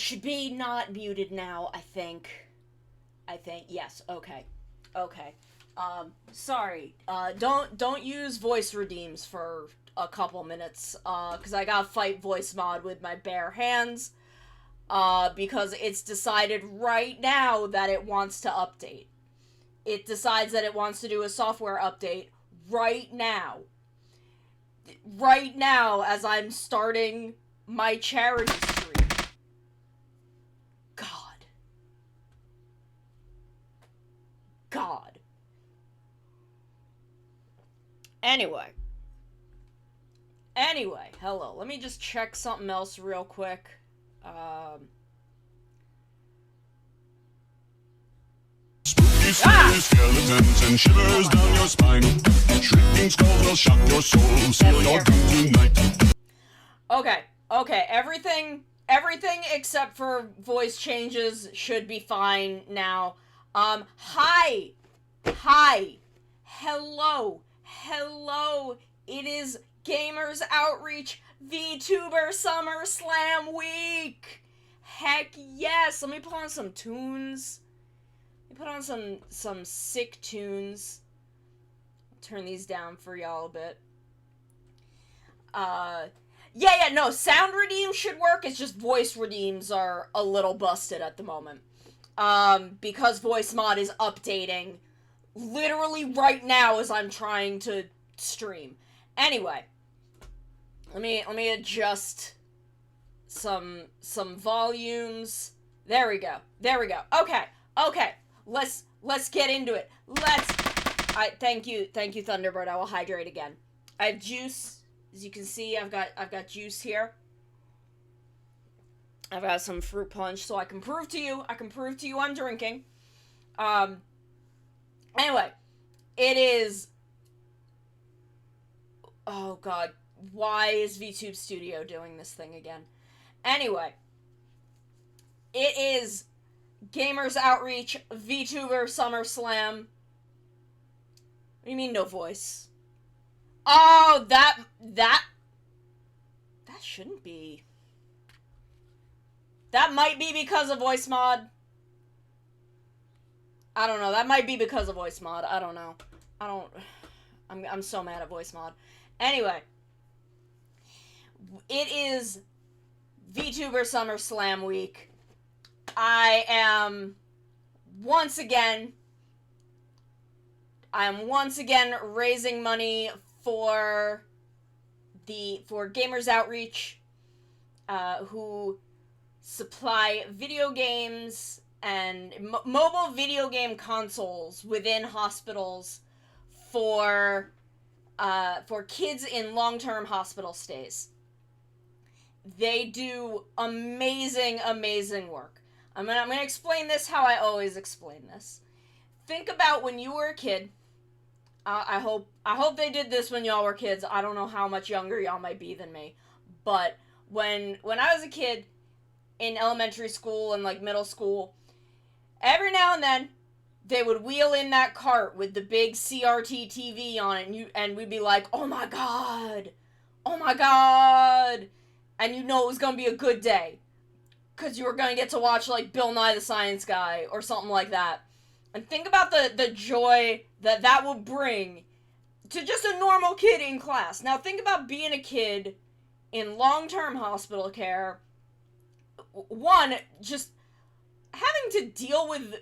should be not muted now, I think. Yes, okay. Okay. Sorry. Don't use voice redeems for a couple minutes, because I gotta fight voice mod with my bare hands, because it's decided right now that it wants to update. It decides that it wants to do a software update right now. Right now, as I'm starting my charity stream. God. Anyway, hello. Let me just check something else real quick. Spooky, skeletons and shivers down your spine. Shrieking skulls will shock your soul, seal your doom tonight. Okay. Everything except for voice changes should be fine now. Hi. Hello. It is Gamers Outreach VTuber Summer Slam Week. Heck yes. Let me put on some tunes. Put on some sick tunes. I'll turn these down for y'all a bit. No, sound redeems should work. It's just voice redeems are a little busted at the moment. Because voice mod is updating literally right now as I'm trying to stream. Anyway, let me adjust some volumes. There we go. Okay. Let's get into it. Thank you, Thunderbird. I will hydrate again. I have juice. As you can see, I've got juice here. I've got some fruit punch, so I can prove to you I'm drinking. Anyway, it is... Oh god, why is VTube Studio doing this thing again? Anyway, it is Gamers Outreach VTuber Summer Slam. What do you mean no voice? Oh, that shouldn't be. That might be because of voice mod. I don't know. That might be because of voice mod. I don't know. I'm so mad at voice mod. Anyway, it is VTuber Summer Slam Week. I am once again raising money for Gamers Outreach, who supply video games and mobile video game consoles within hospitals for kids in long-term hospital stays. They do amazing work. I'm gonna explain this how I always explain this. Think about when you were a kid. I hope they did this when y'all were kids. I don't know how much younger y'all might be than me, but when I was a kid in elementary school and like middle school, every now and then they would wheel in that cart with the big CRT TV on it, and we'd be like, oh my god, and you know it was gonna be a good day, cause you were gonna get to watch like Bill Nye the Science Guy or something like that. And think about the joy that would bring to just a normal kid in class. Now think about being a kid in long-term hospital care. One, just having to deal with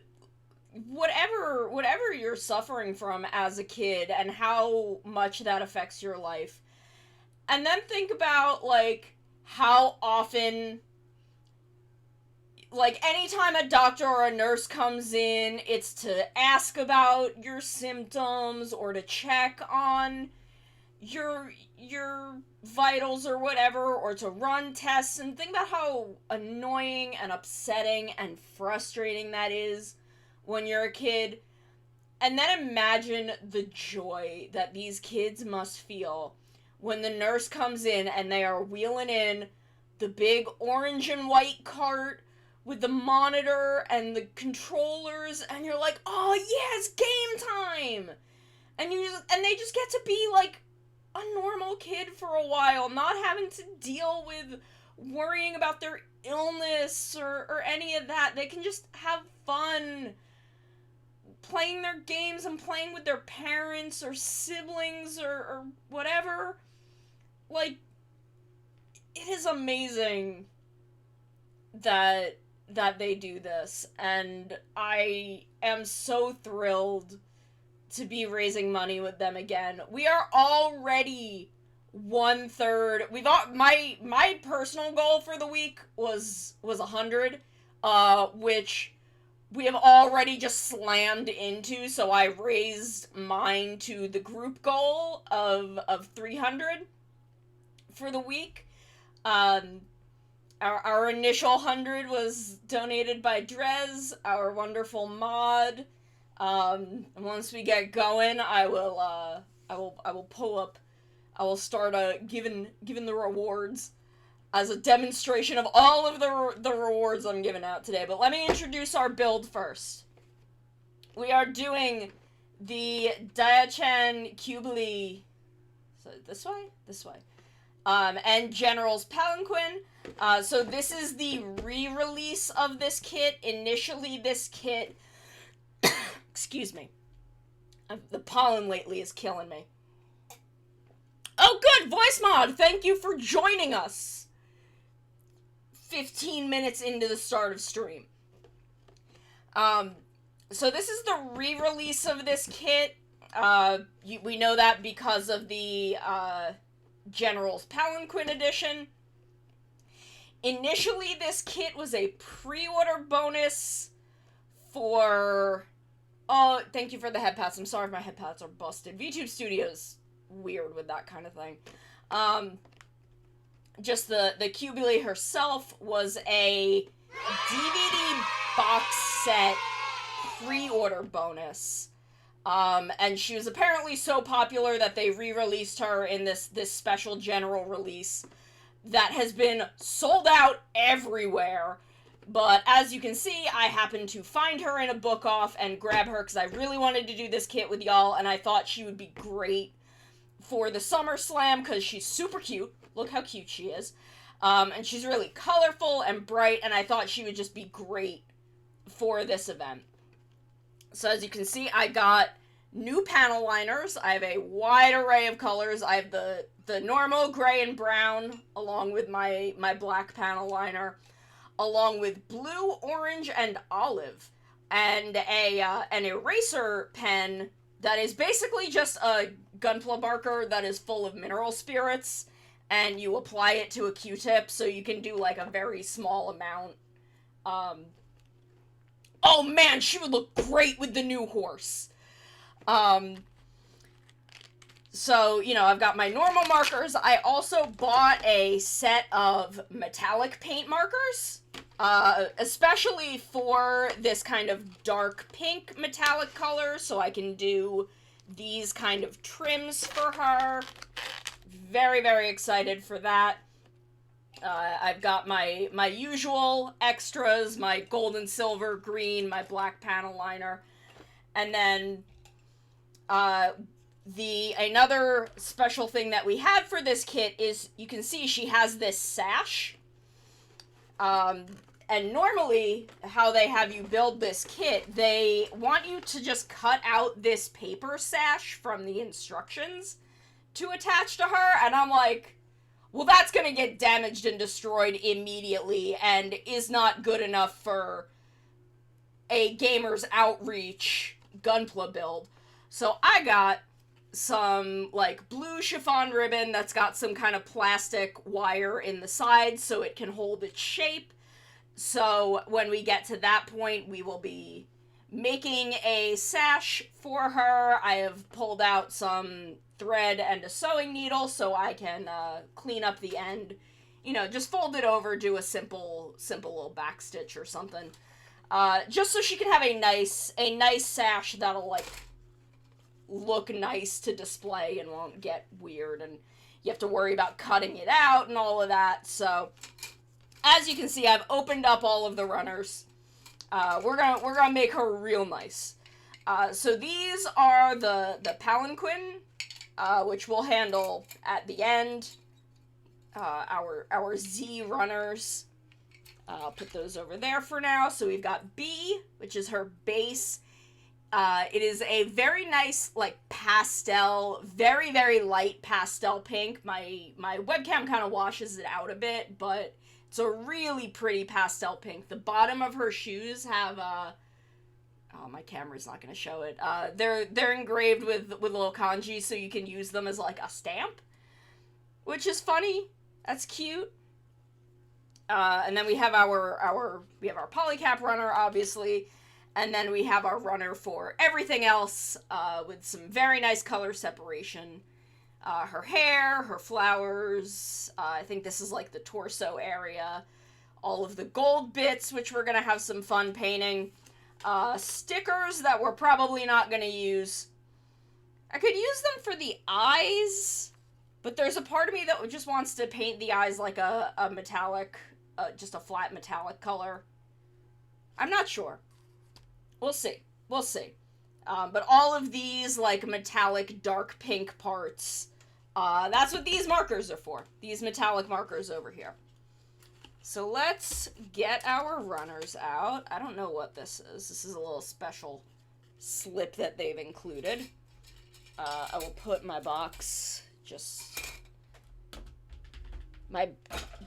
whatever you're suffering from as a kid and how much that affects your life. And then think about, like, how often, like, anytime a doctor or a nurse comes in, it's to ask about your symptoms or to check on your vitals or whatever, or to run tests, and think about how annoying and upsetting and frustrating that is when you're a kid. And then imagine the joy that these kids must feel when the nurse comes in and they are wheeling in the big orange and white cart with the monitor and the controllers, and you're like, oh yeah, it's game time! And they just get to be like a normal kid for a while, not having to deal with worrying about their illness or any of that. They can just have fun playing their games and playing with their parents or siblings or whatever. Like, it is amazing that they do this, and I am so thrilled to be raising money with them again. We are already 1/3. We've all, my personal goal for the week was 100, which we have already just slammed into. So I raised mine to the group goal of 300 for the week. Our initial 100 was donated by Drez, our wonderful mod. And once we get going, I will pull up. I will start giving the rewards as a demonstration of all of the rewards I'm giving out today. But let me introduce our build first. We are doing the Diaochan Qubeley. So this way. And General's Palanquin. So this is the re-release of this kit. Initially, this kit... Excuse me. The pollen lately is killing me. Oh, good! Voice mod! Thank you for joining us! 15 minutes into the start of stream. So this is the re-release of this kit. We know that because of the, General's Palanquin edition. Initially, this kit was a pre-order bonus for... Oh, thank you for the head pats. I'm sorry if my head pats are busted. VTube Studios weird with that kind of thing. Just the Qubeley herself was a DVD box set pre-order bonus. And she was apparently so popular that they re-released her in this special general release that has been sold out everywhere. But as you can see, I happened to find her in a book off and grab her because I really wanted to do this kit with y'all, and I thought she would be great for the SummerSlam because she's super cute. Look how cute she is. And she's really colorful and bright, and I thought she would just be great for this event. So as you can see, I got new panel liners. I have a wide array of colors. I have the normal gray and brown along with my black panel liner, along with blue, orange, and olive, and an eraser pen that is basically just a gunpla marker that is full of mineral spirits, and you apply it to a Q-tip, so you can do, like, a very small amount. Oh man, she would look great with the new horse. So, you know, I've got my normal markers. I also bought a set of metallic paint markers, especially for this kind of dark pink metallic color, so I can do these kind of trims for her. Very, very excited for that. I've got my usual extras, my gold and silver, green, my black panel liner, and then, another special thing that we have for this kit is, you can see she has this sash. And normally, how they have you build this kit, they want you to just cut out this paper sash from the instructions to attach to her, and I'm like, well, that's gonna get damaged and destroyed immediately, and is not good enough for a Gamer's Outreach Gunpla build. So I got some, like, blue chiffon ribbon that's got some kind of plastic wire in the side so it can hold its shape. So when we get to that point, we will be making a sash for her. I have pulled out some thread and a sewing needle so I can clean up the end. You know, just fold it over, do a simple little back stitch or something. Just so she can have a nice sash that'll, like, look nice to display and won't get weird, and you have to worry about cutting it out and all of that. So, as you can see, I've opened up all of the runners. We're gonna make her real nice. So these are the palanquin, which we'll handle at the end. Our Z runners. I'll put those over there for now. So we've got B, which is her base. It is a very nice, like, pastel, very, very light pastel pink. My webcam kind of washes it out a bit, but it's a really pretty pastel pink. The bottom of her shoes have, oh, my camera's not going to show it. They're engraved with little kanji, so you can use them as, like, a stamp, which is funny. That's cute. And then we have our polycap runner, obviously. And then we have our runner for everything else, with some very nice color separation. Her hair, her flowers, I think this is like the torso area. All of the gold bits, which we're going to have some fun painting. Stickers that we're probably not going to use. I could use them for the eyes, but there's a part of me that just wants to paint the eyes like a metallic, just a flat metallic color. I'm not sure. We'll see. We'll see. But all of these, like, metallic dark pink parts, that's what these markers are for. These metallic markers over here. So let's get our runners out. I don't know what this is. This is a little special slip that they've included. I will put my box just... My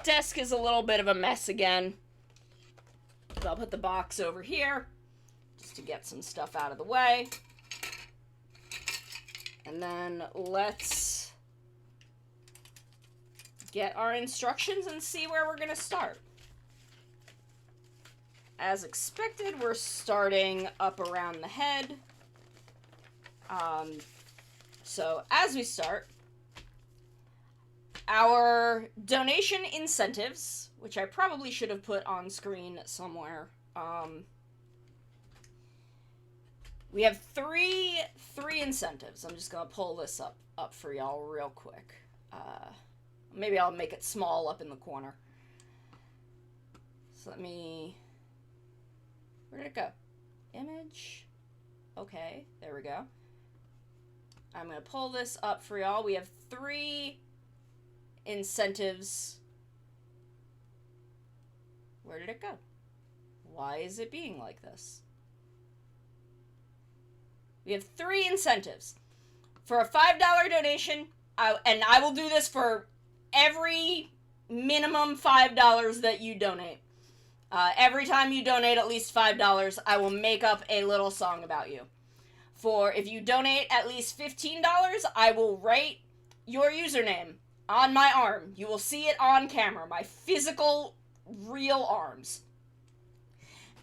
desk is a little bit of a mess again. So I'll put the box over here, just to get some stuff out of the way. And then let's get our instructions and see where we're going to start. As expected, we're starting up around the head. So as we start, our donation incentives, which I probably should have put on screen somewhere, we have three incentives. I'm just gonna pull this up for y'all real quick. Maybe I'll make it small up in the corner. So let me... Where did it go? Image. Okay, there we go. I'm gonna pull this up for y'all. We have 3 incentives. Where did it go? Why is it being like this? We have 3 incentives. For a $5 donation, and I will do this for every minimum $5 that you donate. Every time you donate at least $5, I will make up a little song about you. For if you donate at least $15, I will write your username on my arm. You will see it on camera, my physical, real arms.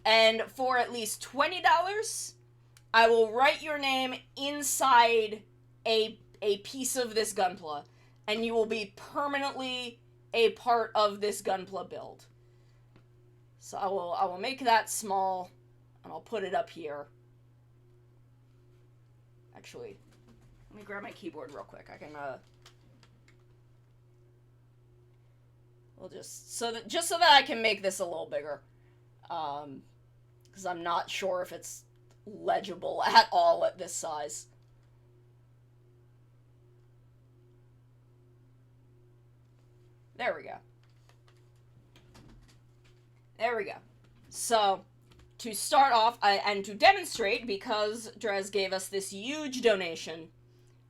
And for at least $20, I will write your name inside a piece of this Gunpla, and you will be permanently a part of this Gunpla build. So I will make that small, and I'll put it up here. Actually, let me grab my keyboard real quick. I can we'll just so that I can make this a little bigger, because I'm not sure if it's legible at all at this size. There we go. There we go. So, to start off, and to demonstrate, because Drez gave us this huge donation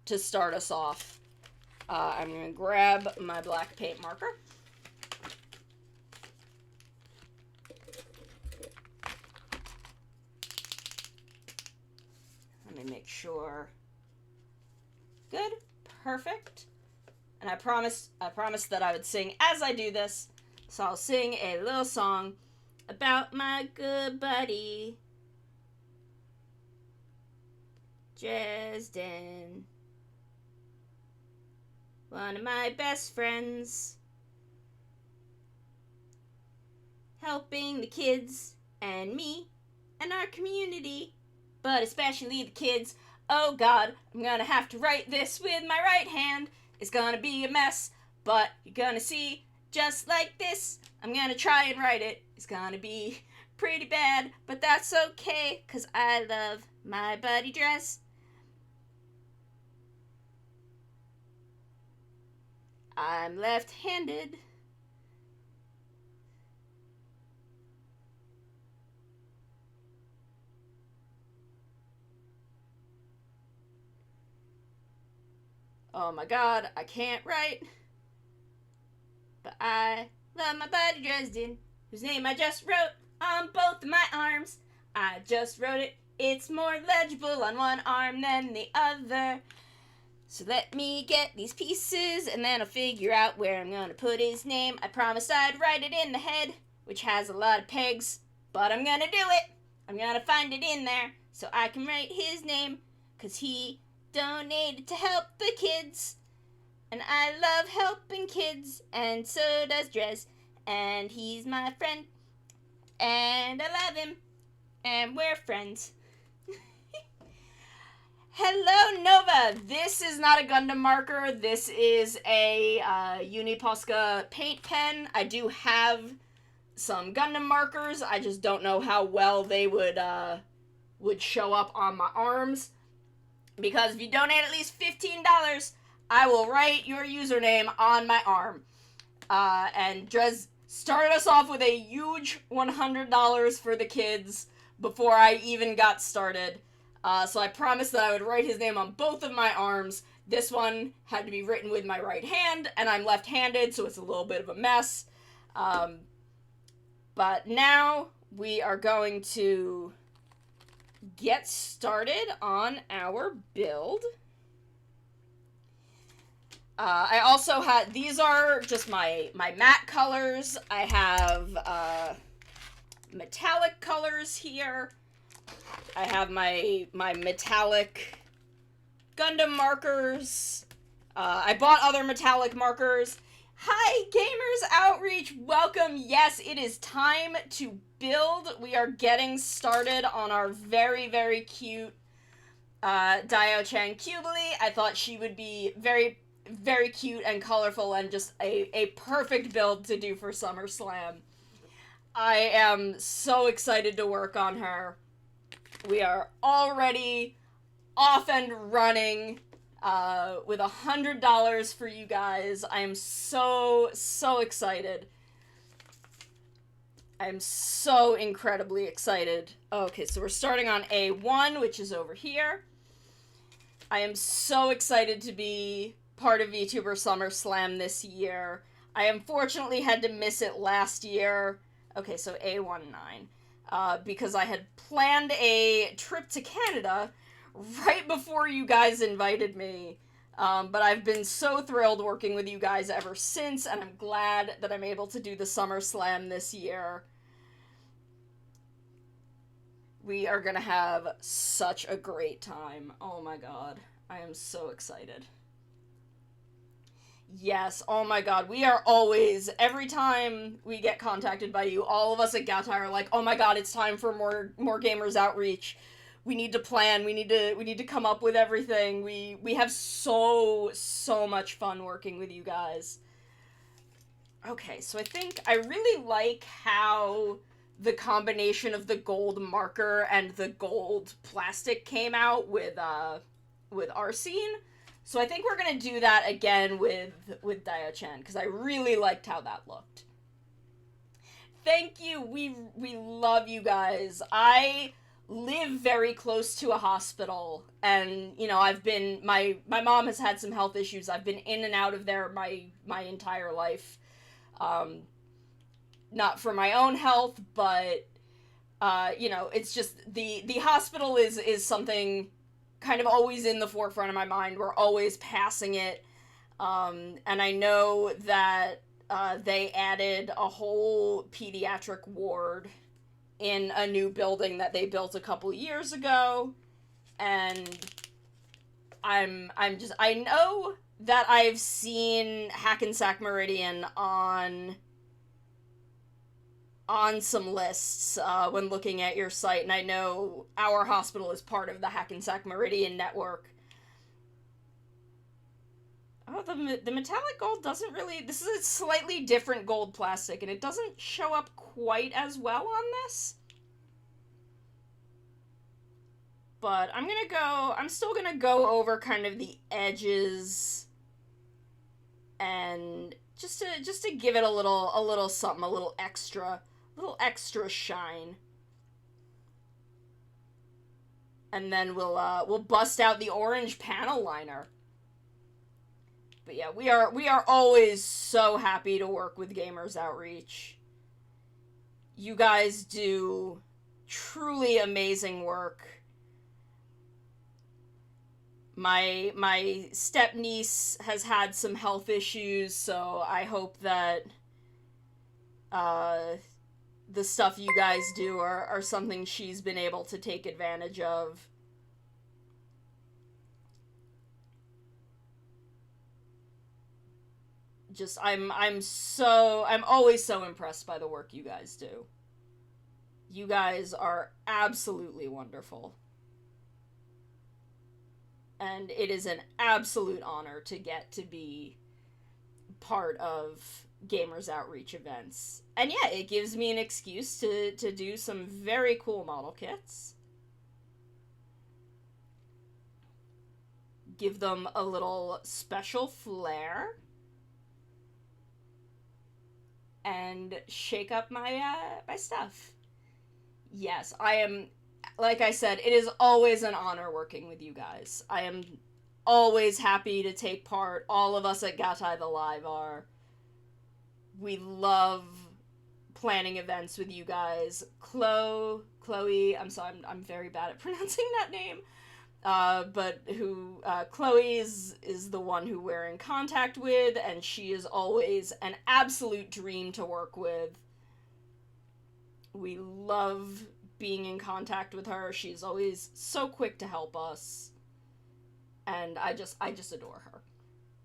to start us off, I'm going to grab my black paint marker. Let me make sure. Good. Perfect. And I promised that I would sing as I do this. So I'll sing a little song about my good buddy, Dresden. One of my best friends. Helping the kids and me and our community, but especially the kids. Oh God, I'm gonna have to write this with my right hand. It's gonna be a mess, but you're gonna see just like this. I'm gonna try and write it. It's gonna be pretty bad, but that's okay, 'cause I love my buddy Dress. I'm left-handed. Oh my god, I can't write. But I love my buddy Dresden, whose name I just wrote on both of my arms. I just wrote it. It's more legible on one arm than the other. So let me get these pieces, and then I'll figure out where I'm gonna put his name. I promised I'd write it in the head, which has a lot of pegs, but I'm gonna do it. I'm gonna find it in there so I can write his name, 'cause he donated to help the kids. And I love helping kids, and so does Dres. And he's my friend, and I love him, and we're friends. Hello, Nova! This is not a Gundam marker. This is a Uniposca paint pen. I do have some Gundam markers. I just don't know how well they would show up on my arms. Because if you donate at least $15, I will write your username on my arm. And Dres started us off with a huge $100 for the kids before I even got started. So I promised that I would write his name on both of my arms. This one had to be written with my right hand, and I'm left-handed, so it's a little bit of a mess. But now we are going to get started on our build. I also had, these are just my matte colors. I have metallic colors here. I have my metallic Gundam markers. I bought other metallic markers. Hi, Gamers Outreach! Welcome! Yes, it is time to build. We are getting started on our very, very cute Diaochan Qubeley. I thought she would be very, very cute and colorful and just a perfect build to do for SummerSlam. I am so excited to work on her. We are already off and running with $100 for you guys. I am so, so excited. I'm so incredibly excited. Okay, so we're starting on A1, which is over here. I am so excited to be part of VTuber SummerSlam this year. I unfortunately had to miss it last year. Okay, so A19. Because I had planned a trip to Canada right before you guys invited me. But I've been so thrilled working with you guys ever since, and I'm glad that I'm able to do the SummerSlam this year. We are gonna have such a great time. Oh my god. I am so excited. Yes, oh my god, we are always, every time we get contacted by you, all of us at Gautai are like, oh my god, it's time for more Gamers Outreach. We need to plan, we need to come up with everything. We have so much fun working with you guys. Okay, so I think I really like how the combination of the gold marker and the gold plastic came out with Arsene. So I think we're gonna do that again with Diaochan, because I really liked how that looked. Thank you! We love you guys. I live very close to a hospital, and, you know, I've been, my mom has had some health issues. I've been in and out of there my entire life. Not for my own health, but, you know, it's just, the hospital is something kind of always in the forefront of my mind. We're always passing it. And I know that they added a whole pediatric ward in a new building that they built a couple years ago. And I know that I've seen Hackensack Meridian on some lists when looking at your site, and I know our hospital is part of the Hackensack Meridian network. Oh, the metallic gold doesn't really... This is a slightly different gold plastic, and it doesn't show up quite as well on this. But I'm still gonna go over kind of the edges and just to give it a little something, a little extra shine. And then we'll bust out the orange panel liner. But yeah, we are always so happy to work with Gamers Outreach. You guys do truly amazing work. My step niece has had some health issues, so I hope that the stuff you guys do are something she's been able to take advantage of. Just I'm always so impressed by the work you guys do. You guys are absolutely wonderful. And it is an absolute honor to get to be part of Gamers Outreach events. And yeah, it gives me an excuse to do some very cool model kits. Give them a little special flair. And shake up my my stuff. Yes, I am, like I said, it is always an honor working with you guys. I am always happy to take part. All of us at Gatai the Live are. We love planning events with you guys. Chloe, I'm sorry, I'm very bad at pronouncing that name. But Chloe is the one who we're in contact with, and she is always an absolute dream to work with. We love being in contact with her. She's always so quick to help us. And I just adore her.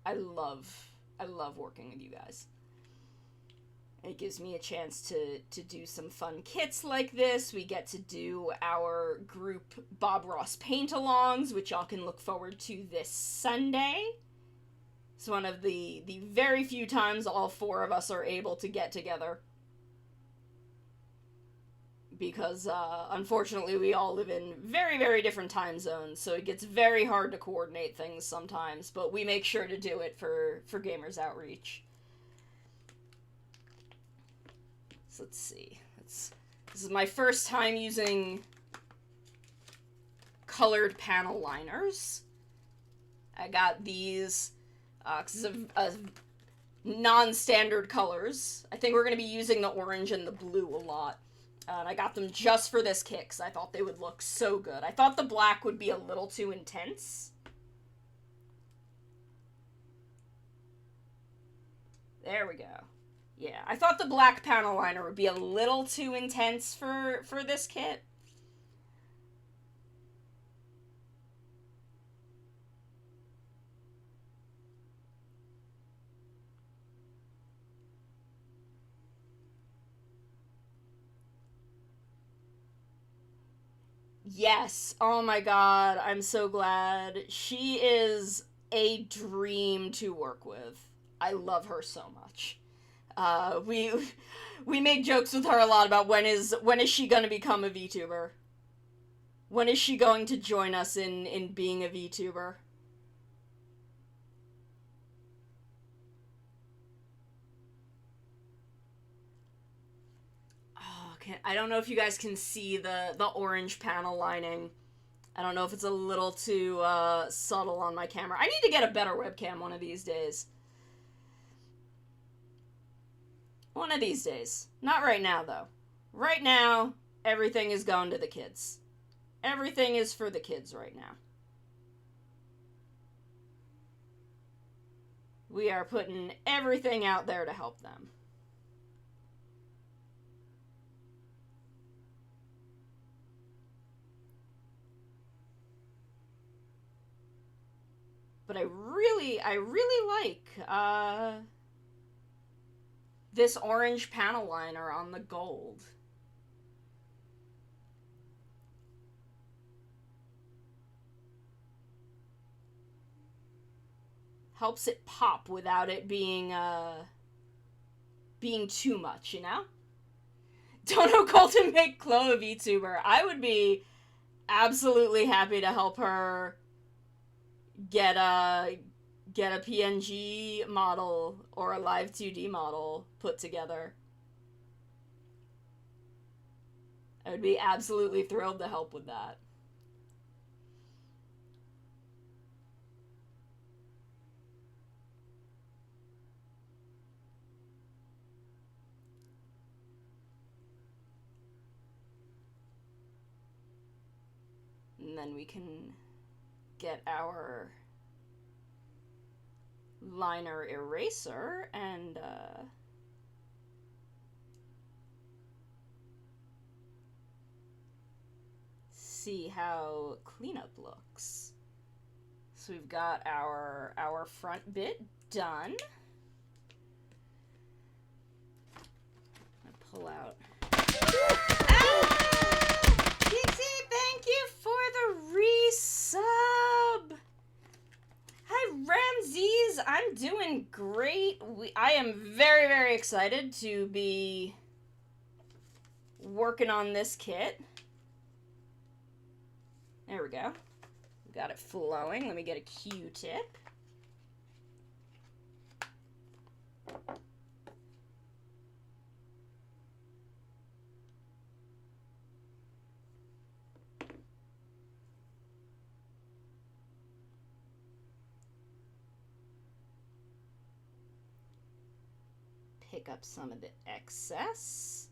I love working with you guys. It gives me a chance to do some fun kits like this. We get to do our group Bob Ross paint-alongs, which y'all can look forward to this Sunday. It's one of the very few times all four of us are able to get together. Because, unfortunately, we all live in very, very different time zones, so it gets very hard to coordinate things sometimes, but we make sure to do it for Gamers Outreach. So let's see. This is my first time using colored panel liners. I got these, because of non-standard colors. I think we're going to be using the orange and the blue a lot. And I got them just for this kit because I thought they would look so good. I thought the black would be a little too intense. There we go. Yeah, I thought the black panel liner would be a little too intense for this kit. Yes. Oh my god, I'm so glad. She is a dream to work with. I love her so much. We make jokes with her a lot about when is she going to become a VTuber? When is she going to join us in being a VTuber? I don't know if you guys can see the orange panel lining. I don't know if it's a little too subtle on my camera. I need to get a better webcam one of these days. One of these days. Not right now, though. Right now, everything is going to the kids. Everything is for the kids right now. We are putting everything out there to help them. But I really like this orange panel liner on the gold. Helps it pop without it being too much, you know? Don't know Colton make Chloe a VTuber. I would be absolutely happy to help her get a PNG model or a live 2D model put together. I would be absolutely thrilled to help with that. And then we can get our liner eraser and see how cleanup looks. So we've got our front bit done. I pull out. Pixie, thank you for the resub. Hi, Ramses. I'm doing great. I am very, very excited to be working on this kit. There we go. Got it flowing. Let me get a Q-tip. Pick up some of the excess.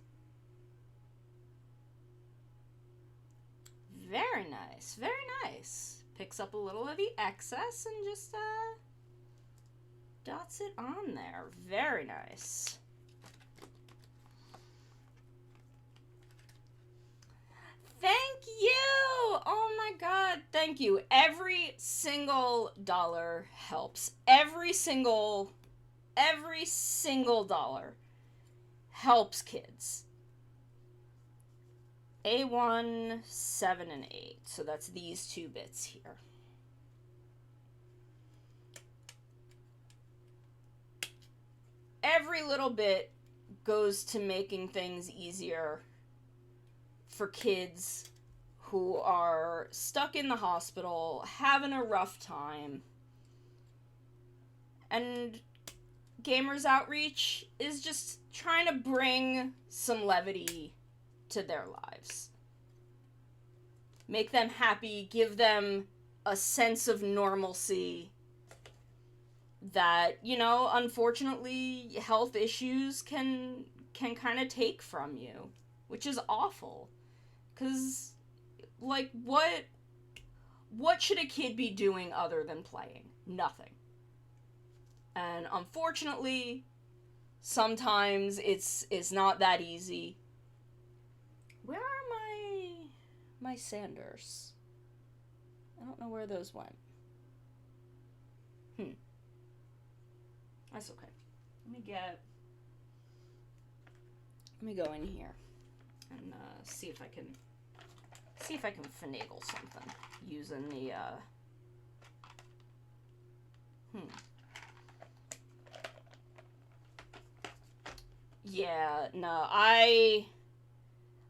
Very nice, very nice. Picks up a little of the excess and just dots it on there. Very nice. Thank you! Oh my god, thank you. Every single dollar helps. Every single dollar helps kids. A1, 7, and 8. So that's these two bits here. Every little bit goes to making things easier for kids who are stuck in the hospital, having a rough time. And Gamers Outreach is just trying to bring some levity to their lives. Make them happy, give them a sense of normalcy that, you know, unfortunately health issues can kind of take from you, which is awful. 'Cause, like, what should a kid be doing other than playing? Nothing. And unfortunately, sometimes it's not that easy. Where are my sanders? I don't know where those went. That's okay. Let me go in here and see if I can finagle something using the Yeah, no,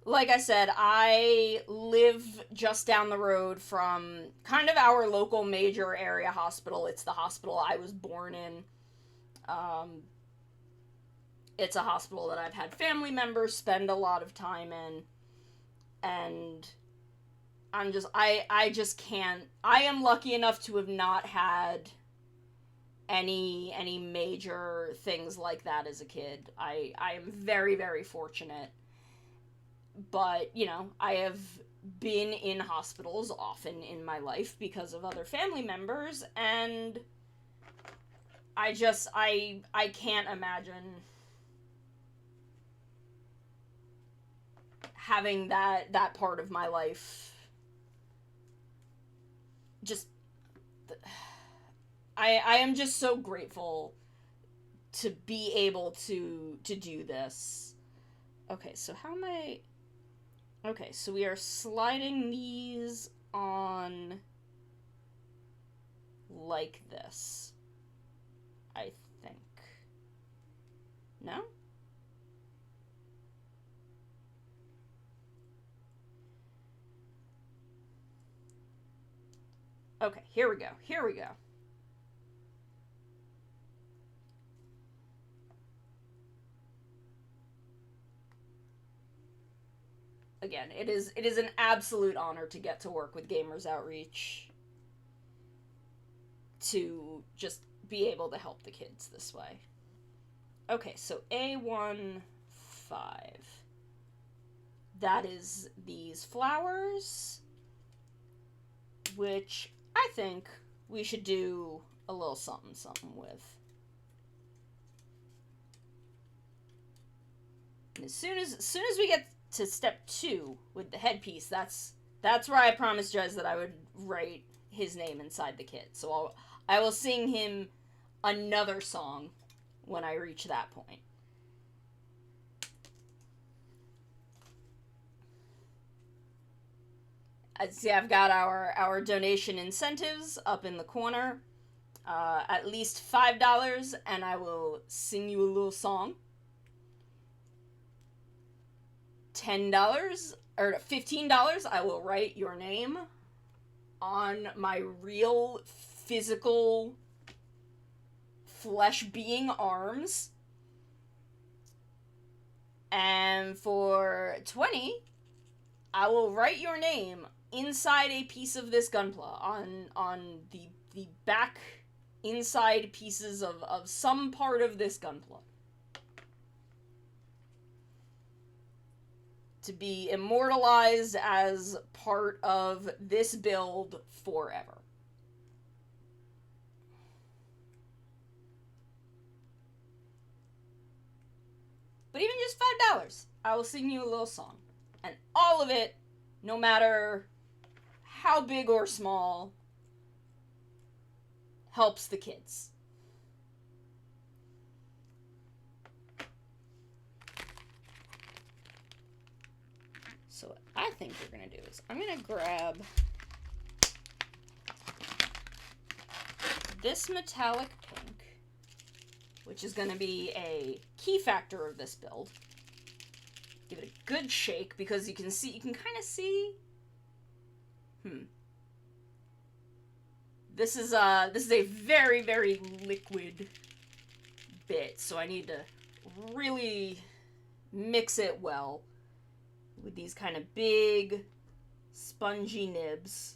like I said, I live just down the road from kind of our local major area hospital. It's the hospital I was born in. It's a hospital that I've had family members spend a lot of time in. And I just can't. I am lucky enough to have not had any major things like that as a kid. I am very, very fortunate. But, you know, I have been in hospitals often in my life because of other family members, and I can't imagine having that part of my life. Just, I am just so grateful to be able to do this. Okay, so how am I... Okay, so we are sliding these on like this, I think. No? Okay, here we go. Here we go. Again, it is an absolute honor to get to work with Gamers Outreach, to just be able to help the kids this way. Okay, so A15. That is these flowers. which I think we should do a little something with. And as soon as we get to step 2 with the headpiece, that's where I promised Jez that I would write his name inside the kit. So I will sing him another song when I reach that point. See, I've got our donation incentives up in the corner. At least $5, and I will sing you a little song. $10 or $15, I will write your name on my real physical flesh being arms. And for $20, I will write your name inside a piece of this gunpla on the back inside pieces of some part of this gunpla. To be immortalized as part of this build forever. But even just $5, I will sing you a little song. And all of it, no matter how big or small, helps the kids. So what I think we're going to do is I'm going to grab this metallic pink, which is going to be a key factor of this build. Give it a good shake because you can kind of see. This is a very, very liquid bit, so I need to really mix it well with these kind of big, spongy nibs.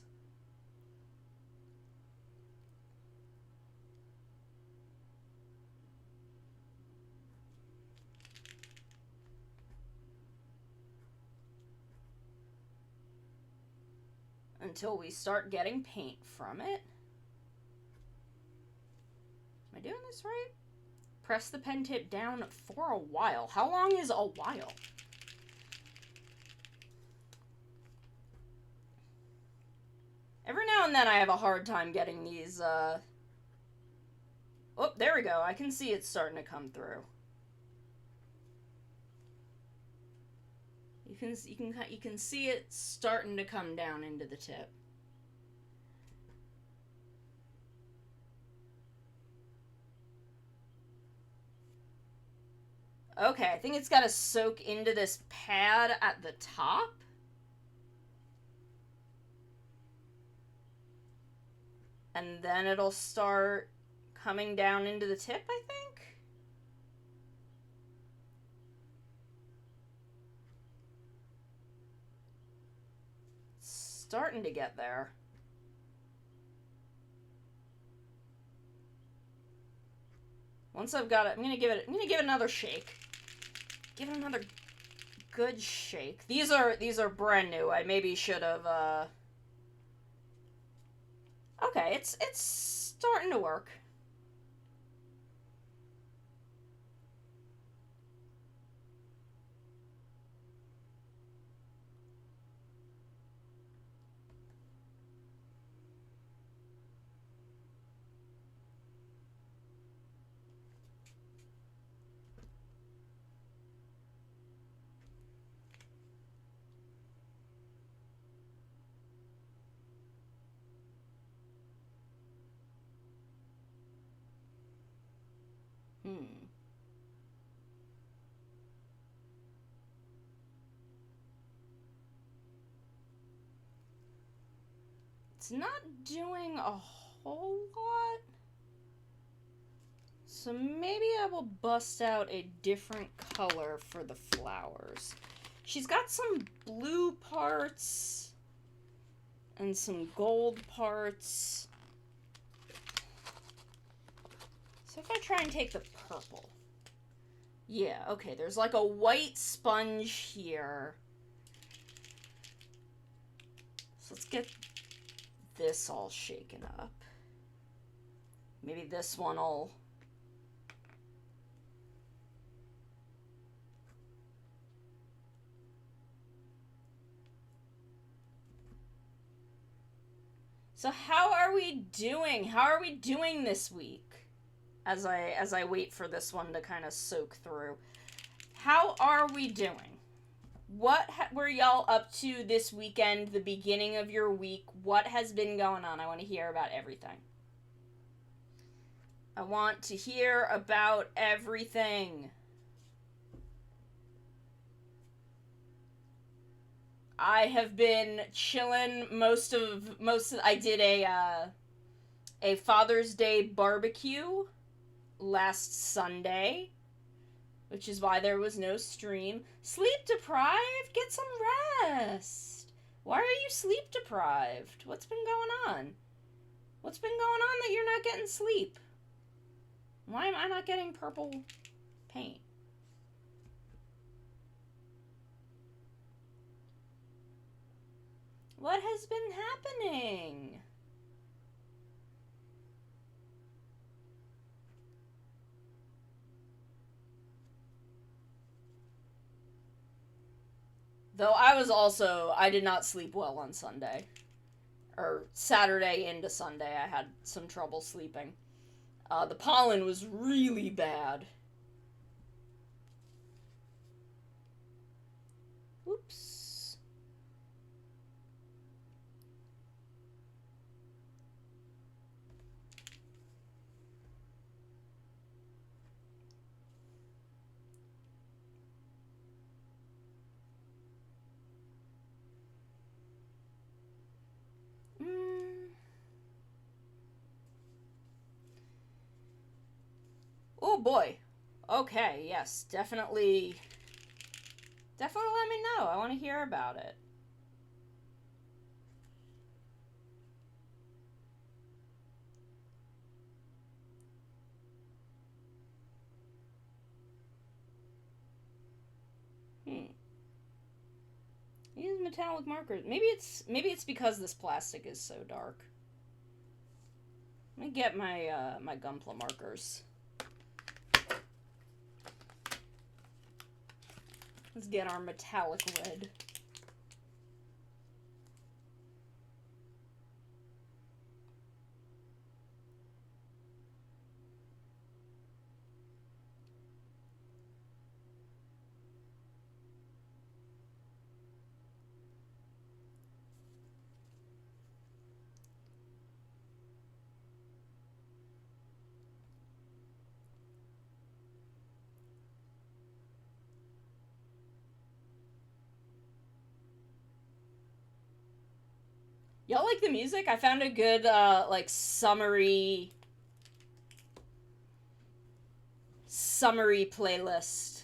Until we start getting paint from it. Am I doing this right? Press the pen tip down for a while. How long is a while? Every now and then I have a hard time getting these, Oh, there we go. I can see it starting to come through. You can see it starting to come down into the tip. Okay, I think it's got to soak into this pad at the top. And then it'll start coming down into the tip, I think. It's starting to get there. Once I've got it, I'm gonna give it another shake. Give it another good shake. These are brand new. I maybe should have Okay, it's starting to work. It's not doing a whole lot. So maybe I will bust out a different color for the flowers. She's got some blue parts and some gold parts. So if I try and take the purple. Yeah, okay, there's like a white sponge here. So let's get this all shaken up. Maybe this one will... So how are we doing? How are we doing this week? As I wait for this one to kind of soak through. How are we doing? What were y'all up to this weekend, the beginning of your week? What has been going on? I want to hear about everything. I want to hear about everything. I have been chilling most of I did a Father's Day barbecue last Sunday, which is why there was no stream. Sleep deprived? Get some rest. Why are you sleep deprived? What's been going on? What's been going on that you're not getting sleep? Why am I not getting purple paint? What has been happening? Though I did not sleep well on Sunday. Or Saturday into Sunday, I had some trouble sleeping. The pollen was really bad. Oops. Oh boy. Okay, yes, definitely let me know. I want to hear about it. Use metallic markers. Maybe it's because this plastic is so dark. Let me get my my Gunpla markers. Let's get our metallic red. Y'all like the music? I found a good, like, summery playlist.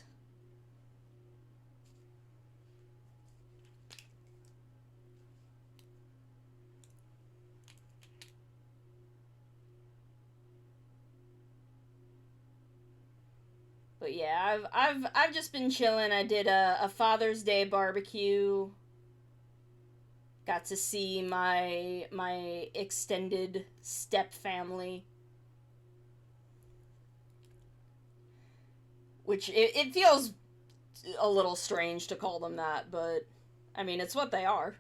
But yeah, I've just been chilling. I did a Father's Day barbecue. Got to see my extended step family. Which, it feels a little strange to call them that, but, I mean, it's what they are.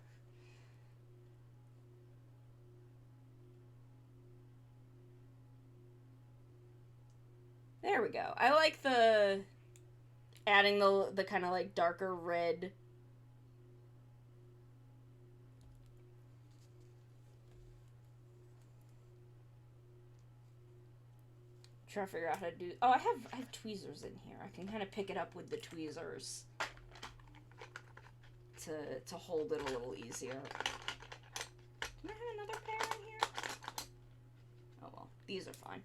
There we go. I like adding the kind of, like, darker red. Try to figure out how to do... Oh, I have tweezers in here. I can kind of pick it up with the tweezers to hold it a little easier. Do I have another pair in here? Oh well, these are fine.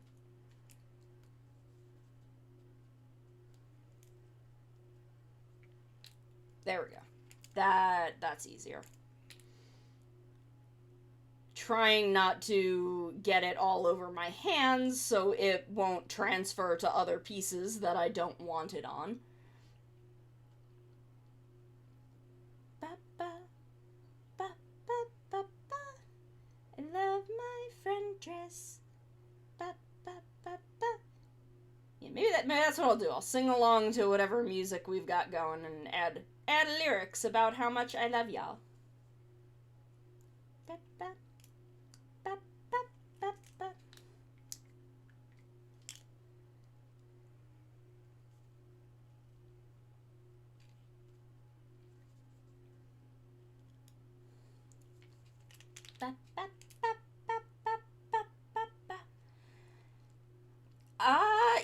There we go. That's easier. Trying not to get it all over my hands so it won't transfer to other pieces that I don't want it on. Ba, ba, ba, ba, ba, ba. I maybe that's what I'll do. I'll sing along to whatever music we've got going and add lyrics about how much I love y'all.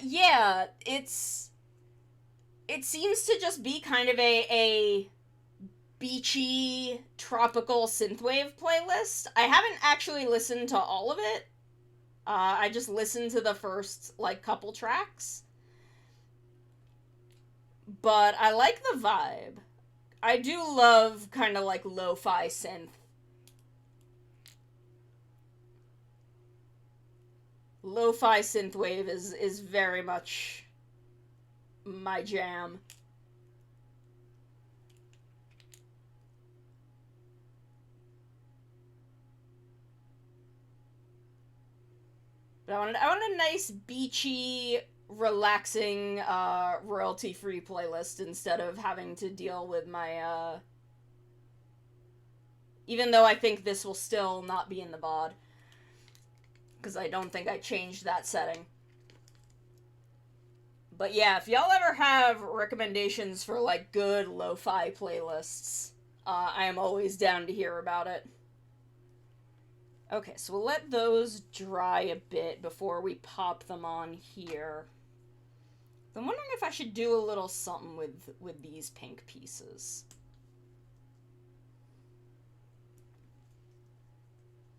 Yeah, it seems to just be kind of a beachy tropical synthwave playlist. I haven't actually listened to all of it. I just listened to the first like couple tracks. But I like the vibe. I do love kind of like lo-fi synth. Lo-fi synthwave is very much my jam. But I want a nice beachy, relaxing, royalty-free playlist instead of having to deal with my even though I think this will still not be in the VOD. Because I don't think I changed that setting. But yeah, if y'all ever have recommendations for, like, good lo-fi playlists, I am always down to hear about it. Okay, so we'll let those dry a bit before we pop them on here. I'm wondering if I should do a little something with these pink pieces.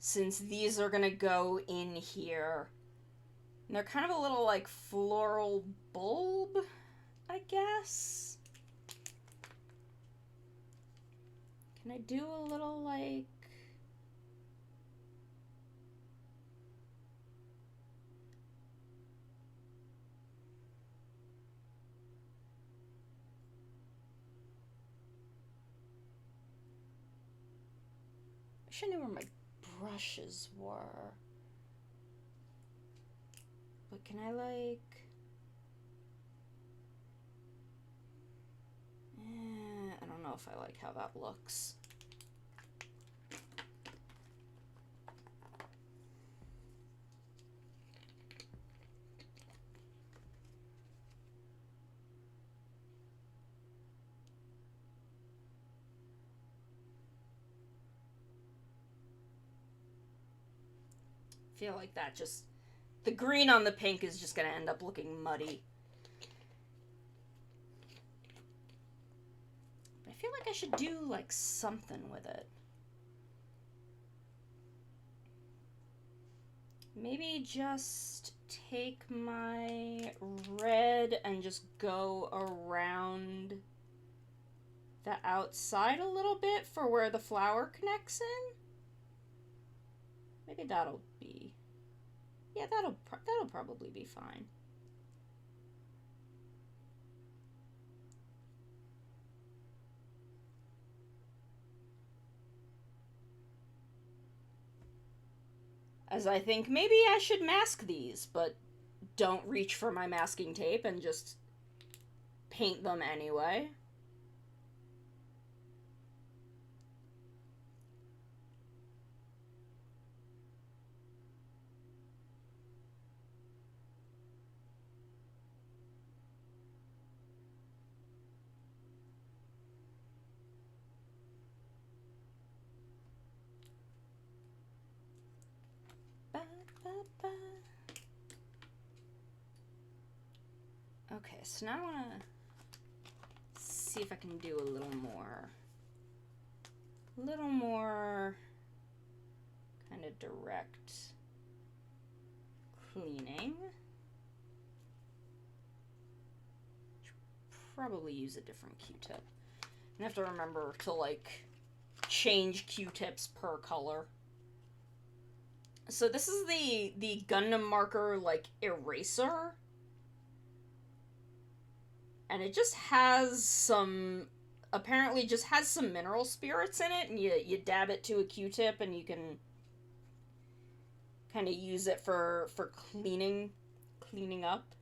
Since these are gonna go in here. And they're kind of a little, like, floral bulb, I guess? Can I do a little, like... I should know where my brushes were. But can I, like... I don't know if I like how that looks. I feel like that just... The green on the pink is just gonna end up looking muddy. I feel like I should do, like, something with it. Maybe just take my red and just go around the outside a little bit for where the flower connects in. Maybe that'll be... Yeah, that'll probably be fine. As I think maybe I should mask these, but don't reach for my masking tape and just paint them anyway. Okay, so now I want to see if I can do a little more kind of direct cleaning. Should probably use a different Q-tip. I have to remember to, like, change Q-tips per color. So this is the Gundam marker, like, eraser. And it just has some, apparently just has some mineral spirits in it, and you dab it to a Q-tip and you can kind of use it for cleaning up.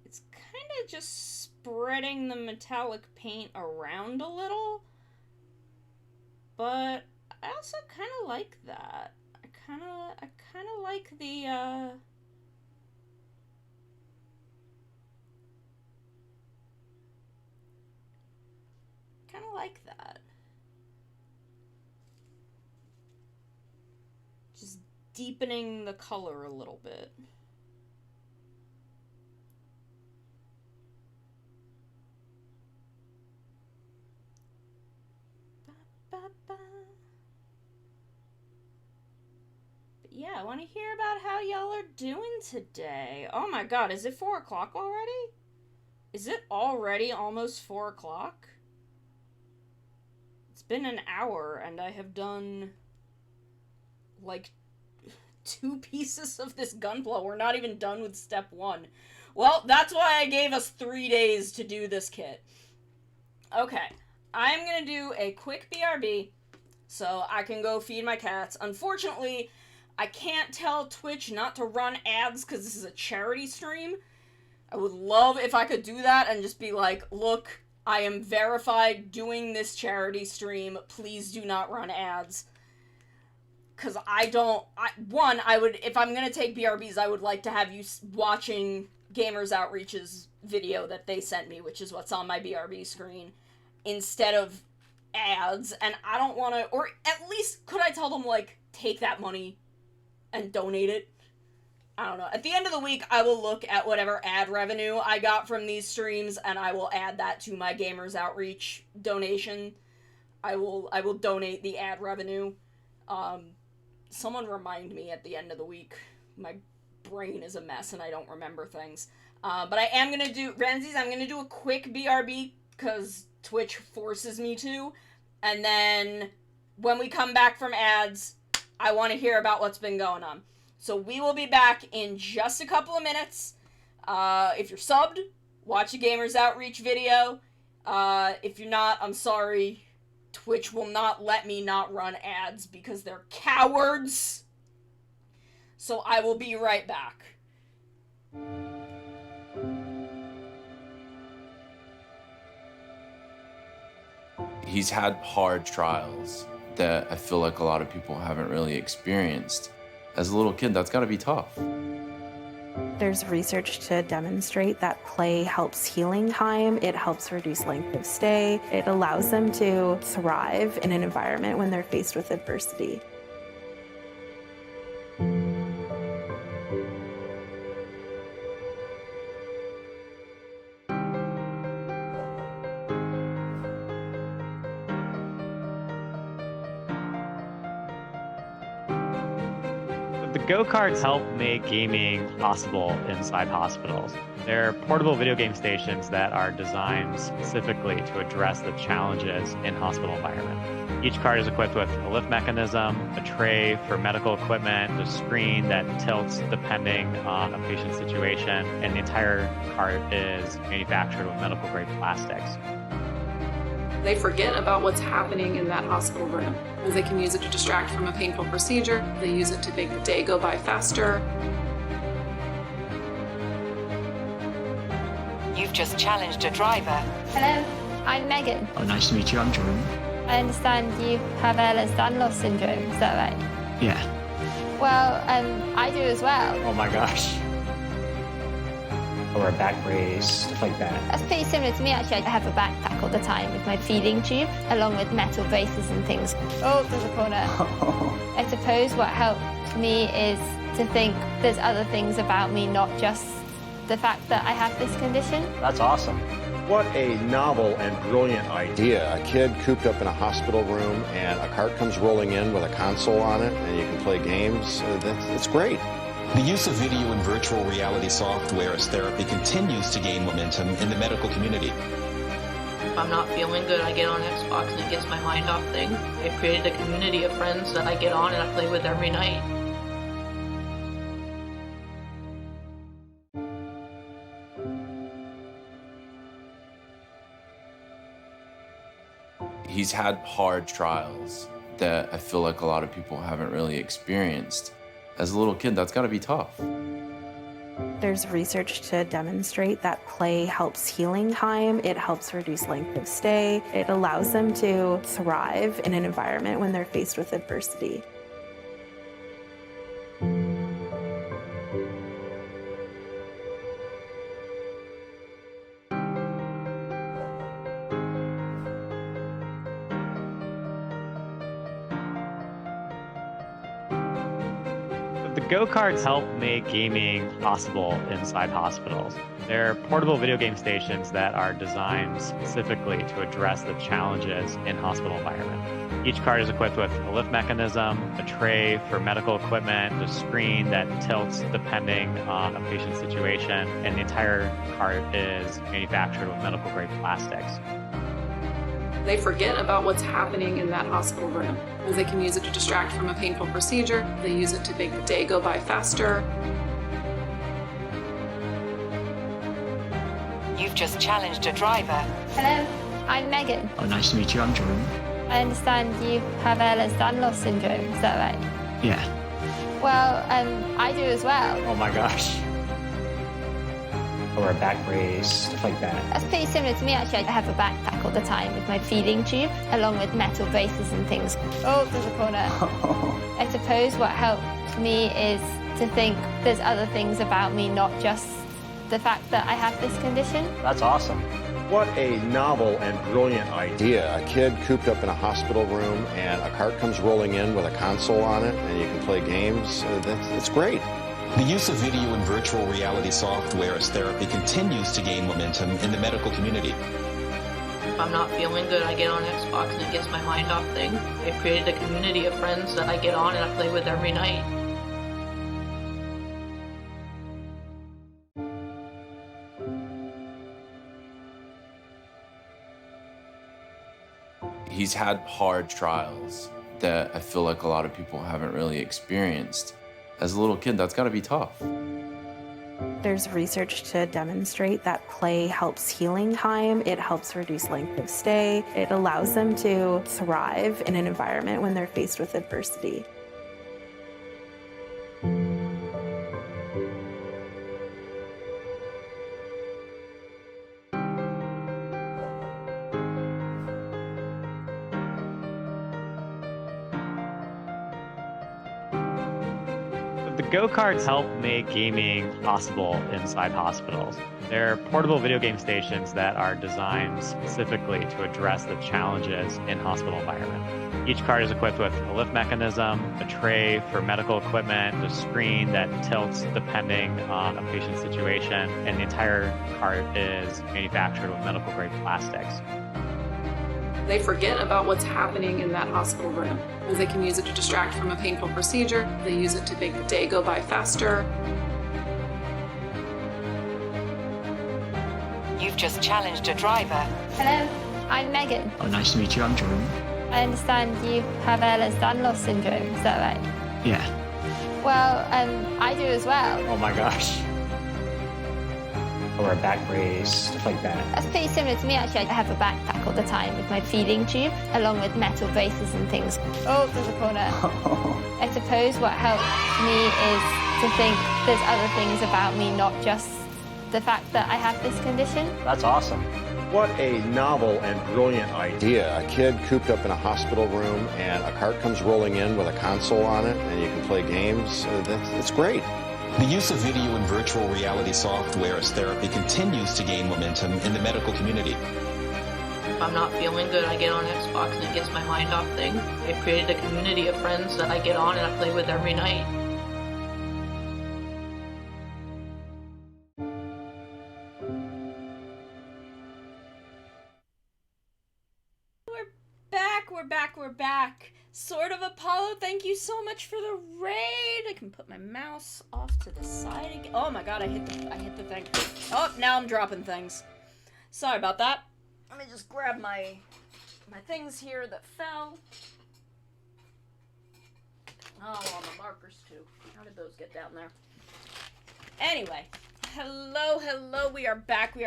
It's kind of just spreading the metallic paint around a little. But I also kind of like that. I kind of like the, kind of like that. Just deepening the color a little bit. Yeah, I want to hear about how y'all are doing today. Oh my god, is it 4 o'clock already? Is it already almost 4 o'clock? It's been an hour and I have done like 2 pieces of this gunpla. We're not even done with step 1. Well, that's why I gave us 3 days to do this kit. Okay, I'm gonna do a quick BRB so I can go feed my cats. Unfortunately, I can't tell Twitch not to run ads because this is a charity stream. I would love if I could do that and just be like, look, I am verified doing this charity stream. Please do not run ads. Because I would, if I'm going to take BRBs, I would like to have you watching Gamers Outreach's video that they sent me, which is what's on my BRB screen, instead of ads. And I don't want to, or at least could I tell them, like, take that money and donate it? I don't know. At the end of the week, I will look at whatever ad revenue I got from these streams, and I will add that to my Gamers Outreach donation. I will donate the ad revenue. Someone remind me at the end of the week. My brain is a mess, and I don't remember things. But I am gonna do, Renzies, I'm gonna do a quick BRB, because Twitch forces me to, and then when we come back from ads, I want to hear about what's been going on. So we will be back in just a couple of minutes. If you're subbed, watch a Gamers Outreach video. If you're not, I'm sorry. Twitch will not let me not run ads because they're cowards. So I will be right back. He's had hard trials that I feel like a lot of people haven't really experienced. As a little kid, that's gotta be tough. There's research to demonstrate that play helps healing time, it helps reduce length of stay, it allows them to thrive in an environment when they're faced with adversity. The go-karts help make gaming possible inside hospitals. They're portable video game stations that are designed specifically to address the challenges in hospital environment. Each cart is equipped with a lift mechanism, a tray for medical equipment, a screen that tilts depending on a patient's situation, and the entire cart is manufactured with medical-grade plastics. They forget about what's happening in that hospital room. They can use it to distract from a painful procedure. They use it to make the day go by faster. You've just challenged a driver. Hello, I'm Megan. Oh, nice to meet you. I'm Jerome. I understand you have Ehlers-Danlos syndrome, is that right? Yeah. Well, I do as well. Oh my gosh. Or a back brace, stuff like that. That's pretty similar to me, actually. I have a backpack all the time with my feeding tube, along with metal braces and things. Oh, there's a corner. I suppose what helped me is to think there's other things about me, not just the fact that I have this condition. That's awesome. What a novel and brilliant idea. A kid cooped up in a hospital room and a cart comes rolling in with a console on it and you can play games. It's great. The use of video and virtual reality software as therapy continues to gain momentum in the medical community. If I'm not feeling good, I get on Xbox and it gets my mind off things. I've created a community of friends that I get on and I play with every night. He's had hard trials that I feel like a lot of people haven't really experienced. As a little kid, that's gotta be tough. There's research to demonstrate that play helps healing time. It helps reduce length of stay. It allows them to thrive in an environment when they're faced with adversity. The go-karts help make gaming possible inside hospitals. They're portable video game stations that are designed specifically to address the challenges in hospital environment. Each cart is equipped with a lift mechanism, a tray for medical equipment, a screen that tilts depending on a patient's situation, and the entire cart is manufactured with medical-grade plastics. They forget about what's happening in that hospital room. They can use it to distract from a painful procedure. They use it to make the day go by faster. You've just challenged a driver. Hello, I'm Megan. Oh, nice to meet you. I'm Jerome. I understand you have Ehlers-Danlos syndrome, is that right? Yeah. Well, I do as well. Oh my gosh. Or a back brace, stuff like that. That's pretty similar to me, actually. I have a backpack all the time with my feeding tube, along with metal braces and things. Oh, there's a corner. I suppose what helped me is to think there's other things about me, not just the fact that I have this condition. That's awesome. What a novel and brilliant idea. A kid cooped up in a hospital room and a cart comes rolling in with a console on it and you can play games. That's great. The use of video and virtual reality software as therapy continues to gain momentum in the medical community. If I'm not feeling good, I get on Xbox and it gets my mind off things. I've created a community of friends that I get on and I play with every night. He's had hard trials that I feel like a lot of people haven't really experienced. As a little kid, that's got to be tough. There's research to demonstrate that play helps healing time. It helps reduce length of stay. It allows them to thrive in an environment when they're faced with adversity. The go-karts help make gaming possible inside hospitals. They're portable video game stations that are designed specifically to address the challenges in hospital environment. Each cart is equipped with a lift mechanism, a tray for medical equipment, a screen that tilts depending on a patient's situation, and the entire cart is manufactured with medical-grade plastics. They forget about what's happening in that hospital room. They can use it to distract from a painful procedure. They use it to make the day go by faster. You've just challenged a driver. Hello, I'm Megan. Oh, nice to meet you. I'm Jerome. I understand you have Ehlers-Danlos syndrome, is that right? Yeah. Well, I do as well. Oh my gosh. Or a back brace, stuff like that. That's pretty similar to me, actually. I have a backpack all the time with my feeding tube, along with metal braces and things. Oh, there's a corner. I suppose what helped me is to think there's other things about me, not just the fact that I have this condition. That's awesome. What a novel and brilliant idea. A kid cooped up in a hospital room and a cart comes rolling in with a console on it and you can play games. That's great. The use of video and virtual reality software as therapy continues to gain momentum in the medical community. If I'm not feeling good, I get on Xbox and it gets my mind off things. I've created a community of friends that I get on and I play with every night. We're back. Sort of Apollo, thank you so much for the raid. I can put my mouse off to the side again. Oh my god, I hit the thing. Oh, now I'm dropping things. Sorry about that. Let me just grab my things here that fell. Oh, all the markers too. How did those get down there? Anyway, hello, we are back.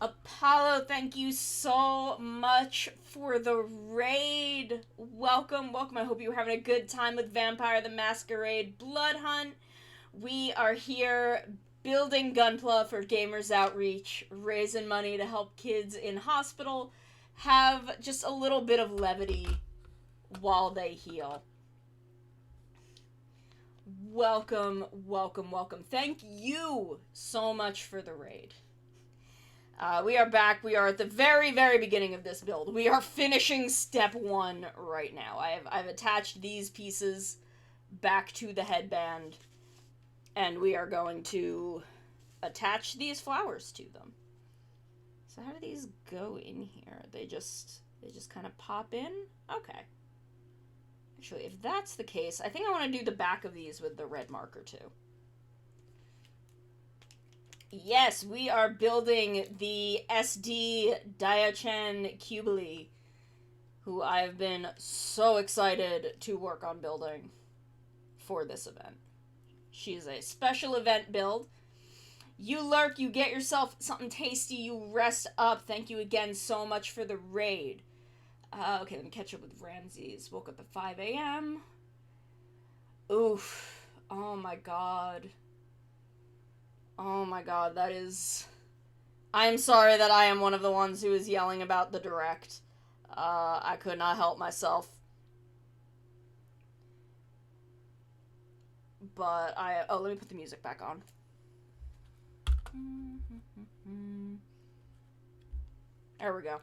Apollo, thank you so much for the raid. Welcome. I hope you're having a good time with Vampire the Masquerade Blood Hunt. We are here building Gunpla for Gamers Outreach, raising money to help kids in hospital have just a little bit of levity while they heal. Welcome, welcome, welcome. Thank you so much for the raid. We are back. We are at the very, very beginning of this build. We are finishing step 1 right now. I've attached these pieces back to the headband, and we are going to attach these flowers to them. So how do these go in here? They just kind of pop in? Okay. Actually, if that's the case, I think I want to do the back of these with the red marker too. Yes, we are building the SD Diaochan Qubeley, who I've been so excited to work on building for this event. She's a special event build. You lurk, you get yourself something tasty, you rest up. Thank you again so much for the raid. Okay, let me catch up with Ramses. Woke up at 5 a.m. Oof. Oh my god. Oh my god, that is... I'm sorry that I am one of the ones who is yelling about the direct. I could not help myself. But oh, let me put the music back on. There we go.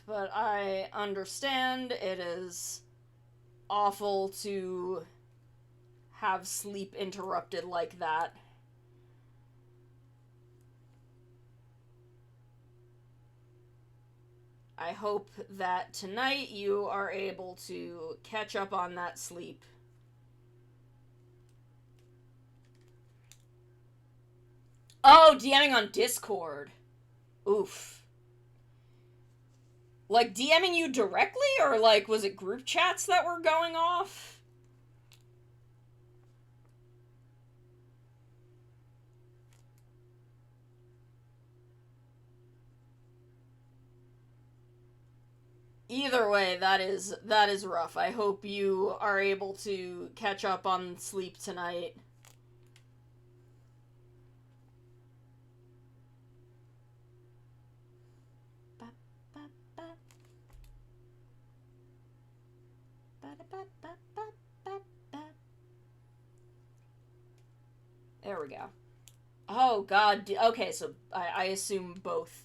But I understand it is awful to have sleep interrupted like that. I hope that tonight you are able to catch up on that sleep. Oh, DMing on Discord. Oof. Like, DMing you directly, or, like, was it group chats that were going off? Either way, that is rough. I hope you are able to catch up on sleep tonight. There we go. Oh god, okay, so I assume both.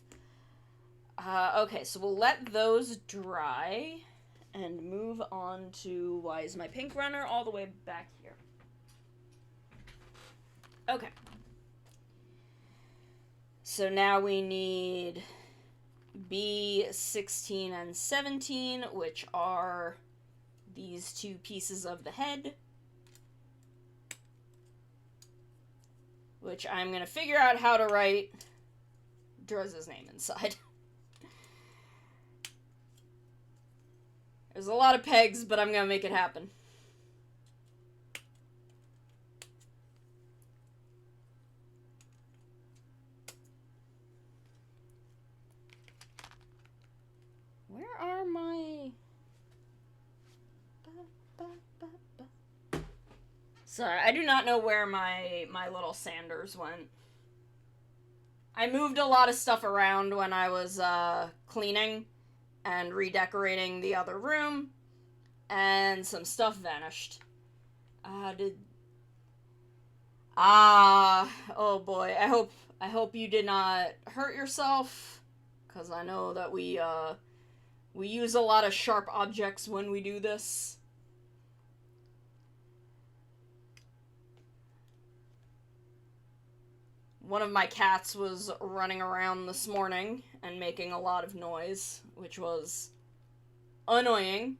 Okay, so we'll let those dry and move on to, why is my pink runner all the way back here? Okay. So now we need B16 and 17, which are these two pieces of the head, which I'm going to figure out how to write Drez's name inside. There's a lot of pegs, but I'm going to make it happen. Where are my... Sorry, I do not know where my little Sanders went. I moved a lot of stuff around when I was cleaning and redecorating the other room, and some stuff vanished. Oh boy, I hope you did not hurt yourself, because I know that we use a lot of sharp objects when we do this. One of my cats was running around this morning and making a lot of noise, which was annoying.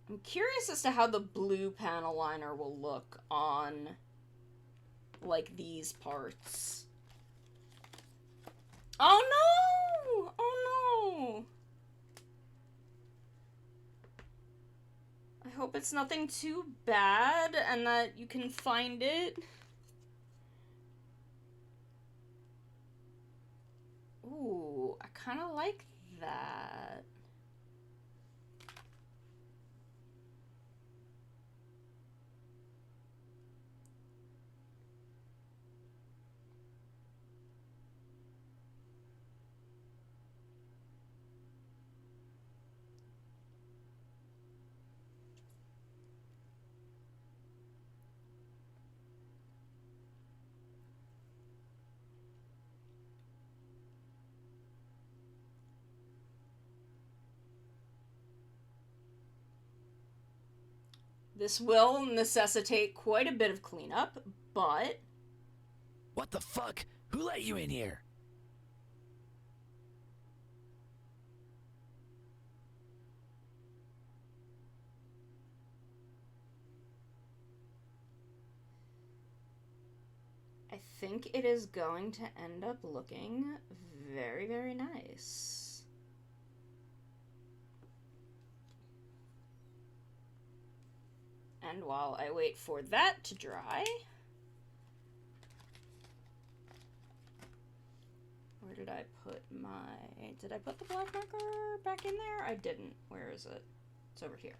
I'm curious as to how the blue panel liner will look on, like, these parts. Oh no! Oh no! I hope it's nothing too bad and that you can find it. kind of like that. This will necessitate quite a bit of cleanup, but... What the fuck? Who let you in here? I think it is going to end up looking very, very nice. And while I wait for that to dry, where did I put my... Did I put the black marker back in there? I didn't. Where is it? It's over here.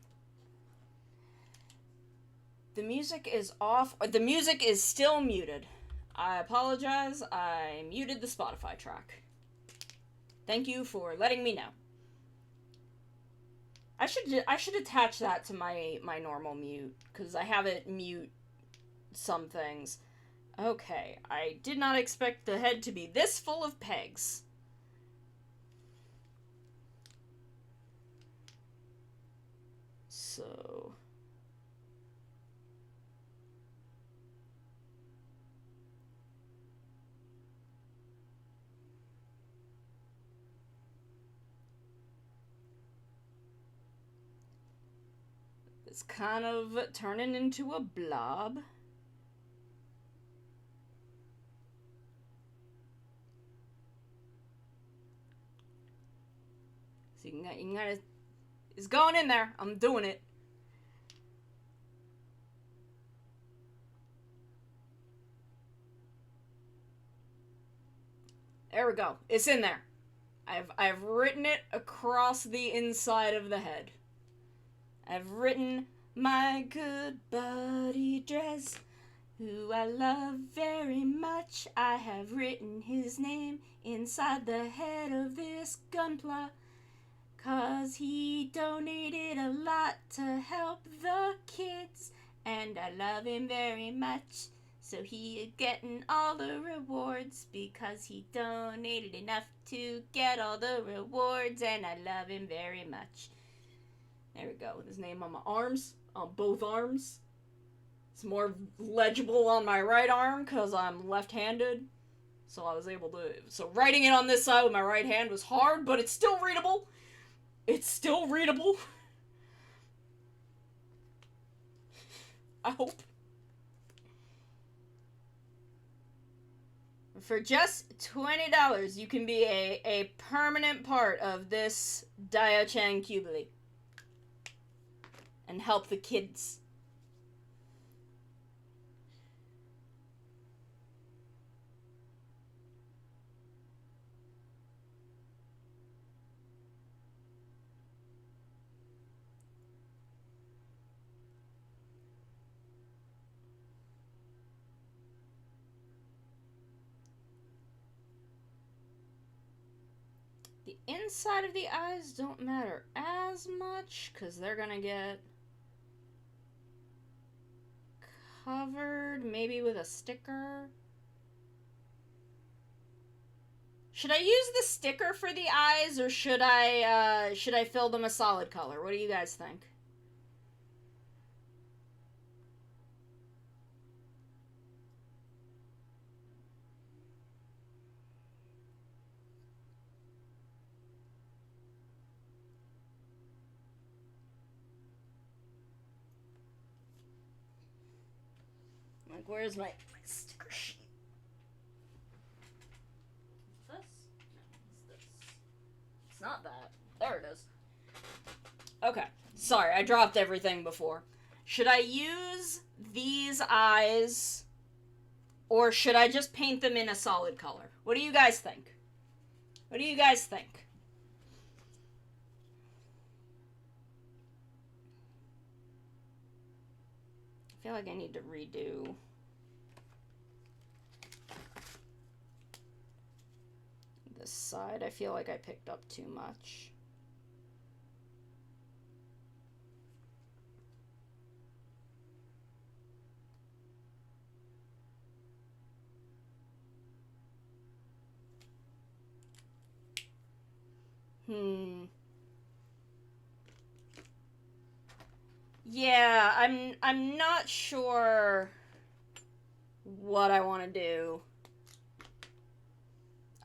The music is off. The music is still muted. I apologize. I muted the Spotify track. Thank you for letting me know. I should attach that to my normal mute, because I have it mute some things. Okay, I did not expect the head to be this full of pegs. So... it's kind of turning into a blob. So you can gotta, it's going in there. I'm doing it. There we go. It's in there. I've written it across the inside of the head. I've written my good buddy Drez, who I love very much. I have written his name inside the head of this gunpla, 'cause he donated a lot to help the kids, and I love him very much. So he is getting all the rewards because he donated enough to get all the rewards, and I love him very much. There we go, with his name on my arms, on both arms. It's more legible on my right arm because I'm left-handed. So I was able to... So writing it on this side with my right hand was hard, but it's still readable. It's still readable. I hope. For just $20, you can be a permanent part of this Diaochan Qubeley. And help the kids. The inside of the eyes don't matter as much, because they're gonna get covered, maybe with a sticker. Should I use the sticker for the eyes, or should I fill them a solid color? What do you guys think? Like, where's my sticker sheet? This? No, it's this. It's not that. There it is. Okay. Sorry, I dropped everything before. Should I use these eyes, or should I just paint them in a solid color? What do you guys think? What do you guys think? I feel like I need to redo this side. I feel like I picked up too much. Yeah, I'm not sure what I want to do.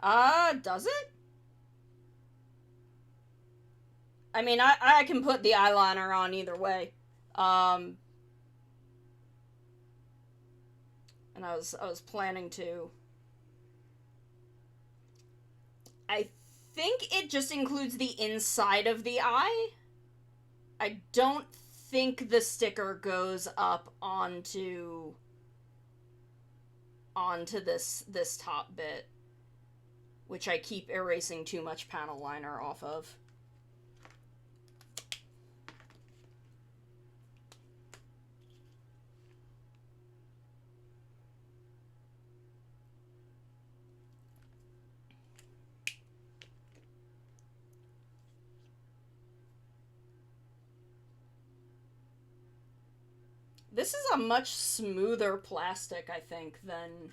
Does it? I mean, I can put the eyeliner on either way. And I was planning to. I think it just includes the inside of the eye. I don't think the sticker goes up onto this top bit, which I keep erasing too much panel liner off of. This is a much smoother plastic, I think, than...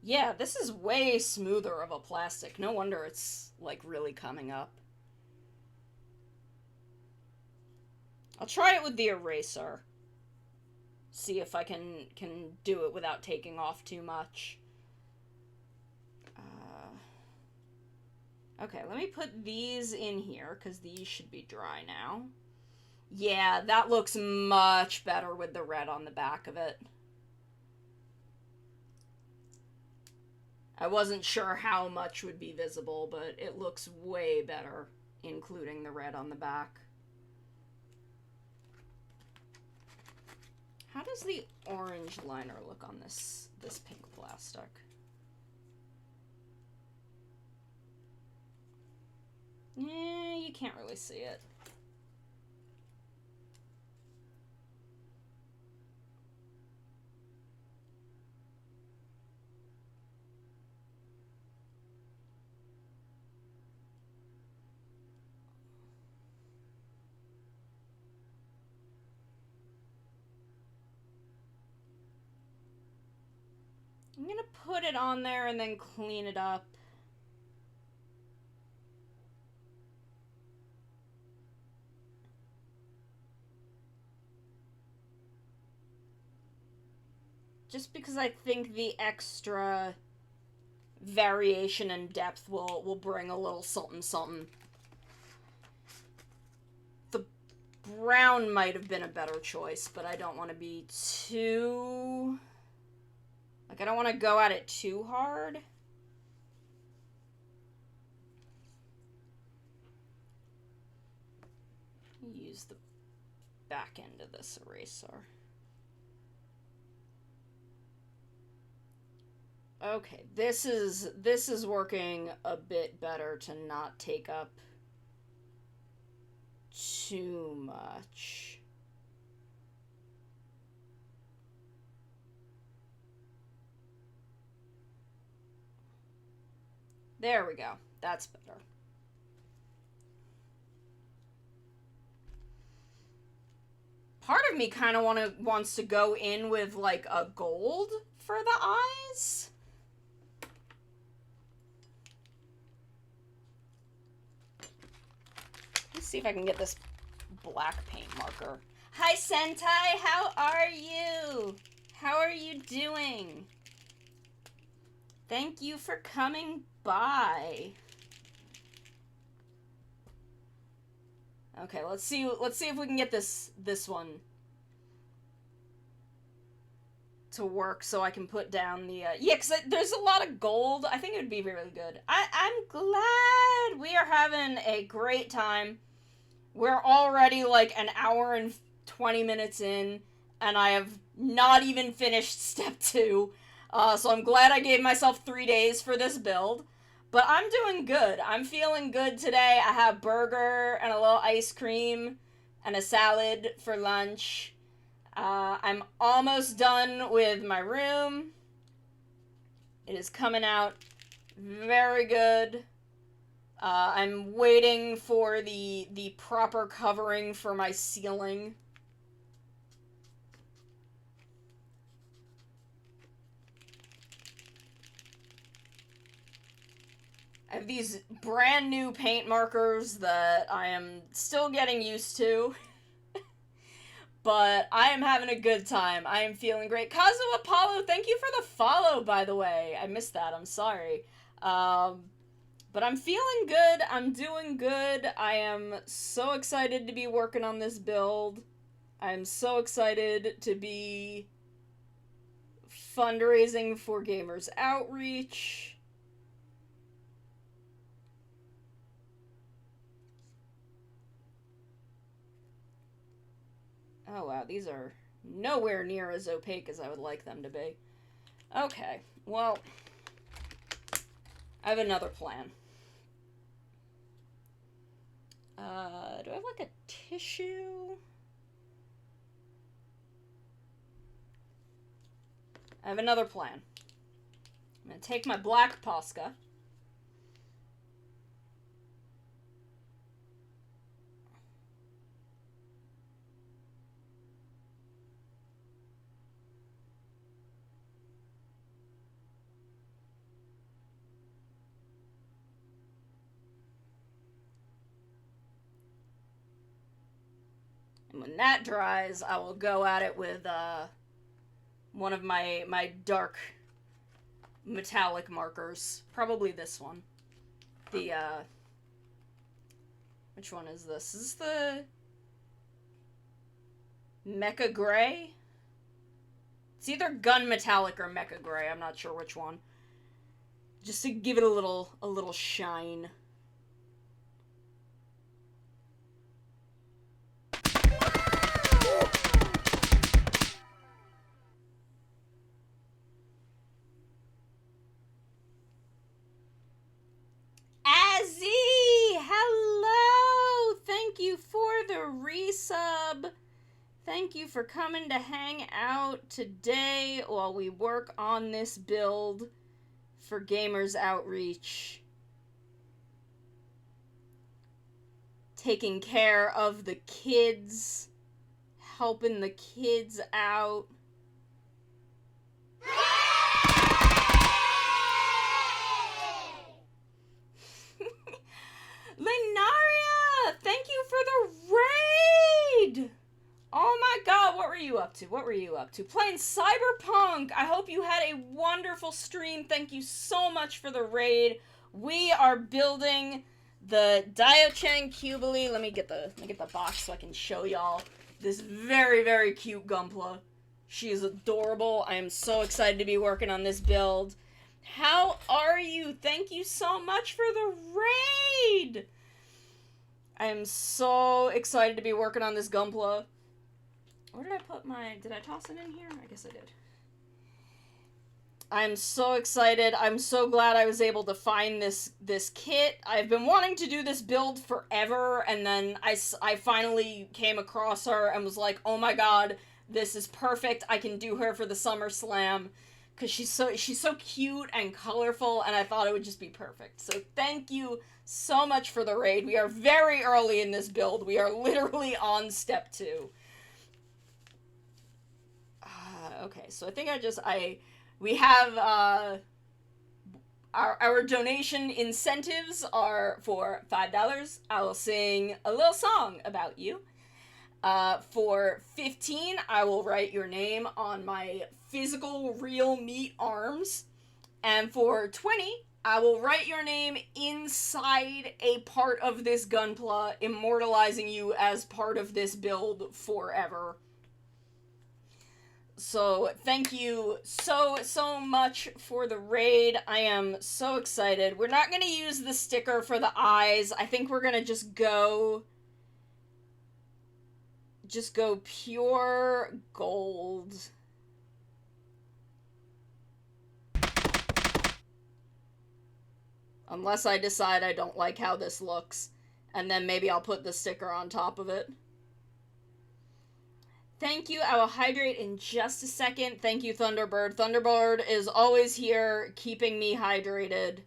Yeah, this is way smoother of a plastic. No wonder it's, like, really coming up. I'll try it with the eraser. See if I can do it without taking off too much. Okay, let me put these in here, because these should be dry now. Yeah, that looks much better with the red on the back of it. I wasn't sure how much would be visible, but it looks way better, including the red on the back. How does the orange liner look on this pink plastic? Yeah, you can't really see it. I'm gonna put it on there and then clean it up. Just because I think the extra variation and depth will bring a little something something. The brown might have been a better choice, but I don't want to be too... Like, I don't want to go at it too hard. Use the back end of this eraser. Okay, this is working a bit better to not take up too much. There we go. That's better. Part of me kind of wants to go in with like a gold for the eyes. Let's see if I can get this black paint marker. Hi Sentai, how are you? How are you doing? Thank you for coming by. Okay, let's see if we can get this one to work so I can put down the yeah, cuz there's a lot of gold. I think it would be really good. I'm glad we are having a great time. We're already like an hour and 20 minutes in and I have not even finished step 2. So I'm glad I gave myself 3 days for this build. But I'm doing good. I'm feeling good today. I have burger and a little ice cream and a salad for lunch. I'm almost done with my room. It is coming out very good. I'm waiting for the proper covering for my ceiling. I have these brand new paint markers that I am still getting used to. But I am having a good time. I am feeling great. Kazu Apollo, thank you for the follow, by the way. I missed that. I'm sorry. But I'm feeling good. I'm doing good. I am so excited to be working on this build. I'm so excited to be fundraising for Gamers Outreach. Oh wow, these are nowhere near as opaque as I would like them to be. Okay, well, I have another plan. Do I have like a tissue? I have another plan. I'm gonna take my black Posca. And when that dries, I will go at it with one of my dark metallic markers. Probably this one. The, which one is this? Is this the Mecha Gray? It's either Gun Metallic or Mecha Gray. I'm not sure which one. Just to give it a little shine. Hello! Thank you for the resub. Thank you for coming to hang out today while we work on this build for Gamers Outreach. Taking care of the kids, helping the kids out. Linaria, thank you for the raid! Oh my god, what were you up to? What were you up to? Playing Cyberpunk! I hope you had a wonderful stream. Thank you so much for the raid. We are building the Diaochan Qubeley. Let me get the box so I can show y'all this very, very cute Gunpla. She is adorable. I am so excited to be working on this build. How are you? Thank you so much for the raid! I am so excited to be working on this Gunpla. Where did I put my... Did I toss it in here? I guess I did. I'm so excited. I'm so glad I was able to find this kit. I've been wanting to do this build forever, and then I finally came across her and was like, oh my god, this is perfect. I can do her for the SummerSlam. Because she's so cute and colorful, and I thought it would just be perfect. So thank you so much for the raid. We are very early in this build. We are literally on step 2. Okay, so I think we have, our donation incentives are for $5. I will sing a little song about you. For 15, I will write your name on my physical real meat arms. And for 20, I will write your name inside a part of this Gunpla, immortalizing you as part of this build forever. So, thank you so much for the raid. I am so excited. We're not going to use the sticker for the eyes. I think we're going to just go pure gold. Unless I decide I don't like how this looks. And then maybe I'll put the sticker on top of it. Thank you. I will hydrate in just a second. Thank you, Thunderbird. Thunderbird is always here, keeping me hydrated.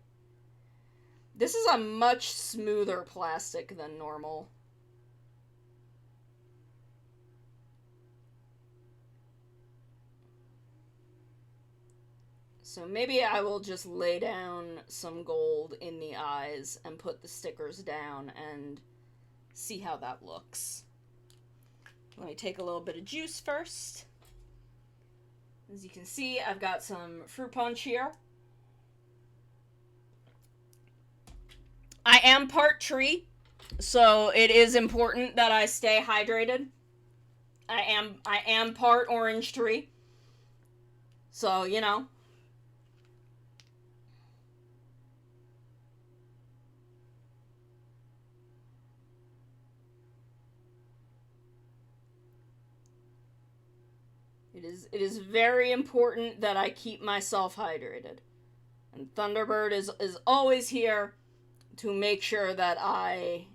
This is a much smoother plastic than normal. So maybe I will just lay down some gold in the eyes and put the stickers down and see how that looks. Let me take a little bit of juice first. As you can see, I've got some fruit punch here. I am part tree, so it is important that I stay hydrated. I am part orange tree. So, you know. It is very important that I keep myself hydrated. And Thunderbird is always here to make sure that I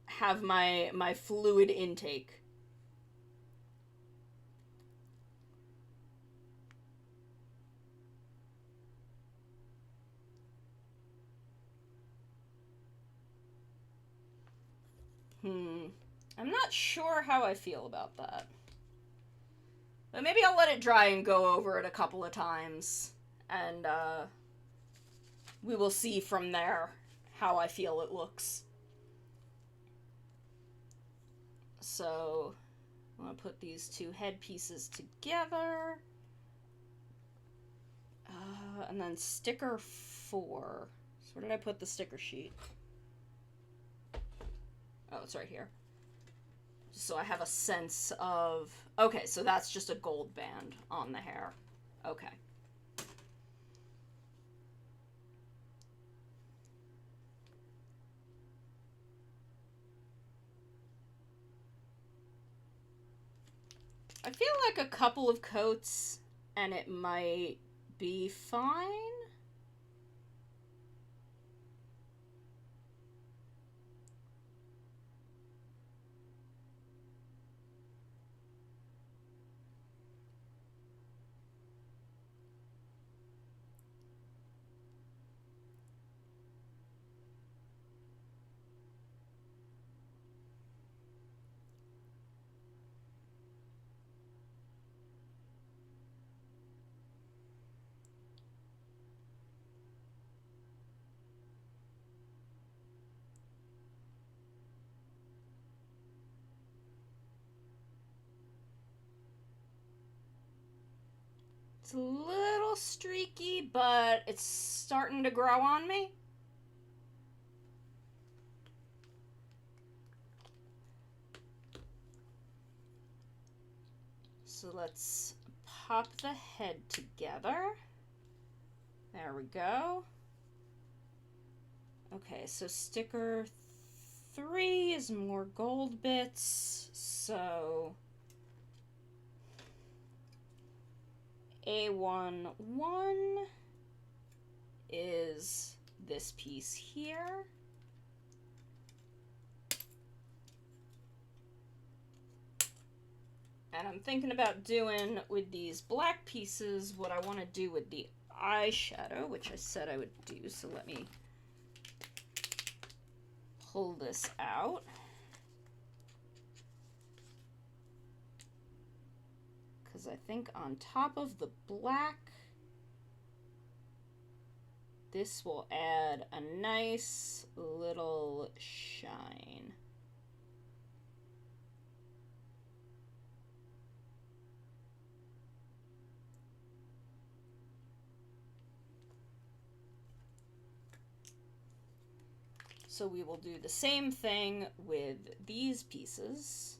have my fluid intake. I'm not sure how I feel about that. But maybe I'll let it dry and go over it a couple of times. And, we will see from there how I feel it looks. So, I'm going to put these two head pieces together. And then sticker 4. So where did I put the sticker sheet? Oh, it's right here. So I have a sense of... Okay, so that's just a gold band on the hair. Okay. I feel like a couple of coats and it might be fine. It's a little streaky, but it's starting to grow on me. So let's pop the head together. There we go. Okay, so sticker 3 is more gold bits, so A11 is this piece here. And I'm thinking about doing with these black pieces what I want to do with the eyeshadow, which I said I would do, so let me pull this out. Because I think on top of the black, this will add a nice little shine. So we will do the same thing with these pieces.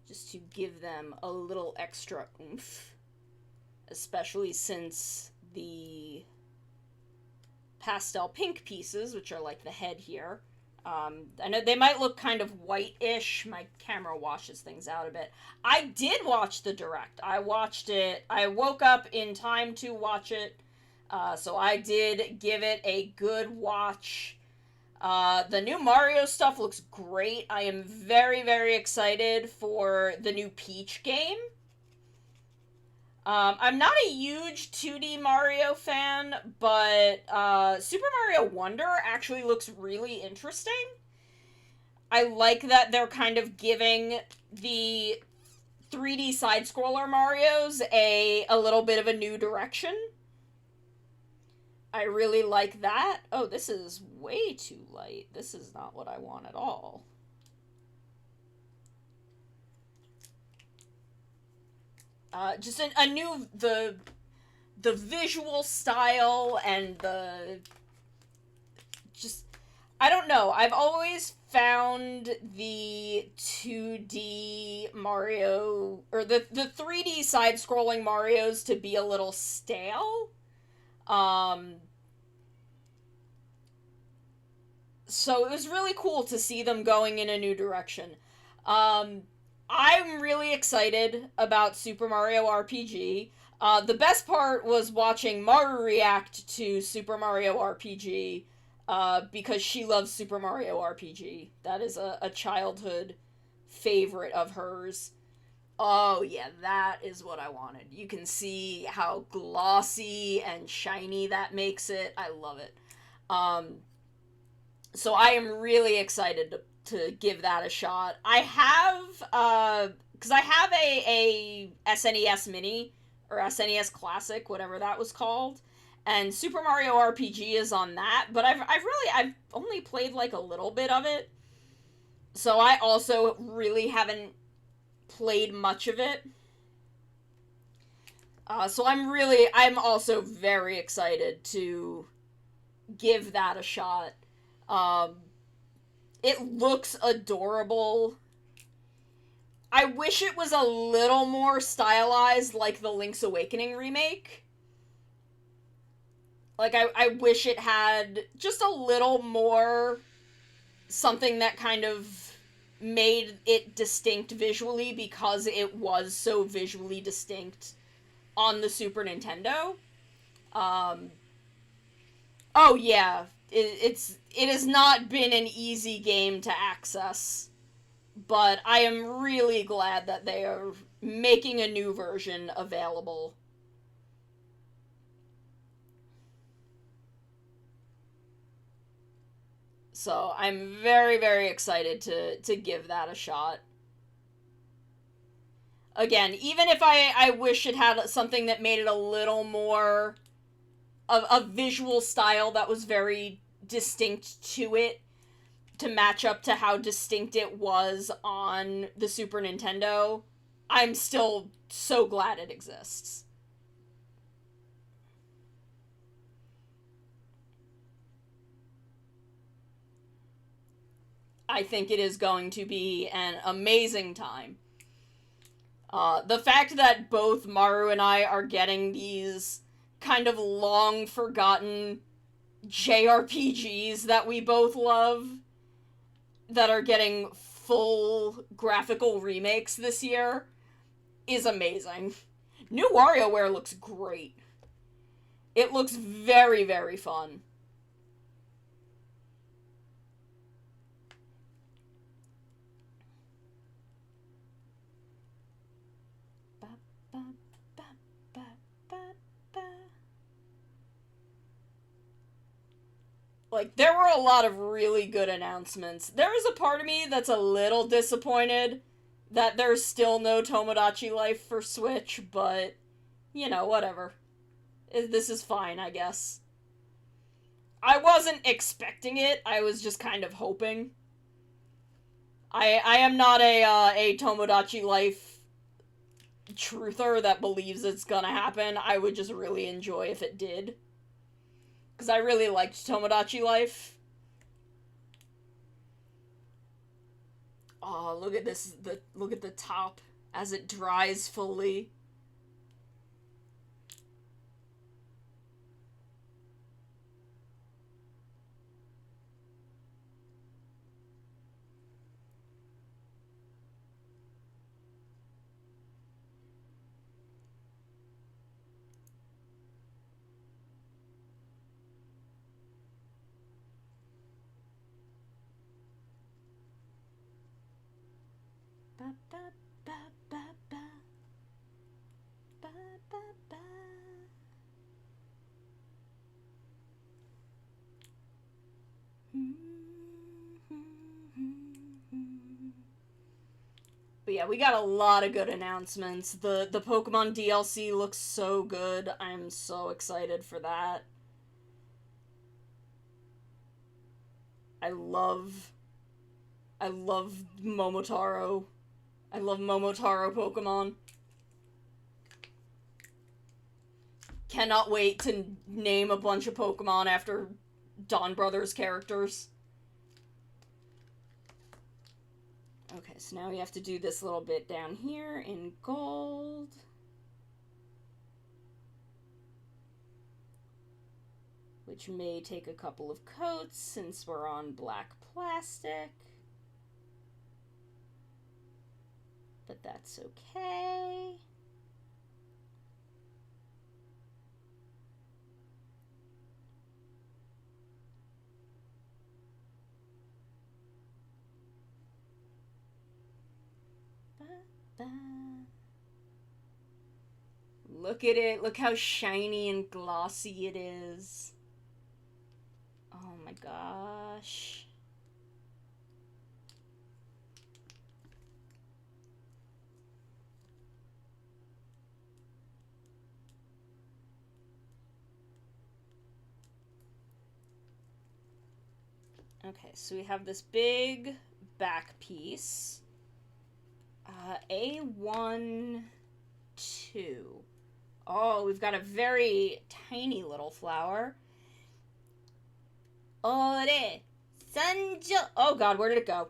Just to give them a little extra oomph. Especially since the pastel pink pieces, which are like the head here, I know they might look kind of white-ish. My camera washes things out a bit. I did watch the Direct. I watched it. I woke up in time to watch it. So I did give it a good watch. The new Mario stuff looks great. I am very, very excited for the new Peach game. I'm not a huge 2D Mario fan, but Super Mario Wonder actually looks really interesting. I like that they're kind of giving the 3D side-scroller Marios a little bit of a new direction. I really like that. Oh, this is way too light. This is not what I want at all. Just a new, the visual style and I don't know. I've always found the 2D Mario, or the 3D side-scrolling Marios to be a little stale. So it was really cool to see them going in a new direction. I'm really excited about Super Mario RPG. The best part was watching Maru react to Super Mario RPG, because she loves Super Mario RPG. That is a childhood favorite of hers. Oh yeah, that is what I wanted. You can see how glossy and shiny that makes it. I love it. So I am really excited to give that a shot. I have, because I have a SNES Mini, or SNES Classic, whatever that was called, and Super Mario RPG is on that, but I've only played like a little bit of it, so I also really haven't played much of it. So I'm also very excited to give that a shot. It looks adorable. I wish it was a little more stylized like the Link's Awakening remake. Like, I wish it had just a little more something that kind of made it distinct visually, because it was so visually distinct on the Super Nintendo. Oh yeah, it has not been an easy game to access, but I am really glad that they are making a new version available. So I'm very, very excited to give that a shot. Again, even if I wish it had something that made it a little more of a visual style that was very distinct to it, to match up to how distinct it was on the Super Nintendo, I'm still so glad it exists. I think it is going to be an amazing time. The fact that both Maru and I are getting these kind of long-forgotten JRPGs that we both love, that are getting full graphical remakes this year, is amazing. New WarioWare looks great. It looks very, very fun. Like, there were a lot of really good announcements. There is a part of me that's a little disappointed that there's still no Tomodachi Life for Switch, but, you know, whatever. This is fine, I guess. I wasn't expecting it, I was just kind of hoping. I am not a Tomodachi Life truther that believes it's gonna happen. I would just really enjoy if it did. Because I really liked Tomodachi Life. Oh, look at this, look at the top as it dries fully. But yeah, we got a lot of good announcements. The Pokemon DLC looks so good. I'm so excited for that. I love Momotaro. I love Momotaro Pokemon. Cannot wait to name a bunch of Pokemon after Dawn Brothers characters. Okay, so now we have to do this little bit down here in gold. Which may take a couple of coats since we're on black plastic. But that's okay. Look at it. Look how shiny and glossy it is. Oh my gosh. Okay, so we have this big back piece. A1, 2. Oh, we've got a very tiny little flower. Ore, Sanjo. Oh god, where did it go?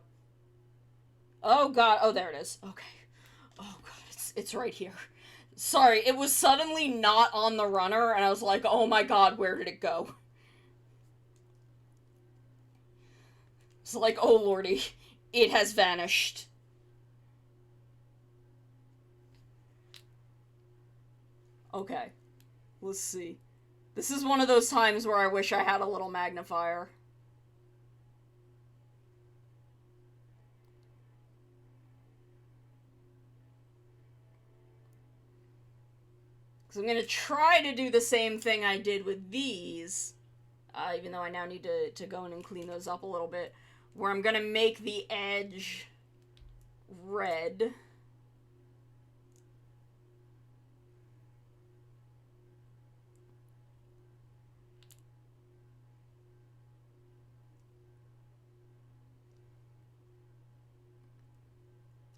Oh god, oh there it is. Okay. Oh god, it's right here. Sorry, it was suddenly not on the runner, and I was like, oh my god, where did it go? It's like, oh lordy, it has vanished. Okay, let's see. This is one of those times where I wish I had a little magnifier. Because I'm going to try to do the same thing I did with these, even though I now need to go in and clean those up a little bit, where I'm going to make the edge red.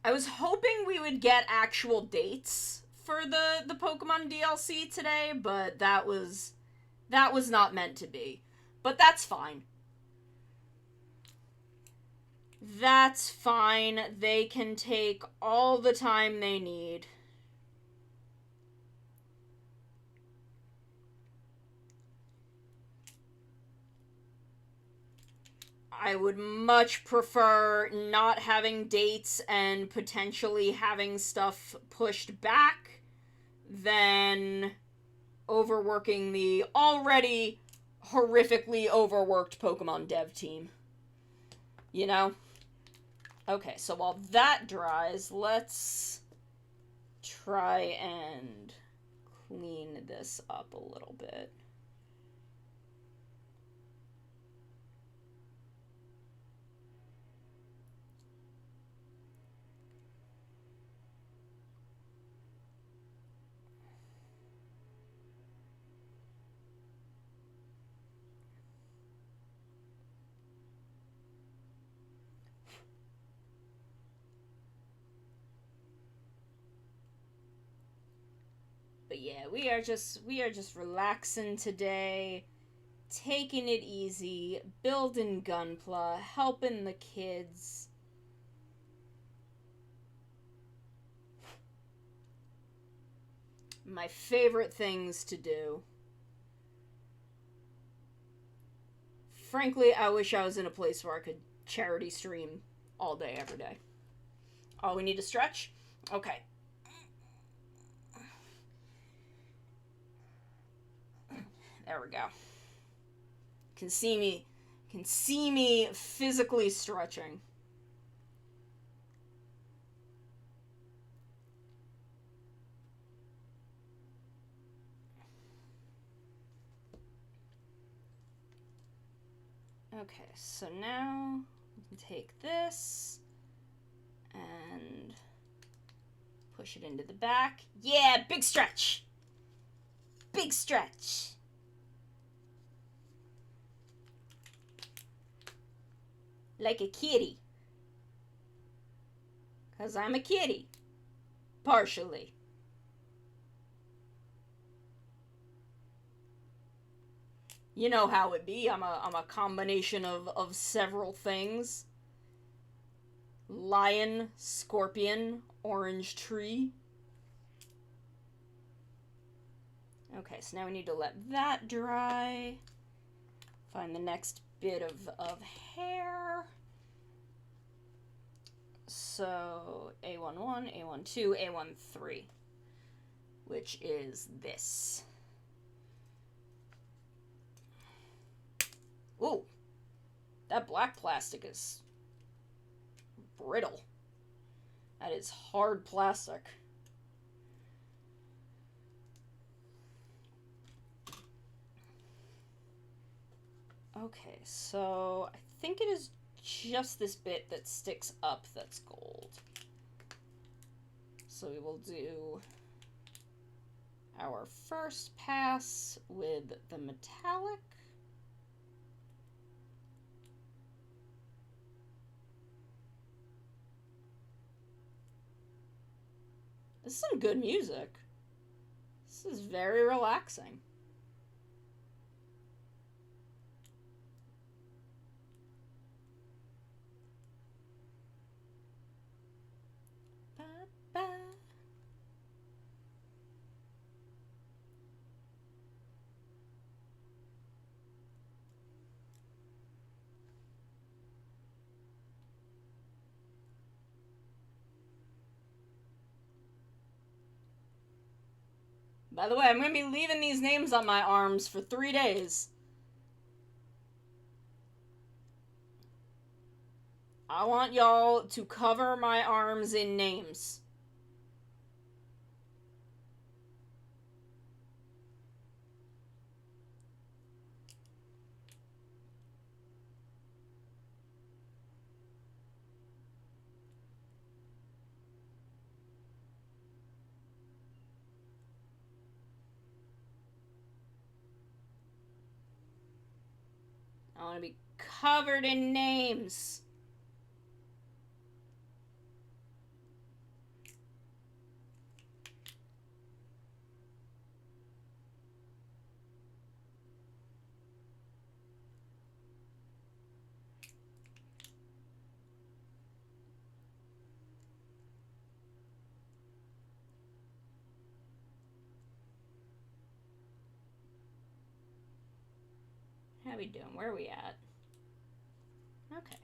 I was hoping we would get actual dates for the Pokemon DLC today, but that was not meant to be. But that's fine. That's fine. They can take all the time they need. I would much prefer not having dates and potentially having stuff pushed back than overworking the already horrifically overworked Pokemon dev team. You know? Okay, so while that dries, let's try and clean this up a little bit. But yeah, we are just relaxing today, taking it easy, building Gunpla, helping the kids. My favorite things to do. Frankly, I wish I was in a place where I could charity stream all day, every day. Oh, we need to stretch? Okay. There we go. Can see me physically stretching. Okay, so now we can take this and push it into the back. Yeah, big stretch! Big stretch! Like a kitty. 'Cause I'm a kitty. Partially. You know how it be. I'm a combination of several things. Lion, scorpion, orange tree. Okay, so now we need to let that dry. Find the next bit of hair. So A11, A12, A13, which is this. Ooh, that black plastic is brittle. That is hard plastic. Okay, so I think it is just this bit that sticks up that's gold. So we will do our first pass with the metallic. This is some good music. This is very relaxing. By the way, I'm going to be leaving these names on my arms for 3 days. I want y'all to cover my arms in names. I want to be covered in names. How we doing? Where are we at? Okay.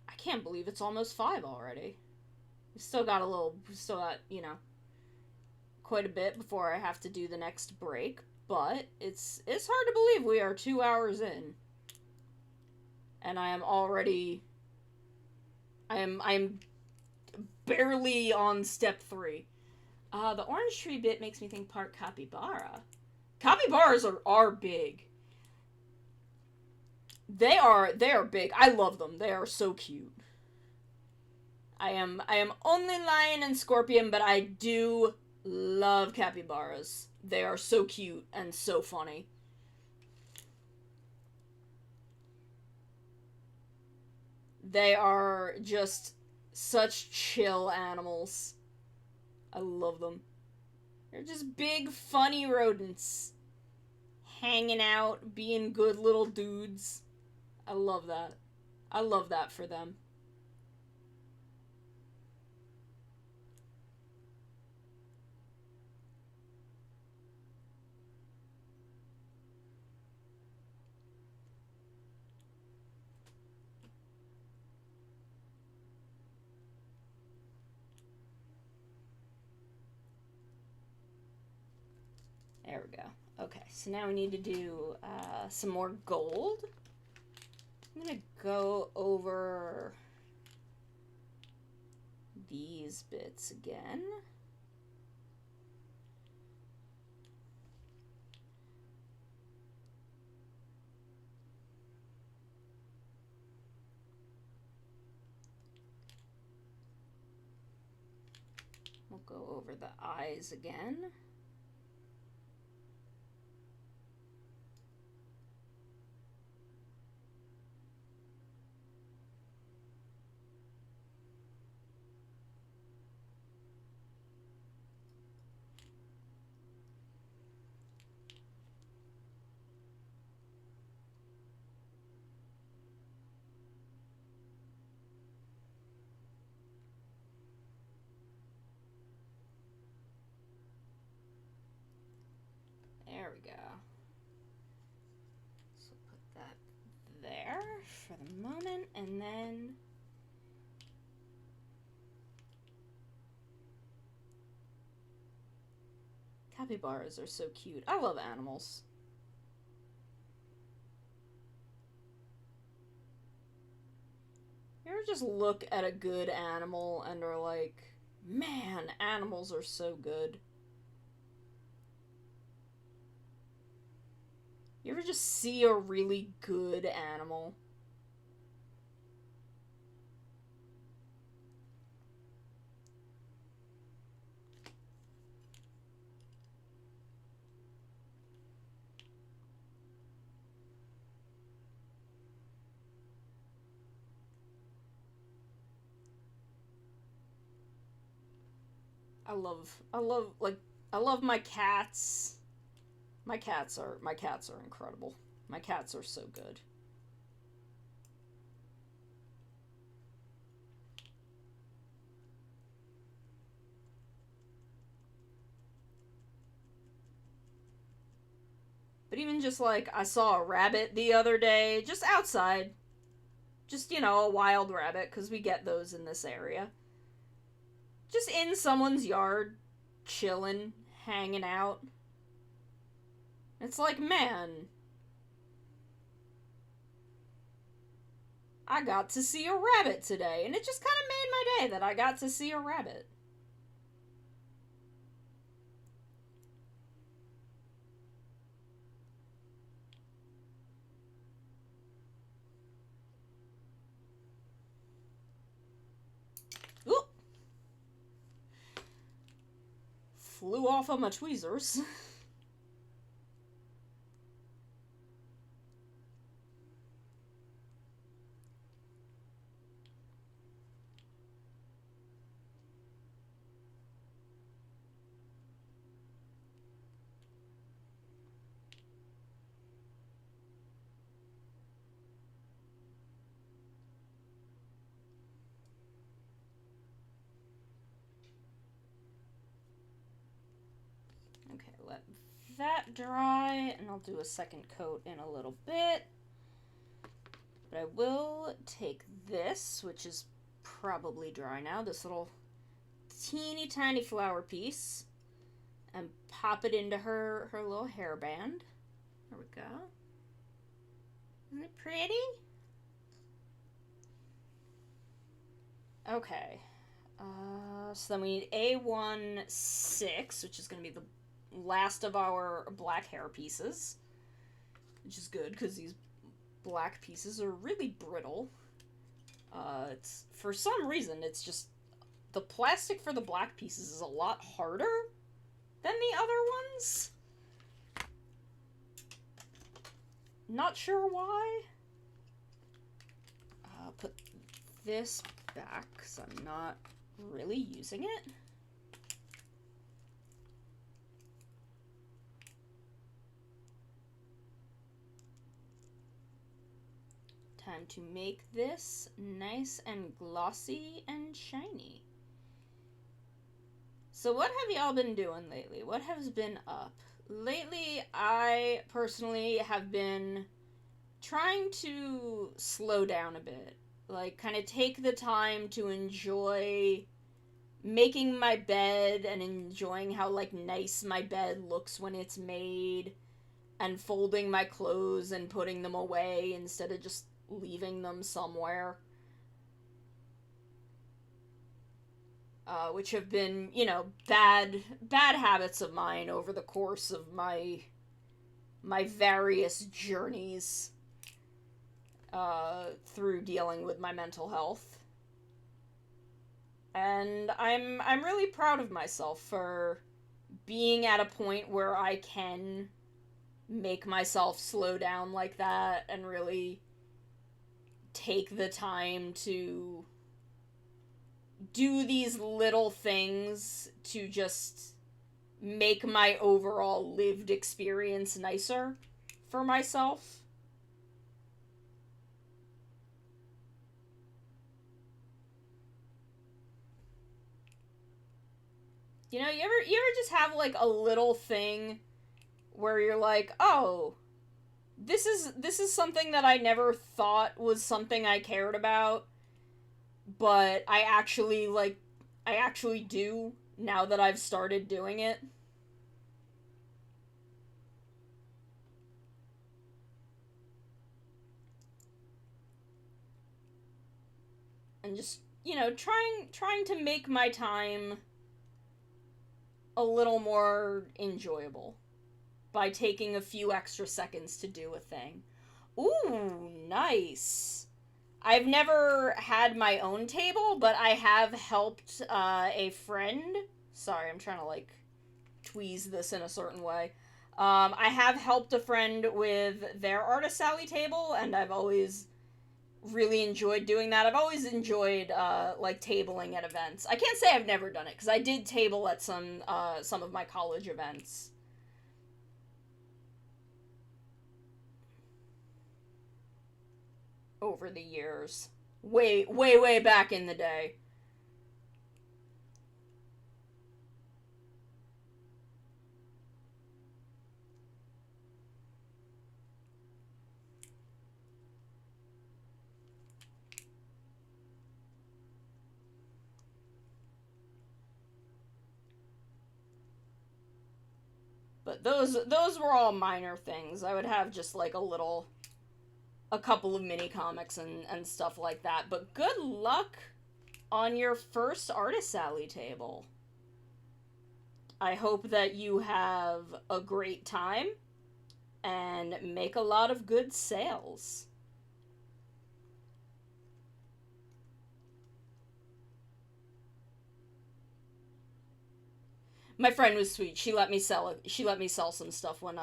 I can't believe it's almost 5 already. We still got, you know, quite a bit before I have to do the next break, but it's hard to believe we are 2 hours in. And I am already... I'm barely on step 3. The orange tree bit makes me think part capybara. Capybaras are big. They are big. I love them. They are so cute. I am only lion and scorpion, but I do love capybaras. They are so cute and so funny. They are just such chill animals. I love them. They're just big, funny rodents. Hanging out, being good little dudes. I love that. I love that for them. There we go. Okay, so now we need to do some more gold. I'm gonna go over these bits again. go over the eyes again. There we go. So put that there for the moment, and then capybaras are so cute. I love animals. You ever just look at a good animal and are like, man, animals are so good. You ever just see a really good animal? I love my cats. My cats are incredible. My cats are so good. But even just like, I saw a rabbit the other day, just outside. Just, you know, a wild rabbit, because we get those in this area. Just in someone's yard, chilling, hanging out. It's like, man, I got to see a rabbit today, and it just kind of made my day that I got to see a rabbit. Ooh! Flew off of my tweezers. Okay, let that dry, and I'll do a second coat in a little bit. But I will take this, which is probably dry now, this little teeny tiny flower piece, and pop it into her little hairband. There we go. Isn't it pretty? Okay. So then we need A16, which is going to be the last of our black hair pieces, which is good because these black pieces are really brittle. It's, for some reason, it's just the plastic for the black pieces is a lot harder than the other ones. Not sure why. Put this back because I'm not really using it. Time to make this nice and glossy and shiny. So what have y'all been doing lately? What has been up? Lately, I personally have been trying to slow down a bit. Like, kind of take the time to enjoy making my bed and enjoying how, like, nice my bed looks when it's made, and folding my clothes and putting them away instead of just leaving them somewhere. Which have been, you know, bad habits of mine over the course of my various journeys through dealing with my mental health. And I'm really proud of myself for being at a point where I can make myself slow down like that and really take the time to do these little things to just make my overall lived experience nicer for myself. You know, you ever just have like a little thing where you're like, "Oh, this is something that I never thought was something I cared about, but I actually do now that I've started doing it." And just, you know, trying to make my time a little more enjoyable by taking a few extra seconds to do a thing. Ooh, nice. I've never had my own table, but I have helped a friend. Sorry, I'm trying to like tweeze this in a certain way. I have helped a friend with their Artist Alley table, and I've always really enjoyed doing that. I've always enjoyed like tabling at events. I can't say I've never done it because I did table at some of my college events. Over the years. Way back in the day. But those were all minor things. I would have just like a couple of mini comics and stuff like that. But good luck on your first Artist Alley table. I hope that you have a great time and make a lot of good sales. My friend was sweet. She let me sell some stuff when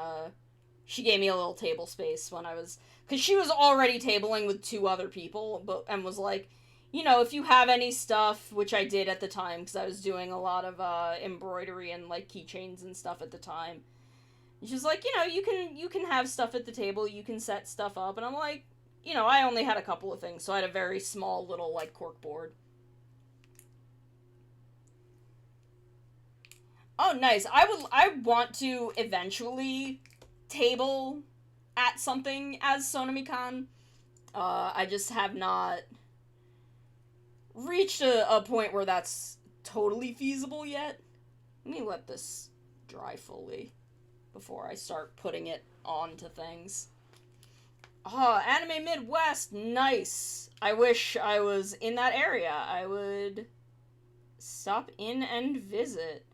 she gave me a little table space when I was, because she was already tabling with 2 other people, and was like, you know, if you have any stuff, which I did at the time because I was doing a lot of embroidery and like keychains and stuff at the time. And she's like, you know, you can have stuff at the table, you can set stuff up, and I'm like, you know, I only had a couple of things, so I had a very small little like cork board. Oh, nice. I want to eventually table at something as Sonami-kan. I just have not reached a point where that's totally feasible yet. Let me let this dry fully before I start putting it onto things. Oh, Anime Midwest, nice. I wish I was in that area. I would stop in and visit.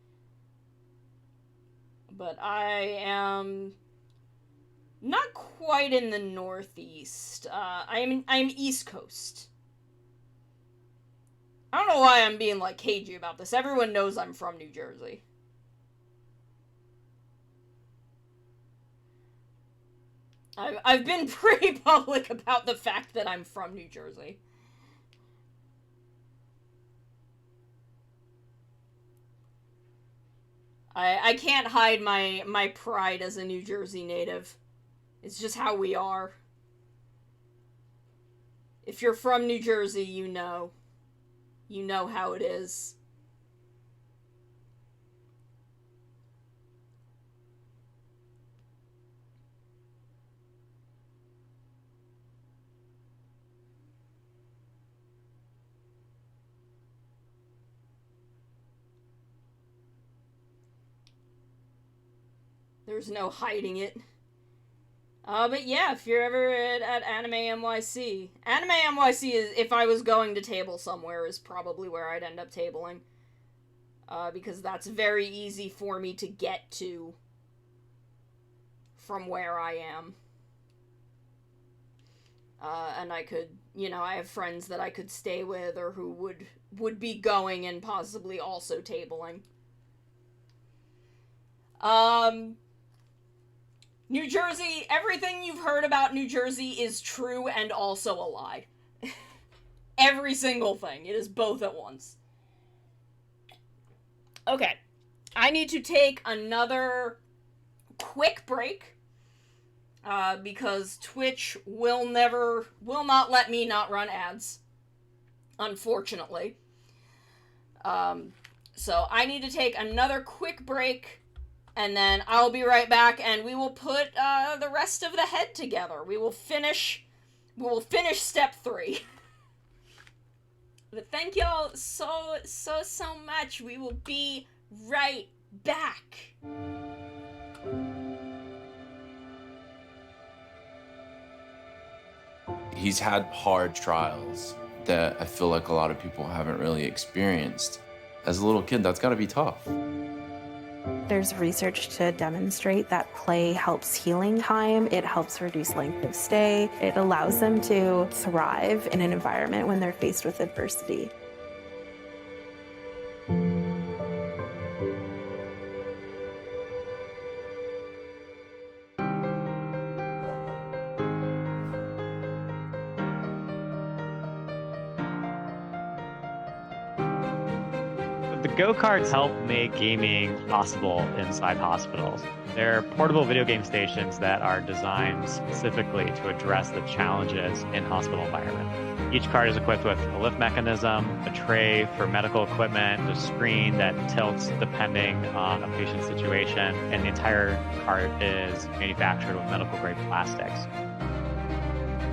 But I am not quite in the Northeast. I'm East Coast. I don't know why I'm being like cagey about this. Everyone knows I'm from New Jersey. I've been pretty public about the fact that I'm from New Jersey. I can't hide my pride as a New Jersey native. It's just how we are. If you're from New Jersey, you know. You know how it is. There's no hiding it. But yeah, if you're ever at Anime NYC. Anime NYC is, if I was going to table somewhere, is probably where I'd end up tabling. Because that's very easy for me to get to from where I am. And I could, I have friends that I could stay with or who would be going and possibly also tabling. New Jersey, everything you've heard about New Jersey is true and also a lie. Every single thing. It is both at once. Okay. I need to take another quick break. Because Twitch will not let me not run ads. Unfortunately. So I need to take another quick break. And then I'll be right back, and we will put the rest of the head together. We will finish step 3. But thank y'all so much. We will be right back. He's had hard trials that I feel like a lot of people haven't really experienced. As a little kid, that's gotta be tough. There's research to demonstrate that play helps healing time. It helps reduce length of stay. It allows them to thrive in an environment when they're faced with adversity. The go-karts help make gaming possible inside hospitals. They're portable video game stations that are designed specifically to address the challenges in hospital environment. Each cart is equipped with a lift mechanism, a tray for medical equipment, a screen that tilts depending on a patient's situation, and the entire cart is manufactured with medical-grade plastics.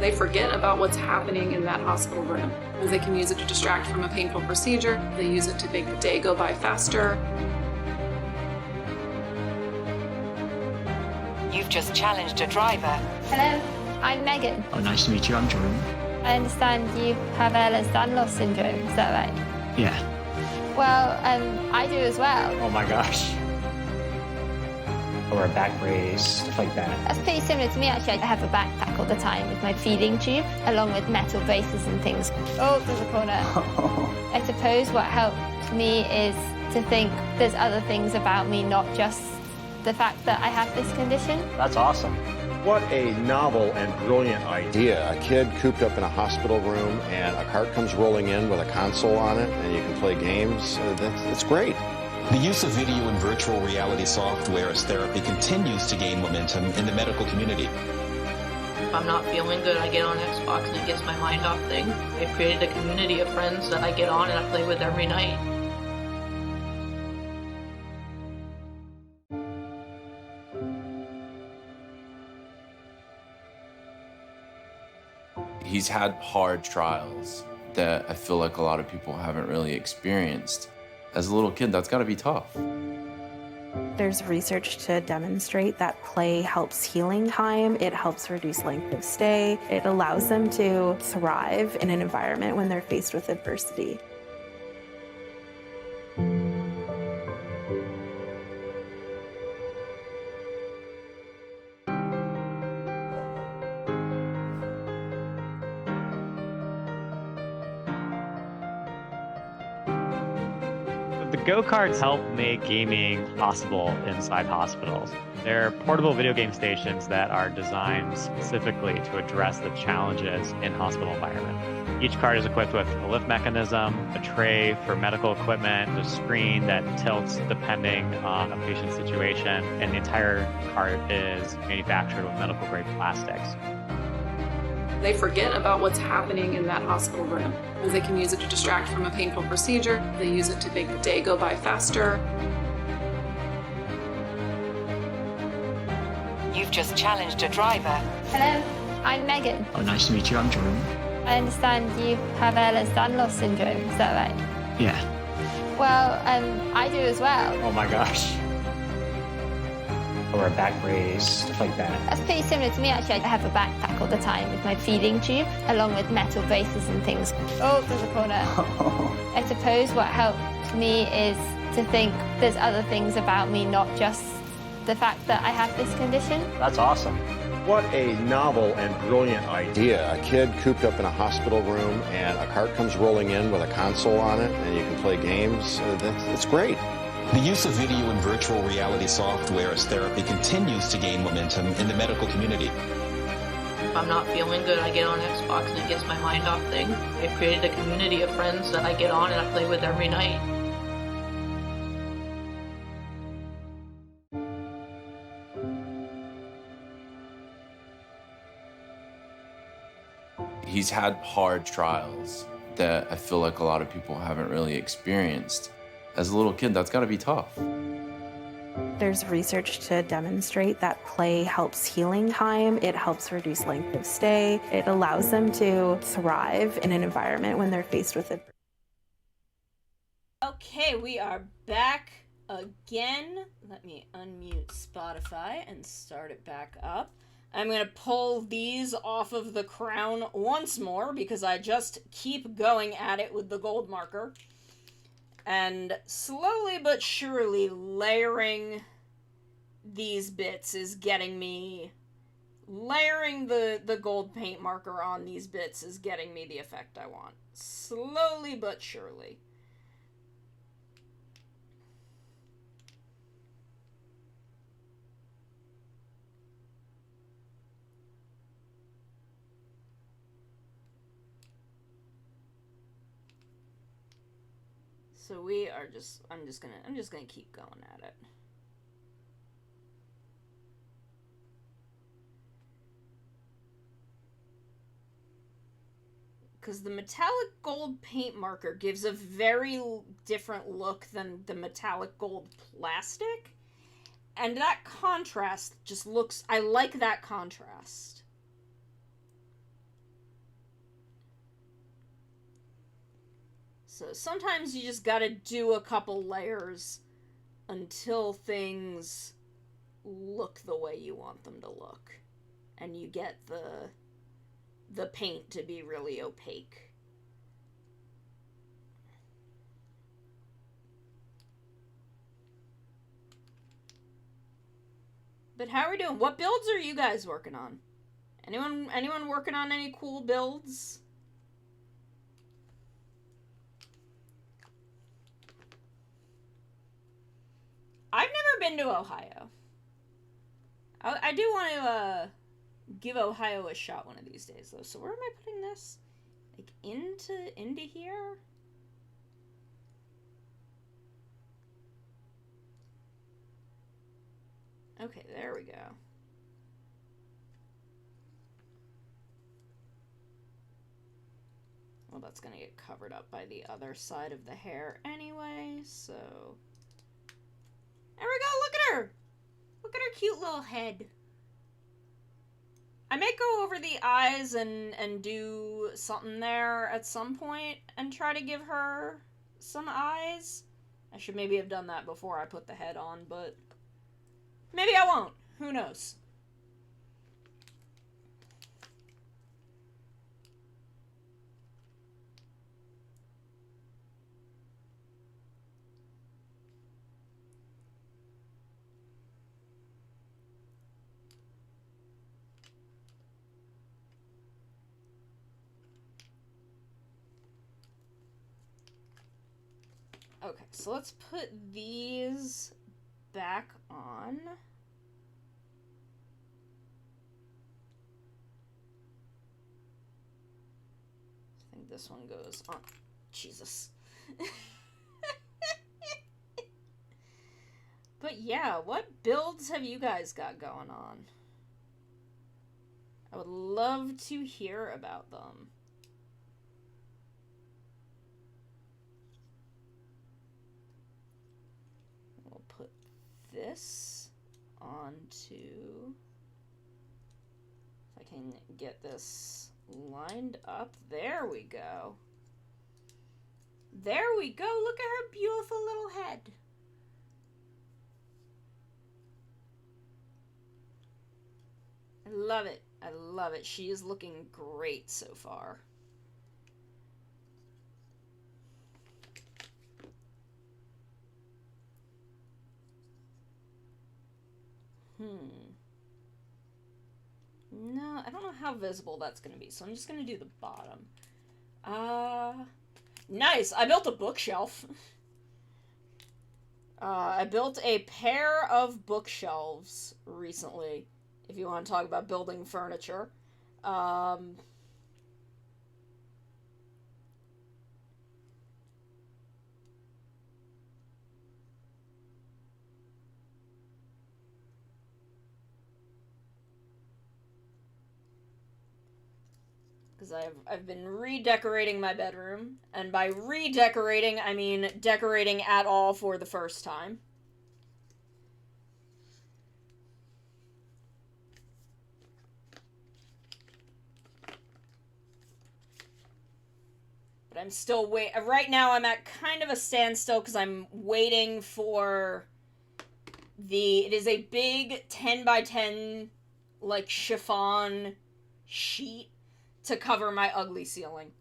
They forget about what's happening in that hospital room. They can use it to distract from a painful procedure. They use it to make the day go by faster. You've just challenged a driver. Hello, I'm Megan. Oh, nice to meet you. I'm Jerome. I understand you have Ehlers-Danlos syndrome, is that right? Yeah. Well, I do as well. Oh my gosh. Or a back brace, stuff like that. That's pretty similar to me, actually. I have a backpack all the time with my feeding tube, along with metal braces and things. Oh, there's a corner. I suppose what helped me is to think there's other things about me, not just the fact that I have this condition. That's awesome. What a novel and brilliant idea. A kid cooped up in a hospital room and a cart comes rolling in with a console on it and you can play games. That's great. The use of video and virtual reality software as therapy continues to gain momentum in the medical community. If I'm not feeling good, I get on Xbox and it gets my mind off things. I've created a community of friends that I get on and I play with every night. He's had hard trials that I feel like a lot of people haven't really experienced. As a little kid, that's gotta be tough. There's research to demonstrate that play helps healing time. It helps reduce length of stay. It allows them to thrive in an environment when they're faced with adversity. The go-karts help make gaming possible inside hospitals. They're portable video game stations that are designed specifically to address the challenges in hospital environment. Each cart is equipped with a lift mechanism, a tray for medical equipment, a screen that tilts depending on a patient's situation, and the entire cart is manufactured with medical-grade plastics. They forget about what's happening in that hospital room. They can use it to distract from a painful procedure. They use it to make the day go by faster. You've just challenged a driver. Hello, I'm Megan. Oh, nice to meet you. I'm Jerome. I understand you have Ehlers-Danlos syndrome, is that right? Yeah. Well, I do as well. Oh my gosh. Or a back brace, stuff like that. That's pretty similar to me, actually. I have a backpack all the time with my feeding tube, along with metal braces and things. Oh, there's a corner. I suppose what helped me is to think there's other things about me, not just the fact that I have this condition. That's awesome. What a novel and brilliant idea. A kid cooped up in a hospital room and a cart comes rolling in with a console on it and you can play games. That's great. The use of video and virtual reality software as therapy continues to gain momentum in the medical community. If I'm not feeling good, I get on Xbox and it gets my mind off things. I've created a community of friends that I get on and I play with every night. He's had hard trials that I feel like a lot of people haven't really experienced. As a little kid, that's gotta be tough. There's research to demonstrate that play helps healing time. It helps reduce length of stay. It allows them to thrive in an environment when they're faced with it. Okay, we are back again. Let me unmute Spotify and start it back up. I'm going to pull these off of the crown once more because I just keep going at it with the gold marker. And slowly but surely layering these bits is getting me... Layering the gold paint marker on these bits is getting me the effect I want. Slowly but surely. So we are just, I'm just gonna keep going at it. Because the metallic gold paint marker gives a very different look than the metallic gold plastic. And that contrast just looks, I like that contrast. So sometimes you just gotta do a couple layers until things look the way you want them to look. And you get the paint to be really opaque. But how are we doing? What builds are you guys working on? Anyone working on any cool builds? I've never been to Ohio. I do want to give Ohio a shot one of these days, though. So where am I putting this? Like into here? Okay, there we go. Well, that's gonna get covered up by the other side of the hair anyway, so... There we go, look at her! Look at her cute little head. I may go over the eyes and do something there at some point and try to give her some eyes. I should maybe have done that before I put the head on, but maybe I won't. Who knows? Okay, so let's put these back on. I think this one goes on. Jesus. But yeah, what builds have you guys got going on? I would love to hear about them. This onto, if I can get this lined up, there we go. There we go, look at her beautiful little head. I love it, I love it. She is looking great so far. No, I don't know how visible that's gonna be, so I'm just gonna do the bottom. Nice! I built a bookshelf. I built a pair of bookshelves recently, if you want to talk about building furniture. Because I've been redecorating my bedroom, and by redecorating, I mean decorating at all for the first time. But I'm still right now I'm at kind of a standstill because I'm waiting for it is a big 10 by 10 like chiffon sheet to cover my ugly ceiling.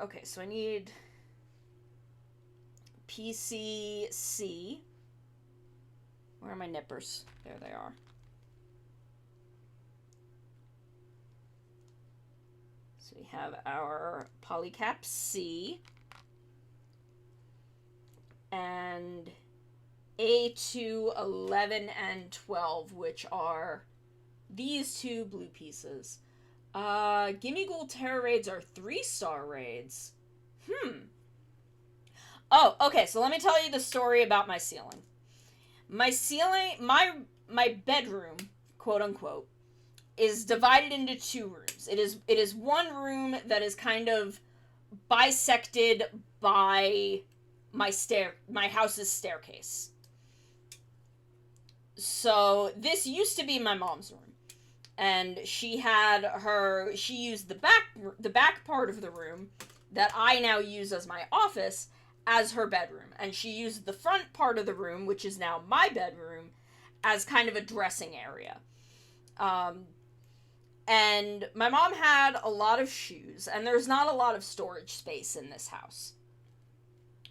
Okay, so I need PCC. Where are my nippers? There they are. So we have our polycap C and A2, 11, and 12, which are these two blue pieces. Gimme Ghoul Terror raids are 3-star raids. Oh, okay, so let me tell you the story about my ceiling. My ceiling, my bedroom, quote unquote, is divided into 2 rooms. It is one room that is kind of bisected by my house's staircase. So this used to be my mom's room. And she used the back part of the room that I now use as my office as her bedroom. And she used the front part of the room, which is now my bedroom, as kind of a dressing area. And my mom had a lot of shoes, and there's not a lot of storage space in this house.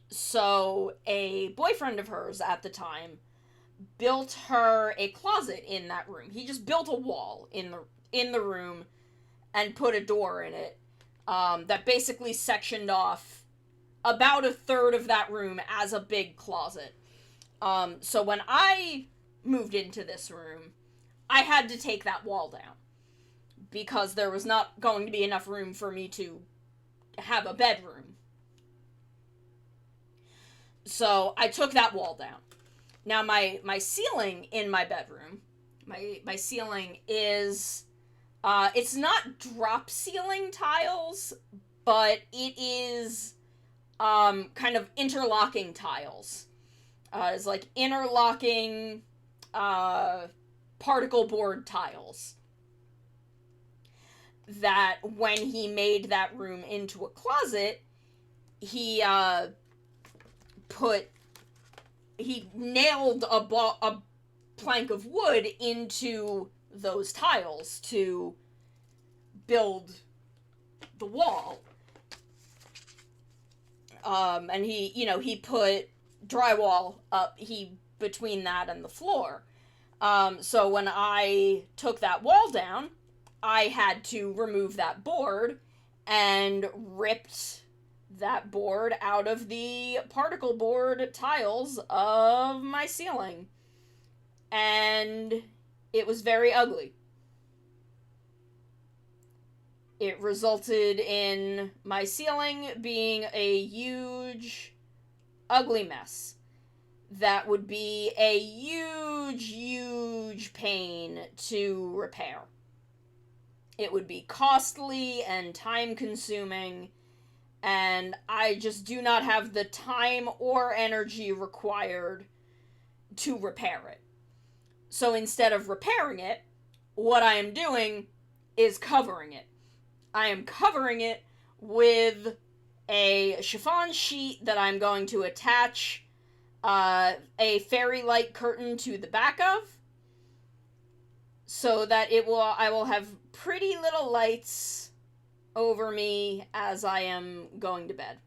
So a boyfriend of hers at the time built her a closet in that room. He just built a wall in the room and put a door in it that basically sectioned off about a third of that room as a big closet. So when I moved into this room, I had to take that wall down because there was not going to be enough room for me to have a bedroom. So I took that wall down. Now, my ceiling in my bedroom, my ceiling is, it's not drop ceiling tiles, but it is, kind of interlocking tiles. It's like interlocking, particle board tiles. That when he made that room into a closet, he nailed a plank of wood into those tiles to build the wall. And he put drywall up between that and the floor. So when I took that wall down, I had to remove that board and ripped that board out of the particle board tiles of my ceiling. And it was very ugly. It resulted in my ceiling being a huge, ugly mess. That would be a huge, huge pain to repair. It would be costly and time-consuming, and I just do not have the time or energy required to repair it. So instead of repairing it, what I am doing is covering it. I am covering it with a chiffon sheet that I'm going to attach a fairy light curtain to the back of, so that I will have pretty little lights over me as I am going to bed.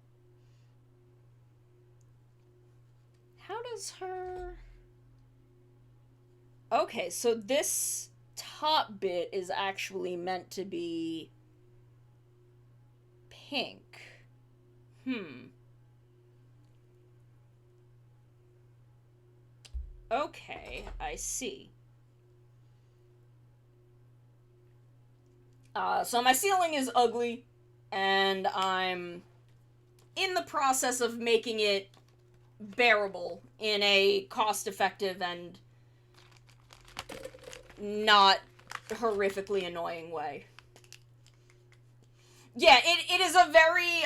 How does her... Okay, so this top bit is actually meant to be pink. Okay, I see. So my ceiling is ugly, and I'm in the process of making it bearable in a cost-effective and not horrifically annoying way. Yeah, it is a very,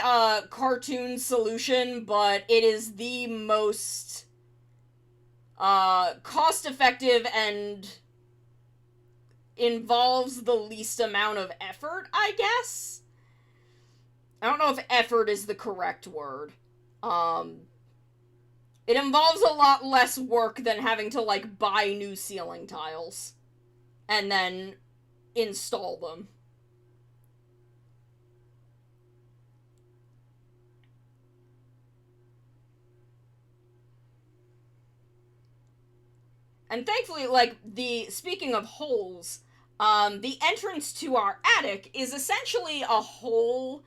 cartoon solution, but it is the most, cost-effective and involves the least amount of effort, I guess? I don't know if effort is the correct word. It involves a lot less work than having to, like, buy new ceiling tiles and then install them. And thankfully, like, speaking of holes, the entrance to our attic is essentially a hole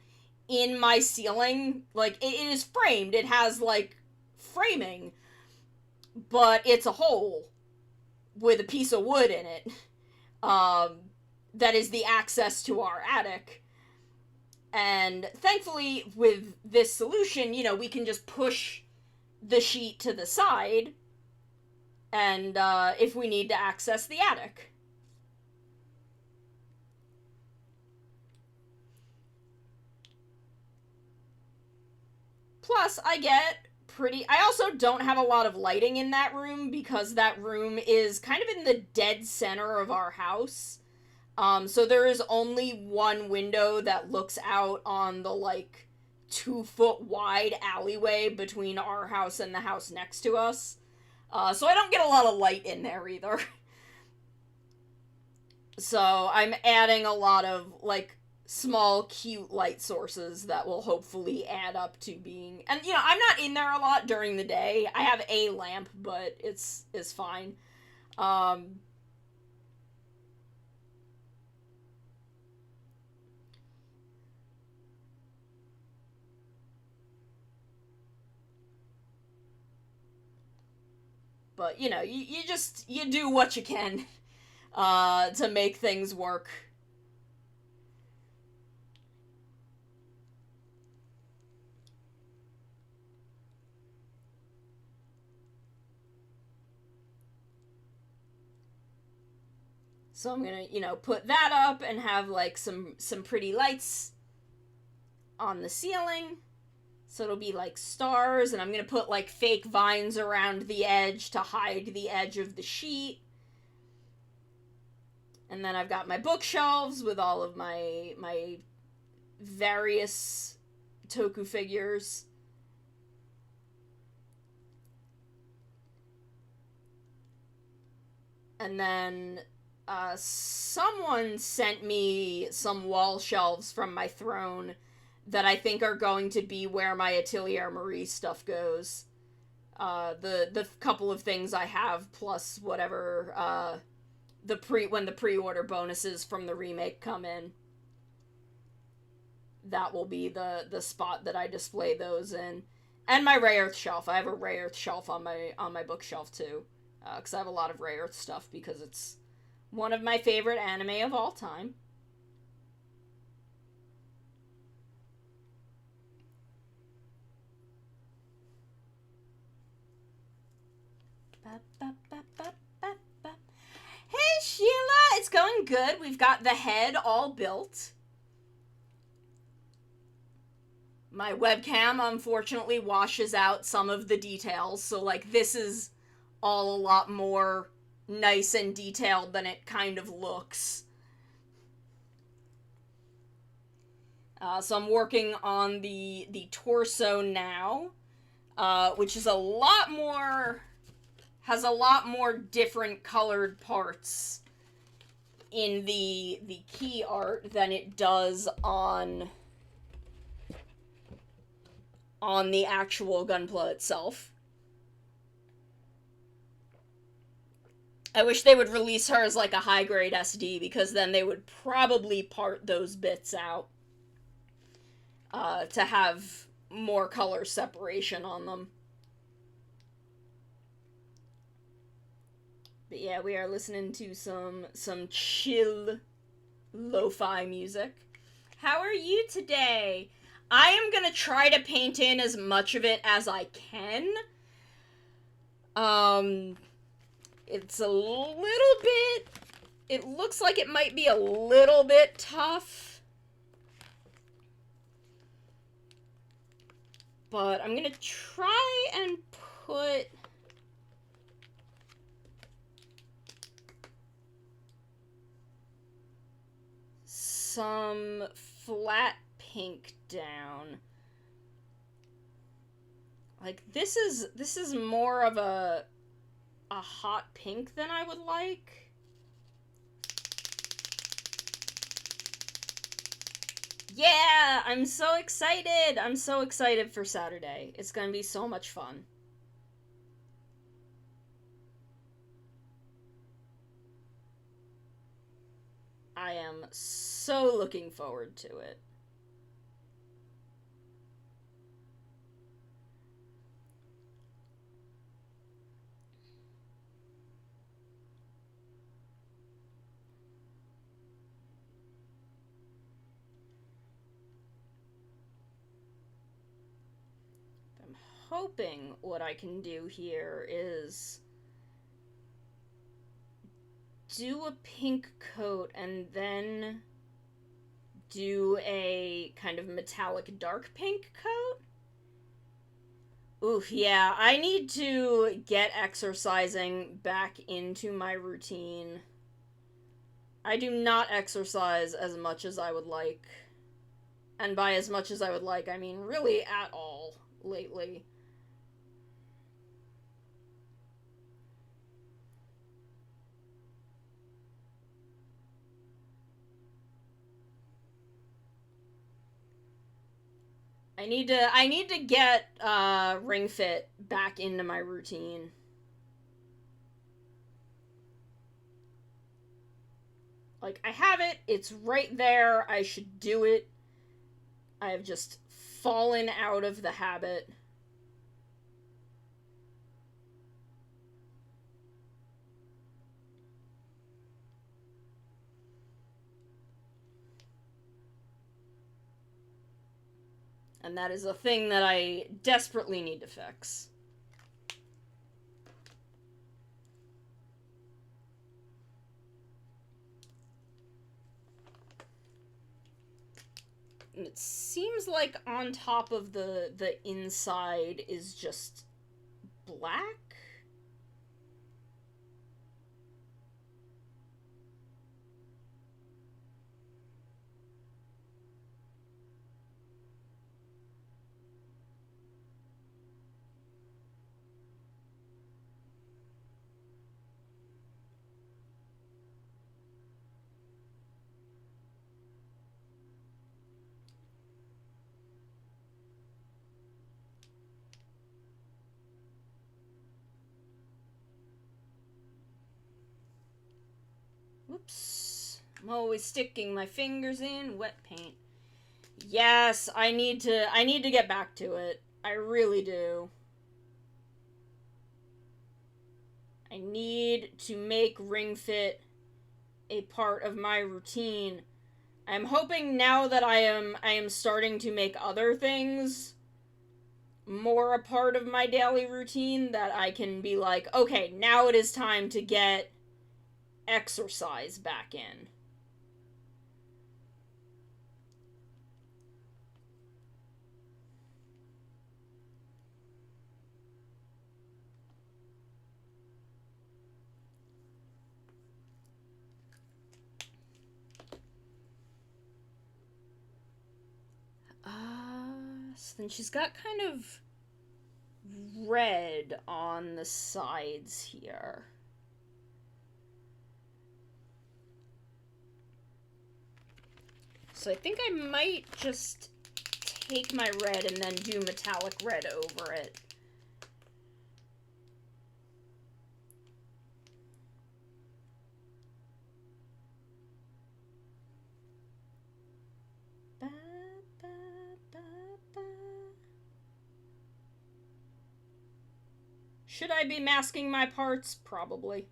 in my ceiling. Like, it is framed, it has, like, framing, but it's a hole with a piece of wood in it, that is the access to our attic. And thankfully, with this solution, you know, we can just push the sheet to the side, and, if we need to access the attic. Plus, I also don't have a lot of lighting in that room, because that room is kind of in the dead center of our house. So there is only one window that looks out on the, like, 2-foot wide alleyway between our house and the house next to us. So I don't get a lot of light in there either. So I'm adding a lot of, like, small, cute light sources that will hopefully add up to being... And, you know, I'm not in there a lot during the day. I have a lamp, but it's fine. But, you know, you do what you can, to make things work. So I'm gonna, you know, put that up and have, like, some pretty lights on the ceiling. So it'll be, like, stars, and I'm gonna put, like, fake vines around the edge to hide the edge of the sheet. And then I've got my bookshelves with all of my various Toku figures. And then, someone sent me some wall shelves from my throne that I think are going to be where my Atelier Marie stuff goes. The couple of things I have, plus whatever, when the pre-order bonuses from the remake come in. That will be the spot that I display those in. And my Ray Earth shelf. I have a Ray Earth shelf on my bookshelf too. Because I have a lot of Ray Earth stuff, because it's one of my favorite anime of all time. Hey Sheila, it's going good. We've got the head all built. My webcam unfortunately washes out some of the details, so, like, this is all a lot more nice and detailed than it kind of looks. So I'm working on the torso now, which is has a lot more different colored parts in the key art than it does on the actual Gunpla itself. I wish they would release her as like a high-grade SD, because then they would probably part those bits out to have more color separation on them. But yeah, we are listening to some chill lo-fi music. How are you today? I am gonna try to paint in as much of it as I can. It's a little bit... It looks like it might be a little bit tough. But I'm gonna try and put... some flat pink down. Like, this is more of a hot pink than I would like. Yeah, I'm so excited. I'm so excited for Saturday. It's gonna be so much fun. I am so looking forward to it. I'm hoping what I can do here is do a pink coat and then do a kind of metallic dark pink coat. Oof, yeah, I need to get exercising back into my routine. I do not exercise as much as I would like. And by as much as I would like, I mean really at all lately. I need to get Ring Fit back into my routine. Like, I have it, it's right there, I should do it. I have just fallen out of the habit. And that is a thing that I desperately need to fix. And it seems like on top of the inside is just black? Whoops. I'm always sticking my fingers in wet paint. Yes, I need to get back to it. I really do. I need to make Ring Fit a part of my routine. I'm hoping now that I am starting to make other things more a part of my daily routine, that I can be like, okay, now it is time to get exercise back in. So then she's got kind of red on the sides here. So I think I might just take my red and then do metallic red over it. Should I be masking my parts? Probably.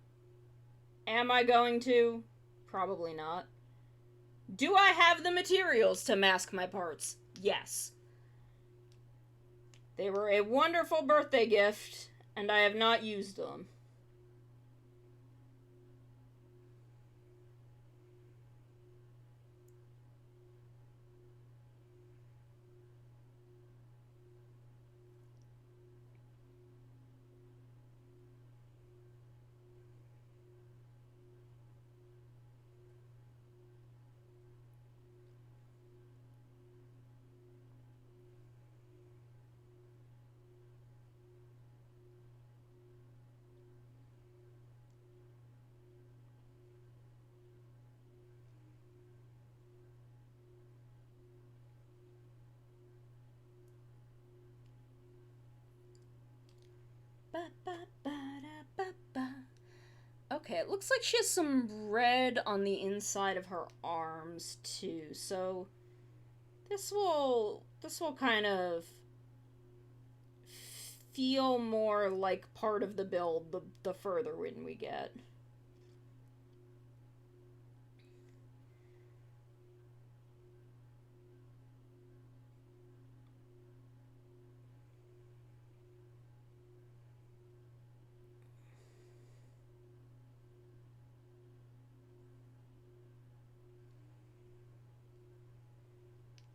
Am I going to? Probably not. Do I have the materials to mask my parts? Yes. They were a wonderful birthday gift, and I have not used them. Okay, it looks like she has some red on the inside of her arms too, so this will kind of feel more like part of the build the further in we get.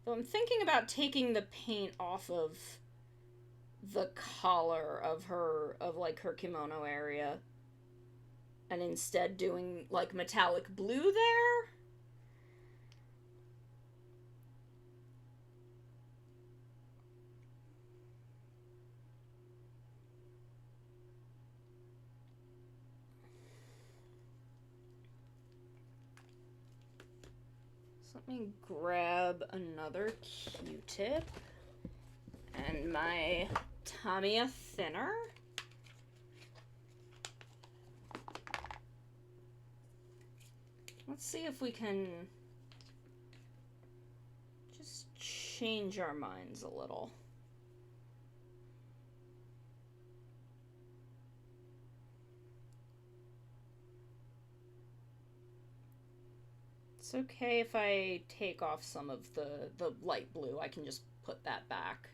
So I'm thinking about taking the paint off of the collar of her kimono area and instead doing like metallic blue there. So let me grab another Q-tip and my Tamiya thinner. Let's see if we can just change our minds a little. It's okay if I take off some of the light blue. I can just put that back.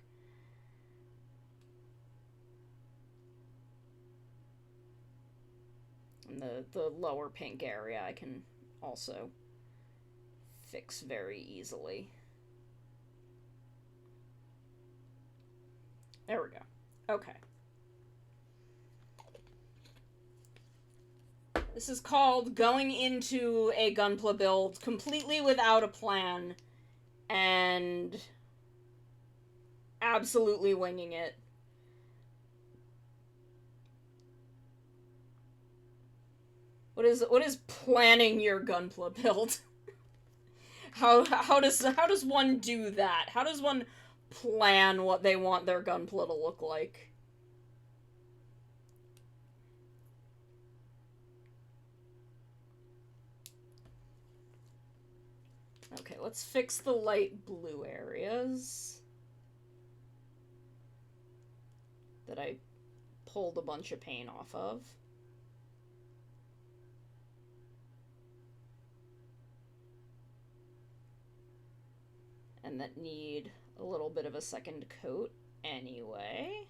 And the lower pink area I can also fix very easily. There we go. Okay. This is called going into a Gunpla build completely without a plan and absolutely winging it. What is planning your Gunpla build? How does one do that? How does one plan what they want their Gunpla to look like? Okay, let's fix the light blue areas that I pulled a bunch of paint off of. And that need a little bit of a second coat anyway.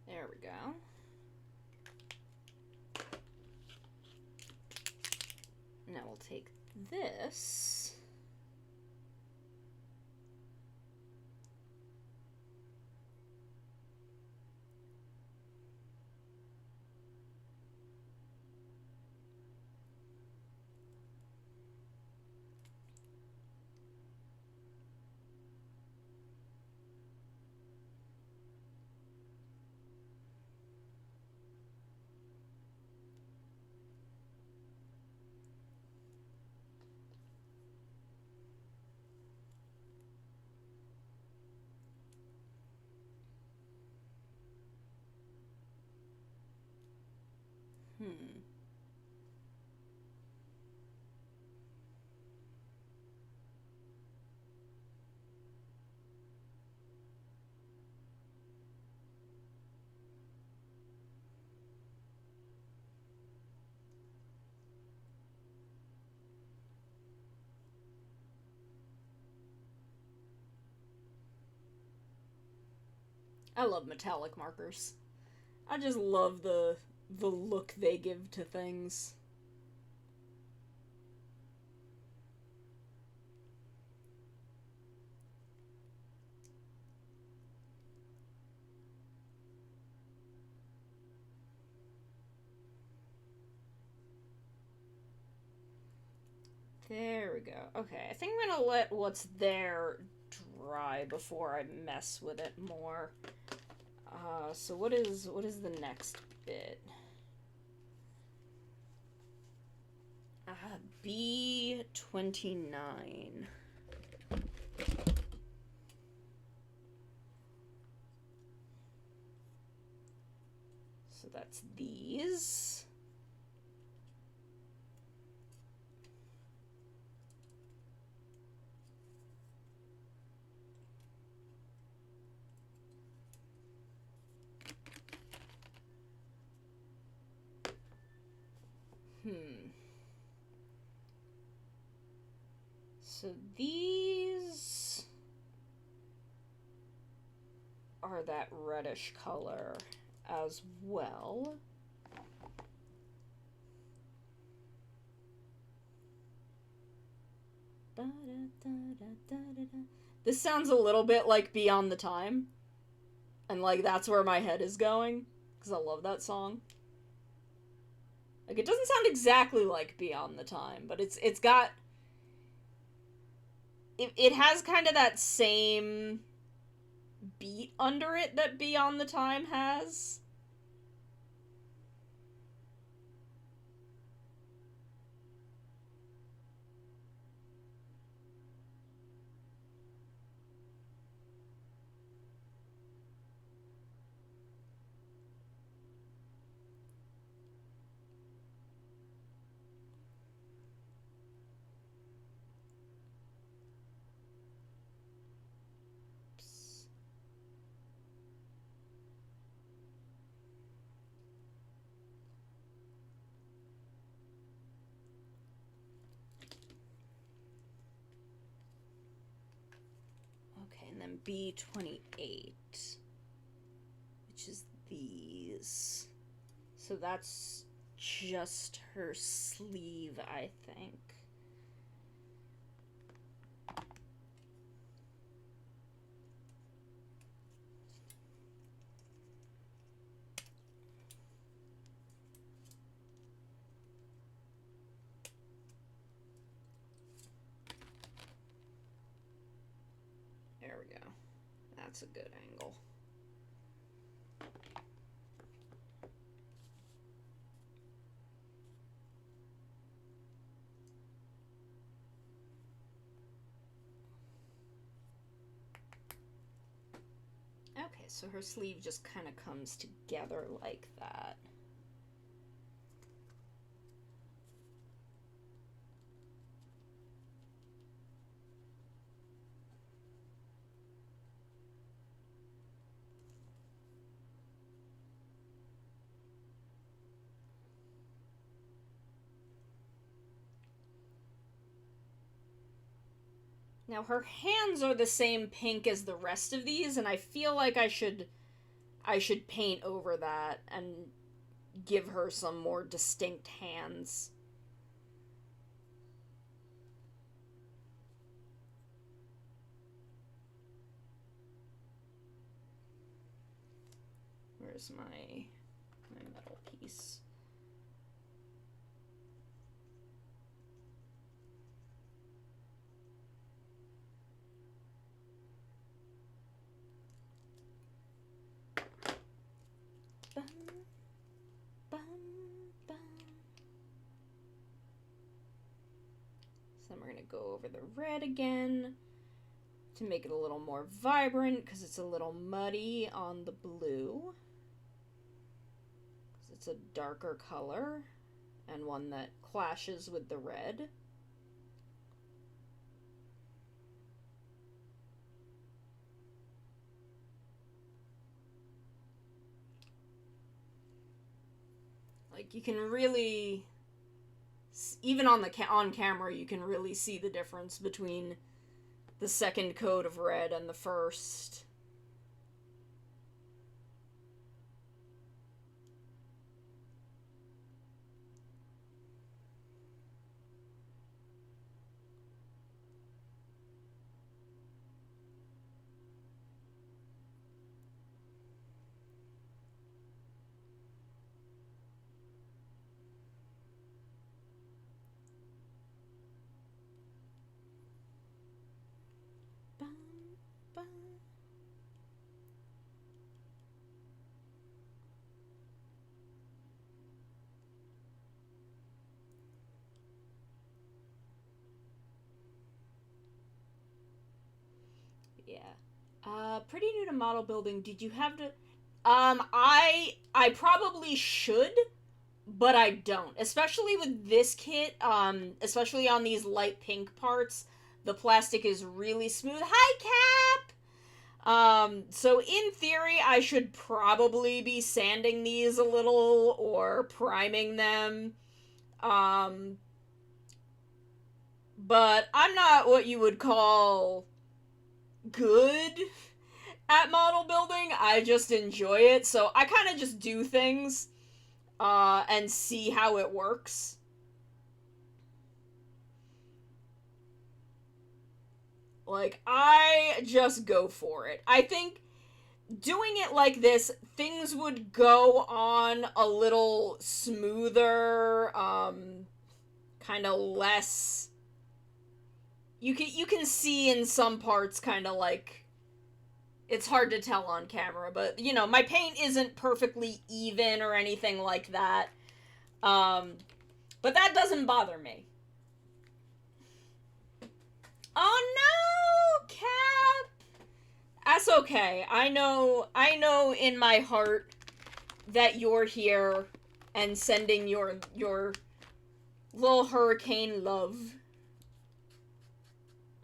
There we go. Now we'll take this. I love metallic markers. I just love the look they give to things. There we go. Okay, I think I'm gonna let what's there dry before I mess with it more. So what is the next bit? B29. So that's these. So these are that reddish color as well. This sounds a little bit like Beyond the Time. And like that's where my head is going. Because I love that song. Like it doesn't sound exactly like Beyond the Time, but it's got... It has kind of that same beat under it that Beyond the Time has. And then B28, which is these. So that's just her sleeve, I think. There we go. That's a good angle. Okay, so her sleeve just kind of comes together like that. Now her hands are the same pink as the rest of these, and I feel like I should paint over that and give her some more distinct hands. Where's my metal piece? So we're gonna go over the red again to make it a little more vibrant because it's a little muddy on the blue. Because it's a darker color and one that clashes with the red. Like, you can really, even on camera, you can really see the difference between the second coat of red and the first. Yeah. Pretty new to model building. Did you have to... I probably should, but I don't. Especially with this kit, especially on these light pink parts, the plastic is really smooth. Hi, Cap! So in theory, I should probably be sanding these a little, or priming them. But I'm not what you would call good at model building. I just enjoy it, so I kind of just do things and see how it works. Like, I just go for it. I think doing it like this, things would go on a little smoother, kind of less... You can see in some parts kind of like, it's hard to tell on camera, but, you know, my paint isn't perfectly even or anything like that. But that doesn't bother me. Oh no, Cap! That's okay. I know in my heart that you're here and sending your little hurricane love.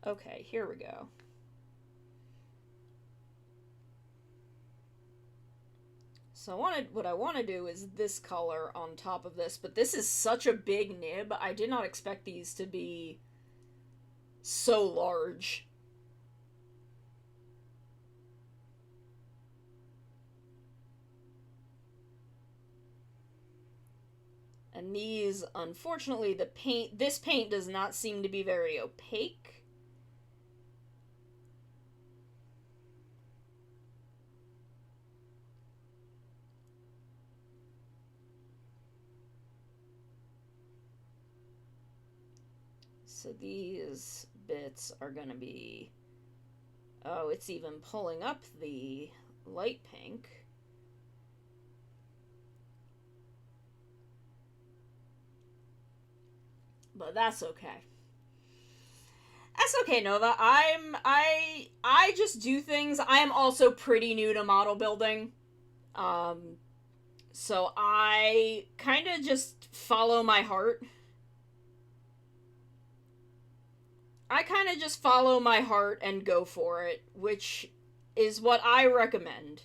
Okay, here we go. So what I want to do is this color on top of this, but this is such a big nib. I did not expect these to be so large. And these, unfortunately, this paint does not seem to be very opaque. So these bits are going to be... Oh, it's even pulling up the light pink. But that's okay. That's okay, Nova. I just do things. I am also pretty new to model building. So I kind of just follow my heart. I kind of just follow my heart and go for it, which is what I recommend.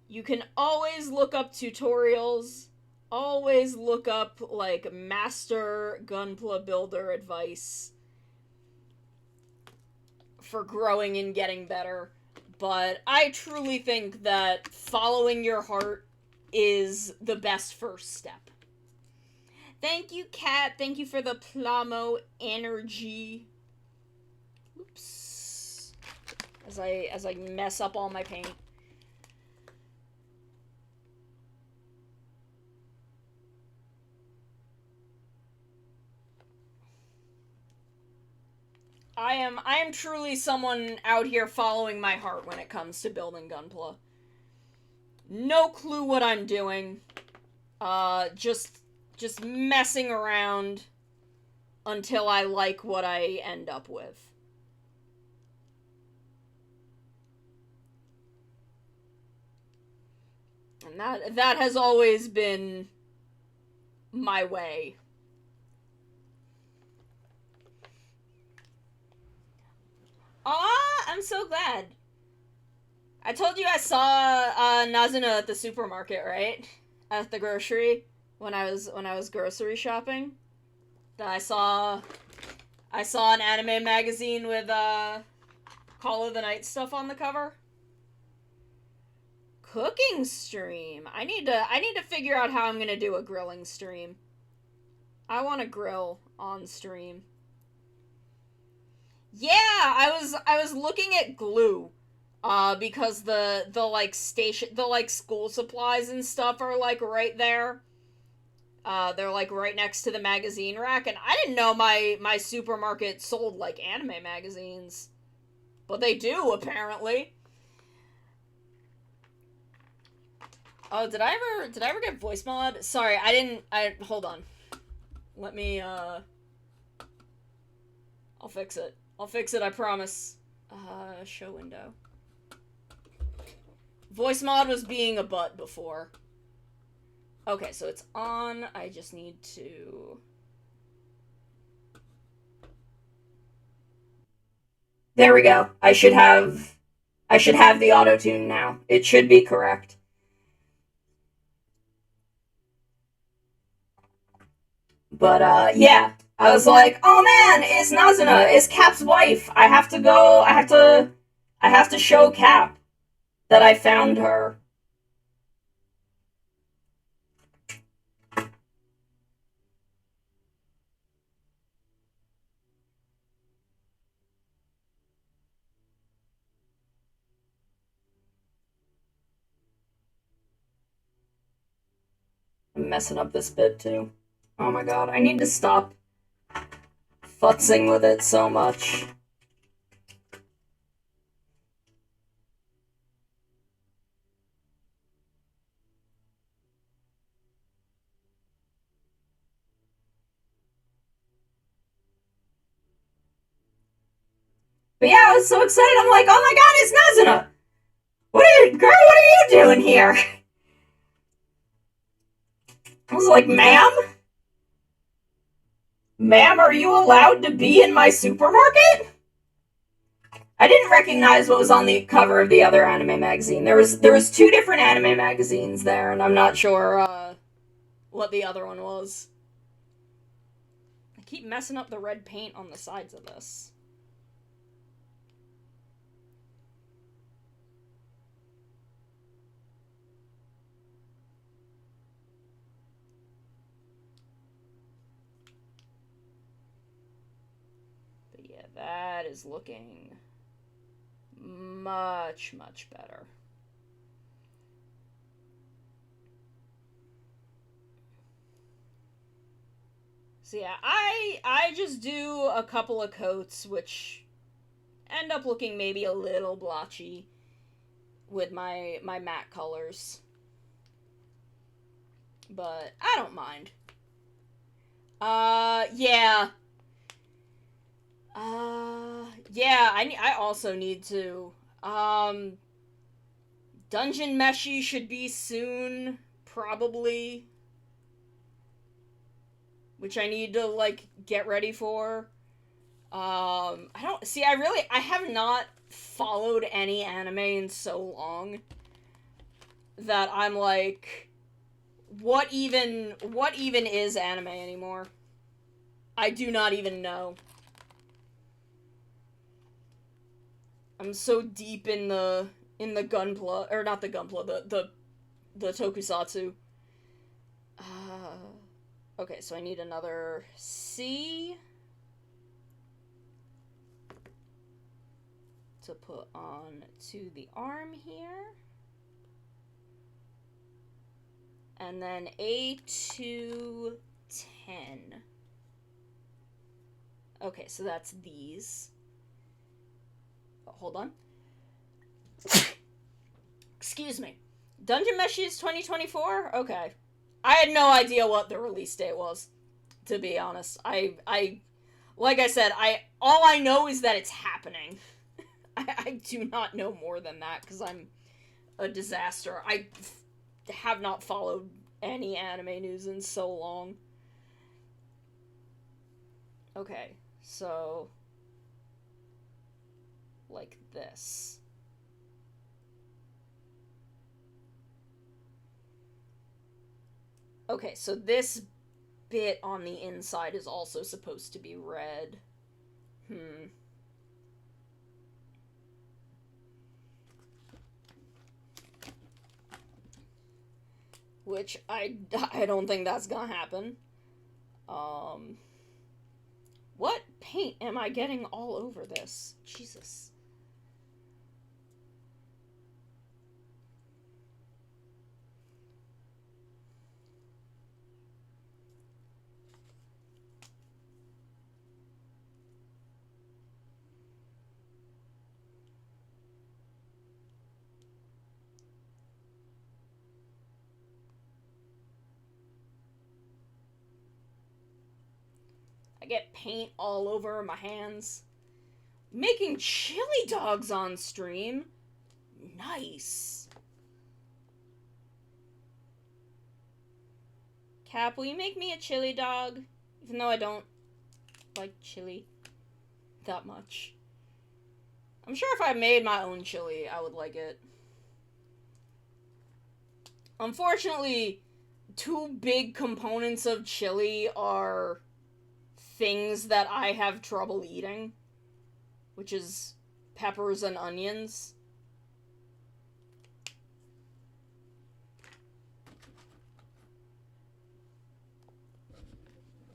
You can always look up tutorials, always look up, like, master Gunpla builder advice for growing and getting better, but I truly think that following your heart is the best first step. Thank you, Kat. Thank you for the Plamo energy. Oops. As I mess up all my paint. I am truly someone out here following my heart when it comes to building Gunpla. No clue what I'm doing. Just messing around until I like what I end up with. And that has always been my way. Aw, I'm so glad. I told you I saw Nazuna at the supermarket, right? At the grocery when I was grocery shopping. That I saw an anime magazine with Call of the Night stuff on the cover. Cooking stream. I need to figure out how I'm gonna do a grilling stream. I want to grill on stream. Yeah, I was looking at glue, because the like station, the like school supplies and stuff are like right there. They're like right next to the magazine rack, and I didn't know my supermarket sold like anime magazines, but they do apparently. Oh, did I ever get voice mod? Sorry, hold on. Let me, I'll fix it. I'll fix it, I promise. Show window. Voice mod was being a butt before. Okay, so it's on. I just need to... There we go. I should have the auto-tune now. It should be correct. But, yeah. I was like, oh man, it's Nazuna, it's Cap's wife. I have to show Cap that I found her. I'm messing up this bit too. Oh my god, I need to stop futzing with it so much. But yeah, I was so excited. I'm like, oh my god, it's Nazuna! What are you doing here? I was like, ma'am? Ma'am, are you allowed to be in my supermarket? I didn't recognize what was on the cover of the other anime magazine. There was two different anime magazines there, and I'm not sure, what the other one was. I keep messing up the red paint on the sides of this. That is looking much, much better. So yeah, I just do a couple of coats, which end up looking maybe a little blotchy with my matte colors. But I don't mind. Yeah. Yeah, I also need to, Dungeon Meshi should be soon, probably, which I need to, like, get ready for. I have not followed any anime in so long that I'm like, what even is anime anymore? I do not even know. I'm so deep in the gunpla, or not the gunpla, the tokusatsu. Okay, so I need another C to put on to the arm here. And then A210. Okay, so that's these. Hold on. Excuse me. Dungeon Meshi is 2024? Okay. I had no idea what the release date was, to be honest. Like I said, all I know is that it's happening. I do not know more than that, because I'm a disaster. have not followed any anime news in so long. Okay, so like this. Okay, so this bit on the inside is also supposed to be red. Which I don't think that's gonna happen. What paint am I getting all over this? Jesus. I get paint all over my hands. Making chili dogs on stream. Nice. Cap, will you make me a chili dog? Even though I don't like chili that much. I'm sure if I made my own chili, I would like it. Unfortunately, two big components of chili are things that I have trouble eating, which is peppers and onions.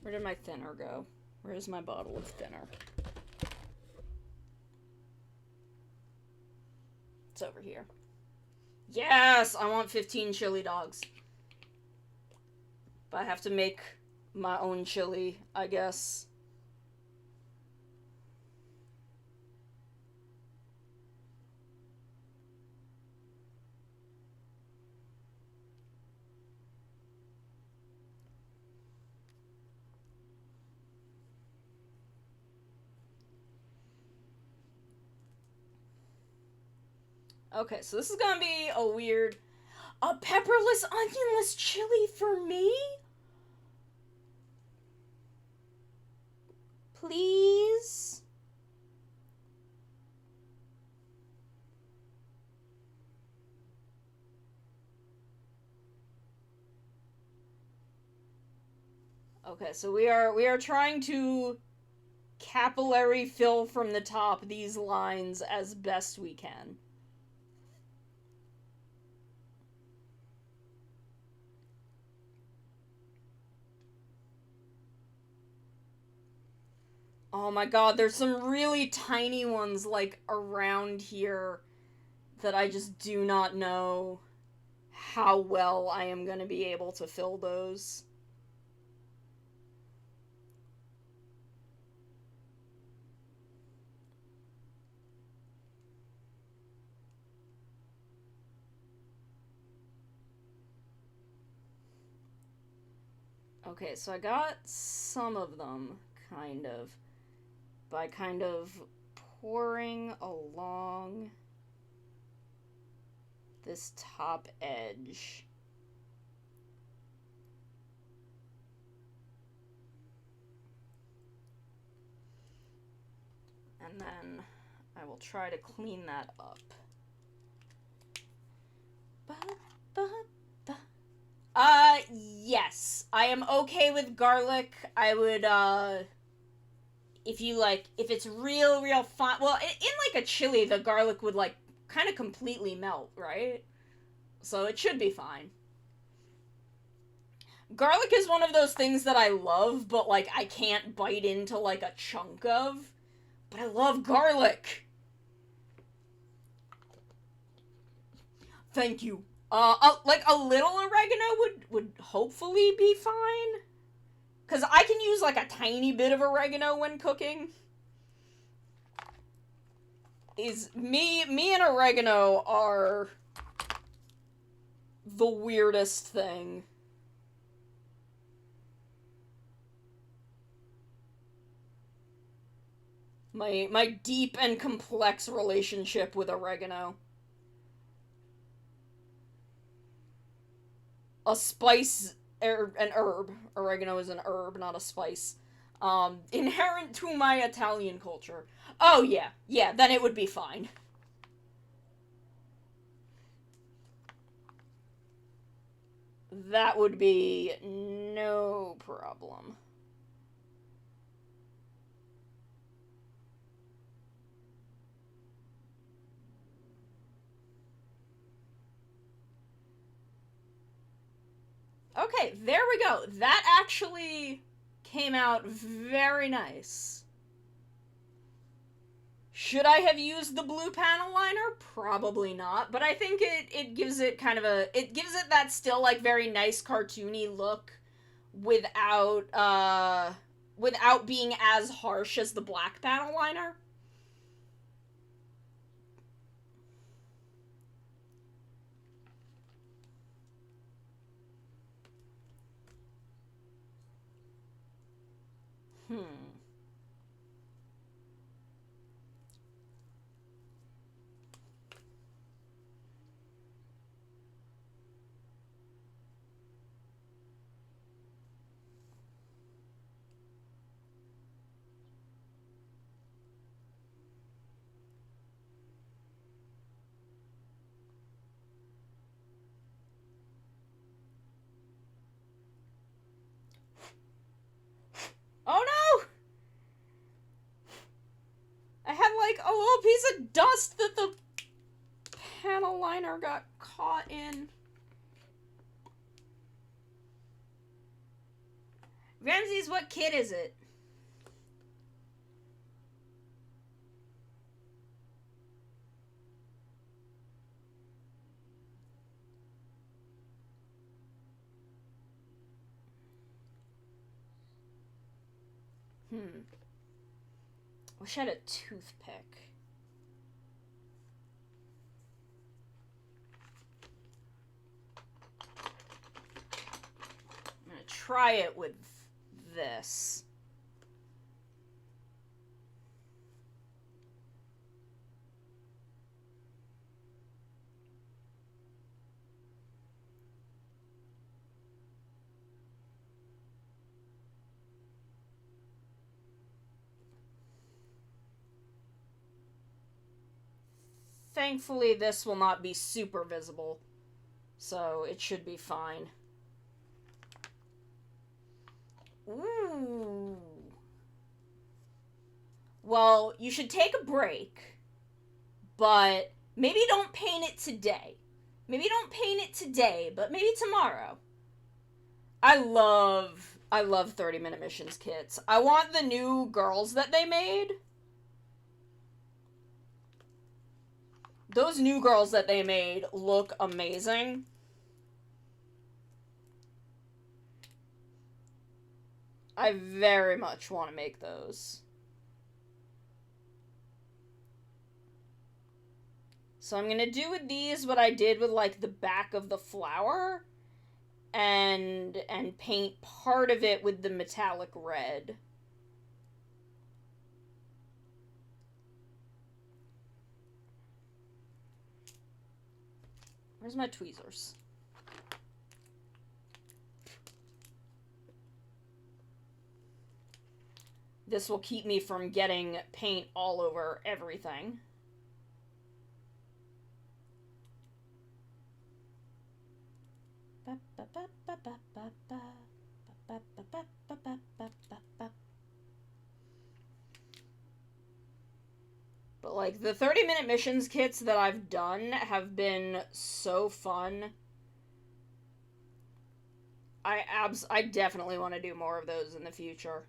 Where did my thinner go? Where's my bottle of thinner? It's over here. Yes! I want 15 chili dogs. But I have to make my own chili, I guess. Okay, so this is gonna be a weird... A pepperless, onionless chili for me? Please? Okay, so we are trying to capillary fill from the top these lines as best we can. Oh my god, there's some really tiny ones, like, around here that I just do not know how well I am going to be able to fill those. Okay, so I got some of them, kind of, by kind of pouring along this top edge. And then I will try to clean that up. Yes. I am okay with garlic. I would, if you, like, if it's real fine... Well, in, like, a chili, the garlic would, like, kind of completely melt, right? So it should be fine. Garlic is one of those things that I love, but, like, I can't bite into, like, a chunk of. But I love garlic! Thank you. Like, a little oregano would hopefully be fine. Because I can use, like, a tiny bit of oregano when cooking. Me and oregano are the weirdest thing. My deep and complex relationship with oregano. a spice, an herb. Oregano is an herb, not a spice. Inherent to my Italian culture. Oh, yeah. Yeah, then it would be fine. That would be no problem. Okay, there we go. That actually came out very nice. Should I have used the blue panel liner? Probably not, but I think it gives it kind of it gives it that still, like, very nice cartoony look without being as harsh as the black panel liner. Oh no! I had, like, a little piece of dust that the panel liner got caught in. Ramses, what kid is it? Wish I had a toothpick. I'm gonna try it with this. Thankfully, this will not be super visible, so it should be fine. Ooh. Well, you should take a break, but maybe don't paint it today. Maybe don't paint it today, but maybe tomorrow. I love 30-minute missions kits. I want the new girls that they made. Those new girls that they made look amazing. I very much want to make those. So I'm going to do with these what I did with, like, the back of the flower. And paint part of it with the metallic red. Where's my tweezers? This will keep me from getting paint all over everything. But, like, the 30-minute missions kits that I've done have been so fun. I definitely want to do more of those in the future.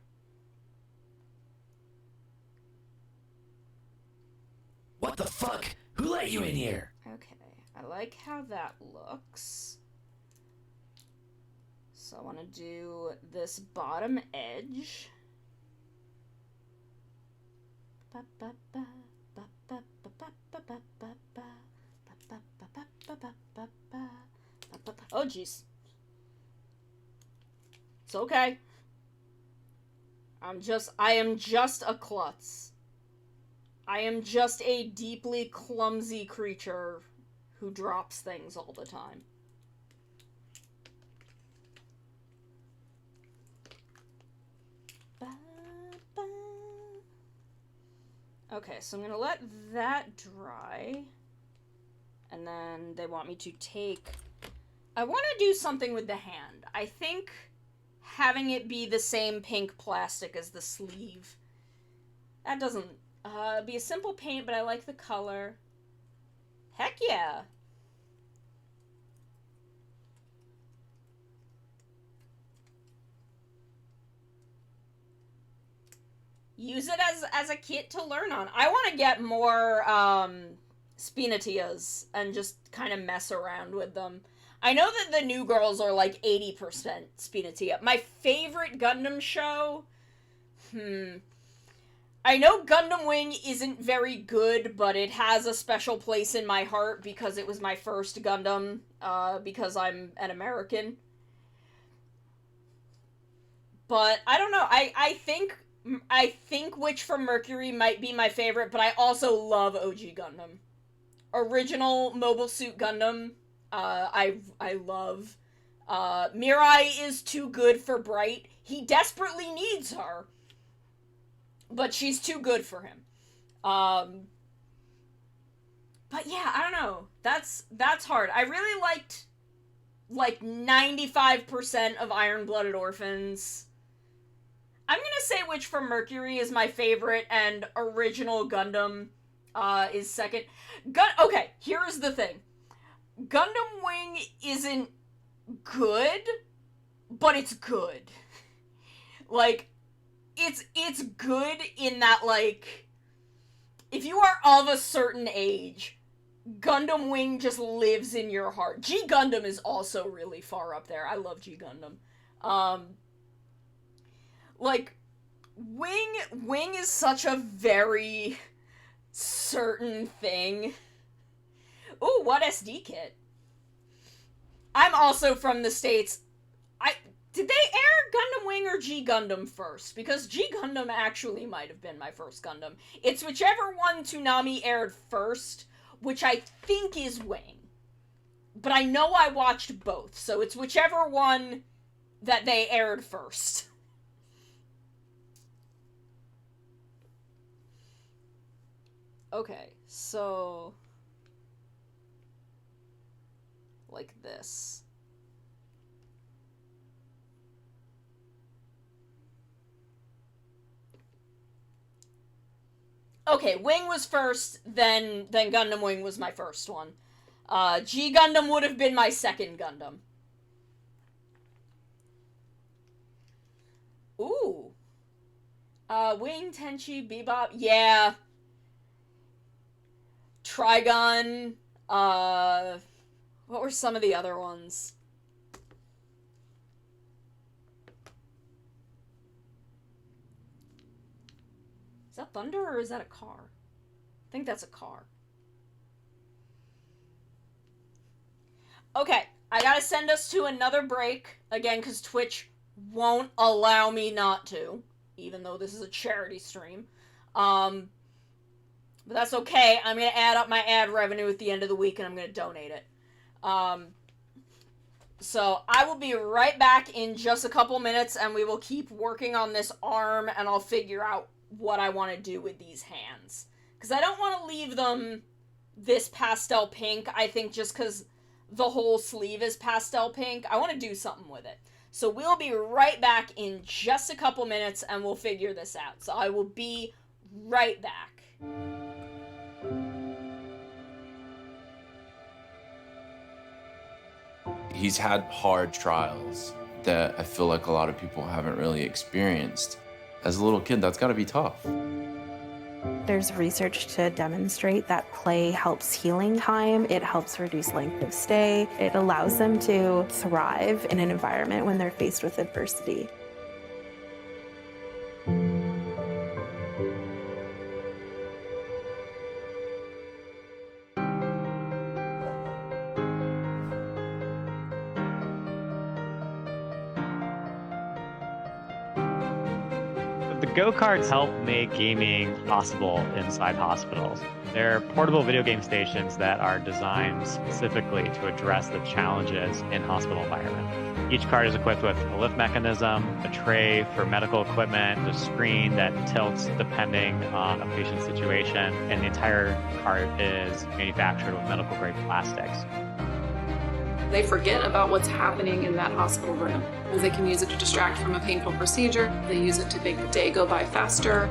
What the fuck? Who let you in here? Okay, I like how that looks. So I want to do this bottom edge. Oh, jeez. It's okay. I am just a klutz. I am just a deeply clumsy creature who drops things all the time. Okay, so I'm gonna let that dry. And then they want me to take... I want to do something with the hand. I think having it be the same pink plastic as the sleeve. That doesn't... be a simple paint, but I like the color. Heck yeah! Use it as a kit to learn on. I want to get more Spinatias and just kind of mess around with them. I know that the new girls are like 80% Spinatia. My favorite Gundam show? I know Gundam Wing isn't very good, but it has a special place in my heart because it was my first Gundam, because I'm an American. But, I don't know, I think Witch from Mercury might be my favorite, but I also love OG Gundam. Original Mobile Suit Gundam, I love. Mirai is too good for Bright. He desperately needs her, but she's too good for him. But yeah, I don't know. That's hard. I really liked, like, 95% of Iron-Blooded Orphans. I'm gonna say Witch from Mercury is my favorite, and Original Gundam is second. Okay, here's the thing. Gundam Wing isn't good, but it's good. Like, it's good in that, like, if you are of a certain age, Gundam Wing just lives in your heart. G Gundam is also really far up there. I love G Gundam. Like, Wing is such a very certain thing. Ooh, what SD kit? I'm also from the States. Did they air Gundam Wing or G Gundam first? Because G Gundam actually might have been my first Gundam. It's whichever one Toonami aired first, which I think is Wing. But I know I watched both, so it's whichever one that they aired first. Okay, so... like this. Okay, Wing was first, then Gundam Wing was my first one. G Gundam would have been my second Gundam. Ooh. Wing, Tenchi, Bebop, yeah. Trigun, what were some of the other ones? Is that thunder or is that a car? I think that's a car. Okay, I gotta send us to another break, again, because Twitch won't allow me not to, even though this is a charity stream. But that's okay. I'm gonna add up my ad revenue at the end of the week and I'm gonna donate it. So I will be right back in just a couple minutes and we will keep working on this arm and I'll figure out what I want to do with these hands. Because I don't want to leave them this pastel pink, I think, just because the whole sleeve is pastel pink. I want to do something with it. So we'll be right back in just a couple minutes and we'll figure this out. So I will be right back. He's had hard trials that I feel like a lot of people haven't really experienced. As a little kid, that's got to be tough. There's research to demonstrate that play helps healing time, it helps reduce length of stay, it allows them to thrive in an environment when they're faced with adversity. The go-karts help make gaming possible inside hospitals. They're portable video game stations that are designed specifically to address the challenges in hospital environment. Each cart is equipped with a lift mechanism, a tray for medical equipment, a screen that tilts depending on a patient's situation, and the entire cart is manufactured with medical-grade plastics. They forget about what's happening in that hospital room. They can use it to distract from a painful procedure. They use it to make the day go by faster.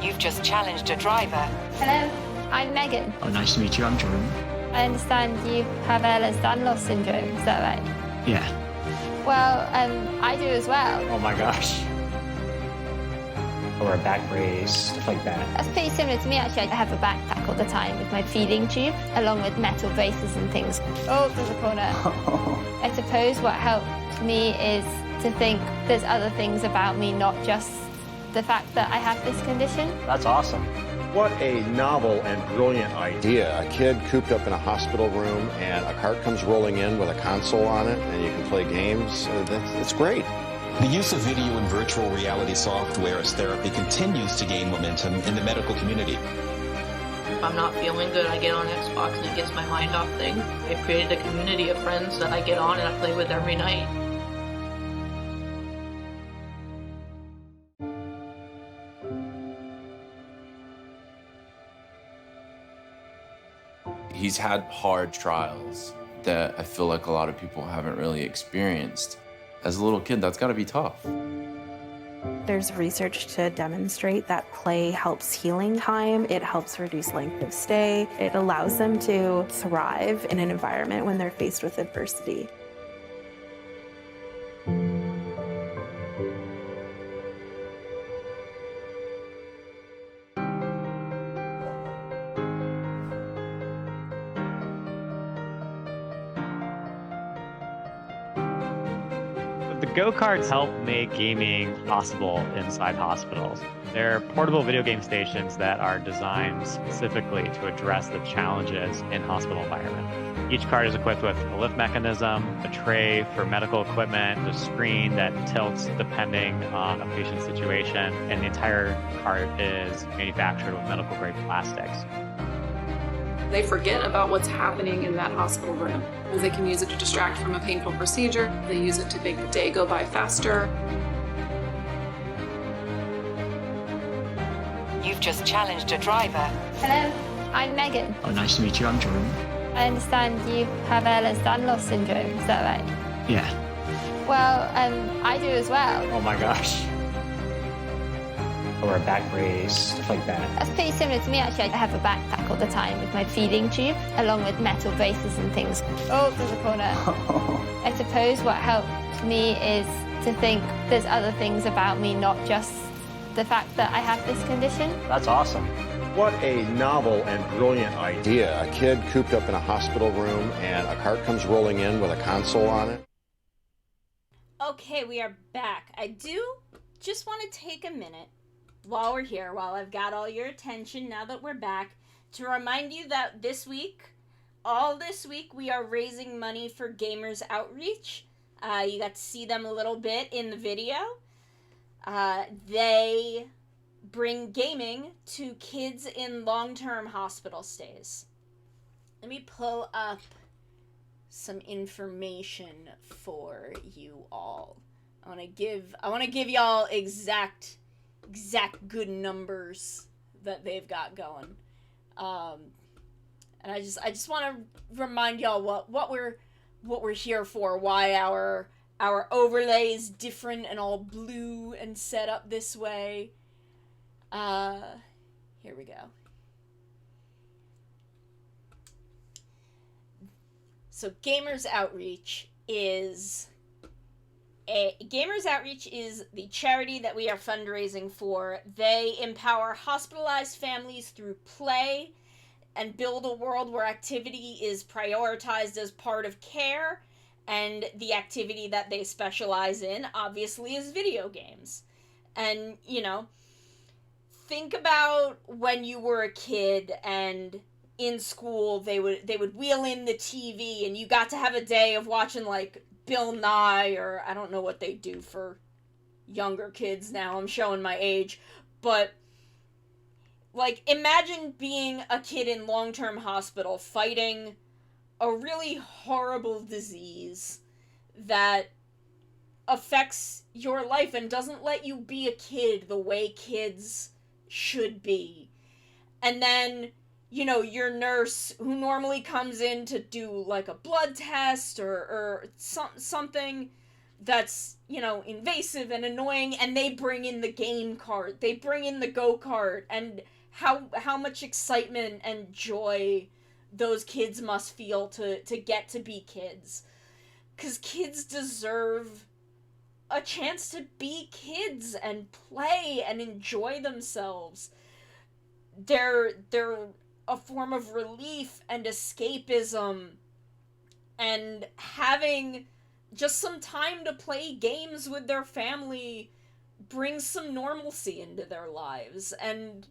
You've just challenged a driver. Hello, I'm Megan. Oh, nice to meet you. I'm Jerome. I understand you have Ehlers-Danlos syndrome, is that right? Yeah. Well, I do as well. Oh my gosh. Or a back brace, stuff like that. That's pretty similar to me, actually. I have a backpack all the time with my feeding tube, along with metal braces and things. Oh, there's a corner. I suppose what helped me is to think there's other things about me, not just the fact that I have this condition. That's awesome. What a novel and brilliant idea. A kid cooped up in a hospital room and a cart comes rolling in with a console on it and you can play games. That's great. The use of video and virtual reality software as therapy continues to gain momentum in the medical community. If I'm not feeling good, I get on Xbox and it gets my mind off things. I've created a community of friends that I get on and I play with every night. He's had hard trials that I feel like a lot of people haven't really experienced. As a little kid, that's got to be tough. There's research to demonstrate that play helps healing time. It helps reduce length of stay. It allows them to thrive in an environment when they're faced with adversity. The go-karts help make gaming possible inside hospitals. They're portable video game stations that are designed specifically to address the challenges in hospital environment. Each cart is equipped with a lift mechanism, a tray for medical equipment, a screen that tilts depending on a patient's situation, and the entire cart is manufactured with medical-grade plastics. They forget about what's happening in that hospital room. They can use it to distract from a painful procedure. They use it to make the day go by faster. You've just challenged a driver. Hello, I'm Megan. Oh, nice to meet you. I'm Jerome. I understand you have Ehlers-Danlos syndrome, is that right? Yeah. Well, I do as well. Oh my gosh. Or a back brace, stuff like that. That's pretty similar to me, actually. I have a backpack all the time with my feeding tube, along with metal braces and things. Oh, there's a corner. I suppose what helped me is to think there's other things about me, not just the fact that I have this condition. That's awesome. What a novel and brilliant idea. A kid cooped up in a hospital room and a cart comes rolling in with a console on it. Okay, we are back. I do just want to take a minute while we're here, while I've got all your attention now that we're back, to remind you that this week, we are raising money for Gamers Outreach. You got to see them a little bit in the video. They bring gaming to kids in long-term hospital stays. Let me pull up some information for you all. I want to give y'all exact good numbers that they've got going. And I just want to remind y'all what we're here for, why our overlay is different and all blue and set up this way. Here we go. So Gamers Outreach is the charity that we are fundraising for. They empower hospitalized families through play and build a world where activity is prioritized as part of care, and the activity that they specialize in, obviously, is video games. And, think about when you were a kid and in school they would wheel in the TV and you got to have a day of watching, like, Bill Nye, or I don't know what they do for younger kids now, I'm showing my age, but, like, imagine being a kid in long-term hospital fighting a really horrible disease that affects your life and doesn't let you be a kid the way kids should be. And then, you know, your nurse, who normally comes in to do, like, a blood test or something that's, you know, invasive and annoying, and they bring in the game cart, they bring in the go-kart, and how much excitement and joy those kids must feel to get to be kids. 'Cause kids deserve a chance to be kids and play and enjoy themselves. They're a form of relief and escapism, and having just some time to play games with their family brings some normalcy into their lives. And,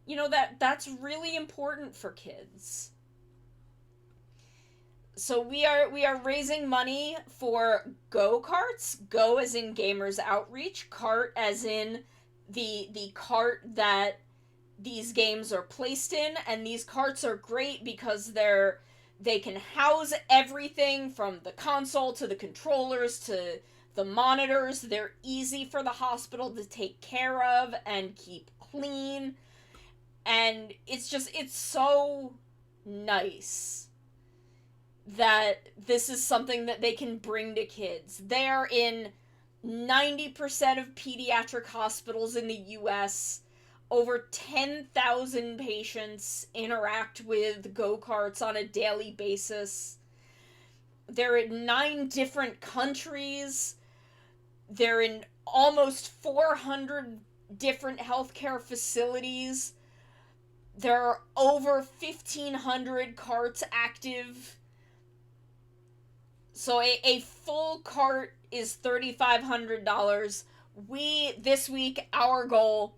you know, that's really important for kids. So we are raising money for go-karts. Go as in Gamers Outreach, kart as in the cart that these games are placed in, and these carts are great because they can house everything from the console to the controllers to the monitors. They're easy for the hospital to take care of and keep clean. And it's so nice that this is something that they can bring to kids. They're in 90% of pediatric hospitals in the US. Over 10,000 patients interact with go-karts on a daily basis. They're in 9 different countries. They're in almost 400 different healthcare facilities. There are over 1,500 carts active. So a full cart is $3,500. This week, our goal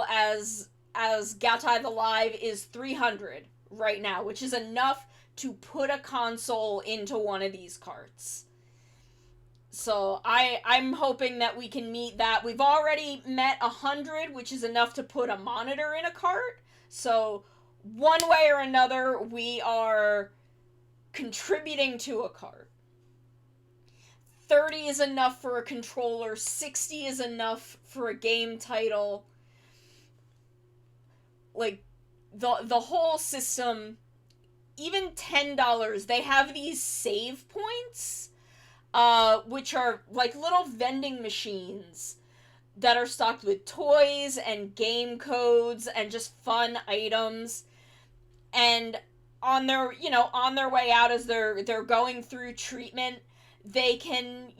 as Gatai the Live is 300 right now, which is enough to put a console into one of these carts. So I'm hoping that we can meet that. We've already met 100, which is enough to put a monitor in a cart. So one way or another, we are contributing to a cart. 30 is enough for a controller, 60 is enough for a game title. Like, the whole system, even $10, they have these save points, which are like little vending machines that are stocked with toys and game codes and just fun items. And on their way out, as they're going through treatment, they can,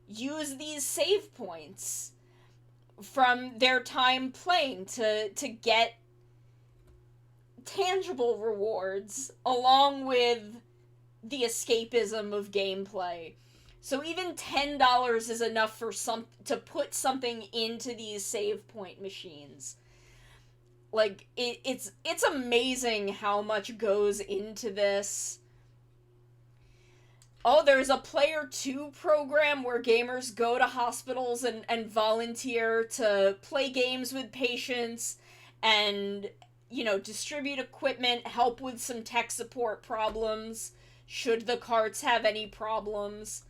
use these save points from their time playing to get tangible rewards along with the escapism of gameplay. So even $10 is enough for to put something into these save point machines. Like, it's amazing how much goes into this. Oh, there's a Player 2 program where gamers go to hospitals and volunteer to play games with patients and, distribute equipment, help with some tech support problems, should the carts have any problems.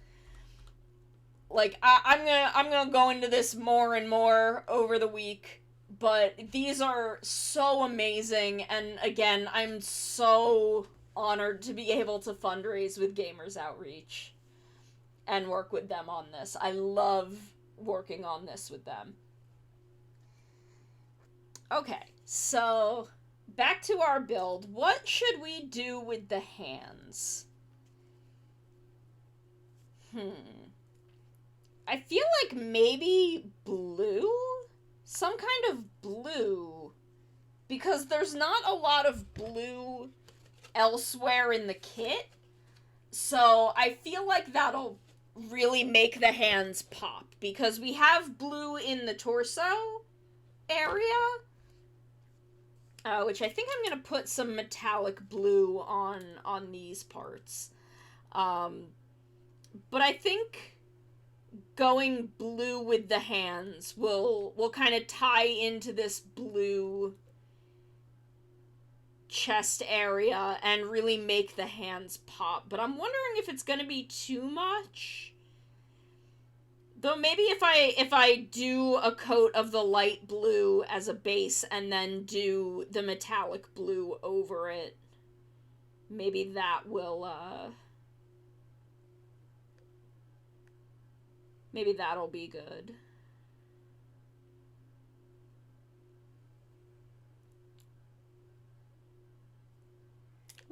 Like, I'm gonna go into this more and more over the week, but these are so amazing, and again, I'm so honored to be able to fundraise with Gamers Outreach and work with them on this. I love working on this with them. Okay, so back to our build. What should we do with the hands? I feel like maybe blue? Some kind of blue. Because there's not a lot of blue elsewhere in the kit. So I feel like that'll really make the hands pop. Because we have blue in the torso area. Which I think I'm going to put some metallic blue on these parts. But I think going blue with the hands will kind of tie into this blue chest area and really make the hands pop. But I'm wondering if it's gonna be too much. Though maybe if I do a coat of the light blue as a base and then do the metallic blue over it, maybe that will, maybe that'll be good.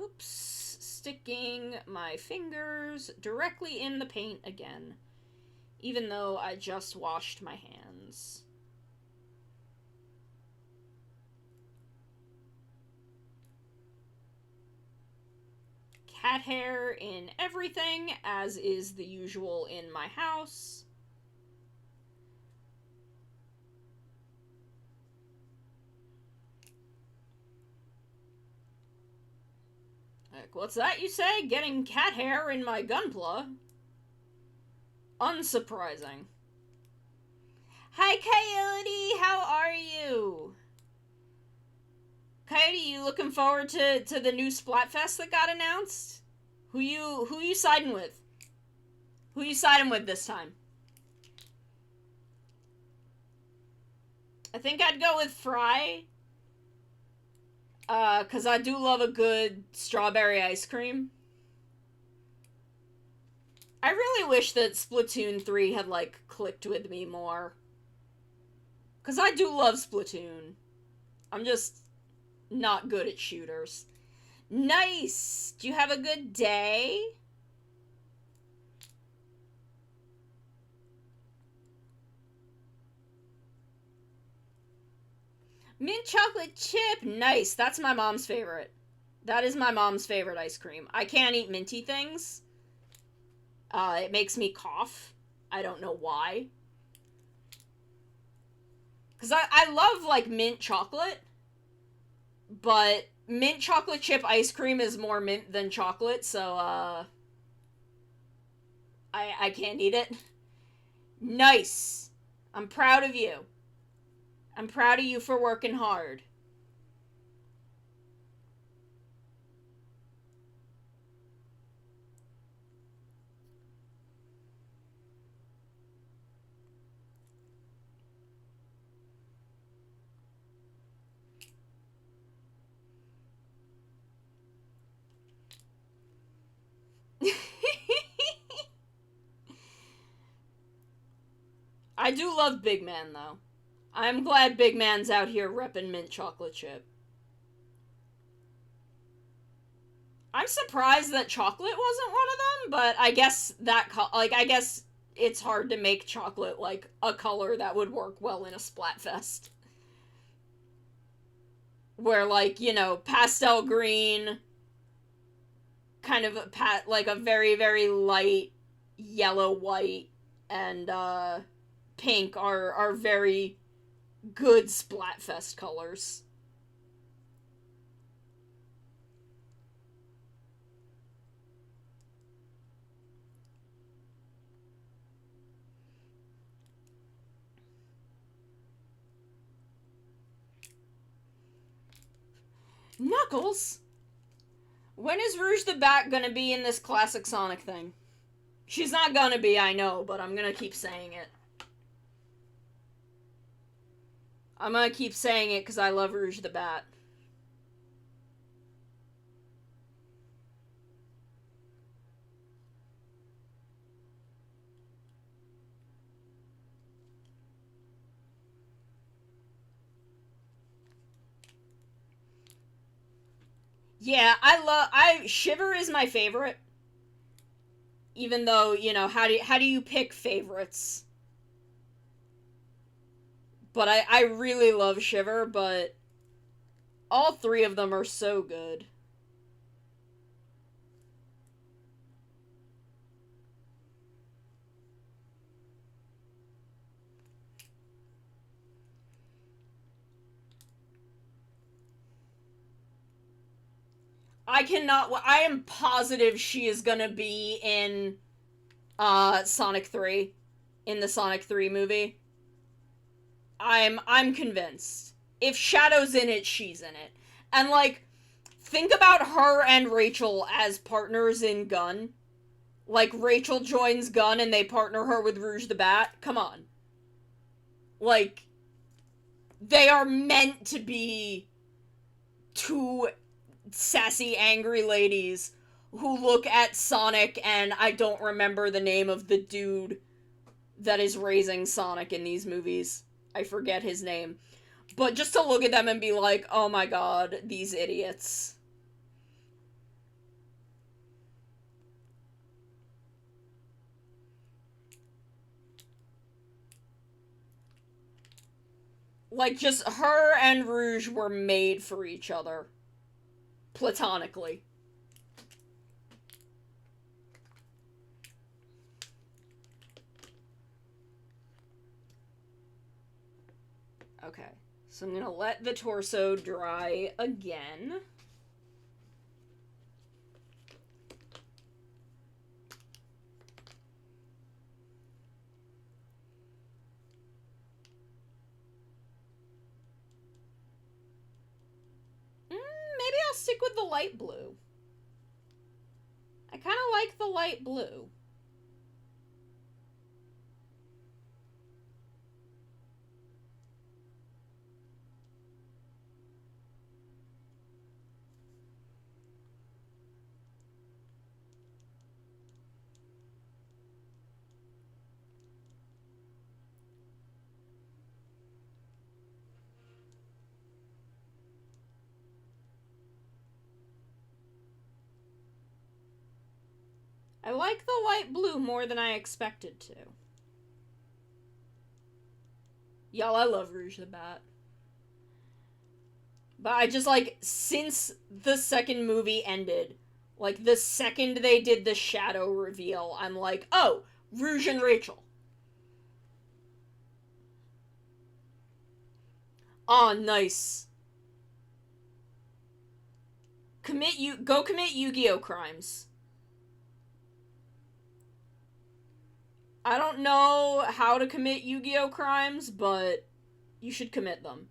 Oops, sticking my fingers directly in the paint again. Even though I just washed my hands. Cat hair in everything, as is the usual in my house. Like, what's that you say? Getting cat hair in my gunpla? Unsurprising. Hi, Coyote! How are you? Coyote, you looking forward to the new Splatfest that got announced? Who you siding with? Who you siding with this time? I think I'd go with Fry. 'Cause I do love a good strawberry ice cream. I really wish that Splatoon 3 had, like, clicked with me more. 'Cause I do love Splatoon. I'm just not good at shooters. Nice! Do you have a good day? Mint chocolate chip! Nice! That's my mom's favorite. That is my mom's favorite ice cream. I can't eat minty things. It makes me cough. I don't know why. Because I love, like, mint chocolate. But mint chocolate chip ice cream is more mint than chocolate, so, I can't eat it. Nice! I'm proud of you. I'm proud of you for working hard. I do love Big Man, though. I'm glad Big Man's out here repping mint chocolate chip. I'm surprised that chocolate wasn't one of them, but I guess that, I guess it's hard to make chocolate, like, a color that would work well in a Splatfest. Where, like, you know, pastel green, kind of like a very, very light yellow-white, and, pink are very good Splatfest colors. Knuckles? When is Rouge the Bat gonna be in this classic Sonic thing? She's not gonna be, I know, but I'm gonna keep saying it. I'm gonna keep saying it because I love Rouge the Bat. Yeah, Shiver is my favorite. Even though, you know, how do you pick favorites? But I really love Shiver, but all three of them are so good. I am positive she is gonna be in, Sonic 3. in the Sonic 3 movie. I'm convinced. If Shadow's in it, she's in it. And, like, think about her and Rachel as partners in Gun. Like, Rachel joins Gun and they partner her with Rouge the Bat. Come on. Like, they are meant to be two sassy, angry ladies who look at Sonic, and I don't remember the name of the dude that is raising Sonic in these movies. I forget his name. But just to look at them and be like, oh my god, these idiots. Like, just her and Rouge were made for each other. Platonically. Okay, so I'm gonna let the torso dry again. Maybe I'll stick with the light blue. I kind of like the light blue. I like the light blue more than I expected to. Y'all, I love Rouge the Bat. But I just, like, since the second movie ended, like, the second they did the shadow reveal, I'm like, oh, Rouge and Rachel. Aw, nice. Go commit Yu-Gi-Oh! Crimes. I don't know how to commit Yu-Gi-Oh! Crimes, but you should commit them.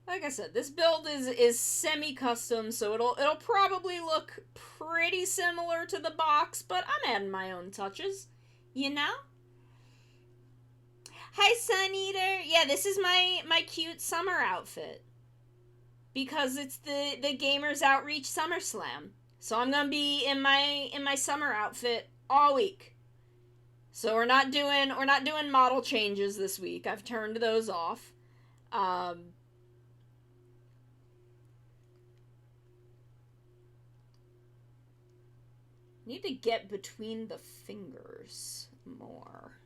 Like I said, this build is semi-custom, so it'll probably look pretty similar to the box, but I'm adding my own touches, you know? Hi, Sun Eater! Yeah, this is my cute summer outfit. Because it's the Gamers Outreach SummerSlam. So I'm gonna be in my summer outfit all week. So we're not doing model changes this week. I've turned those off. Need to get between the fingers more.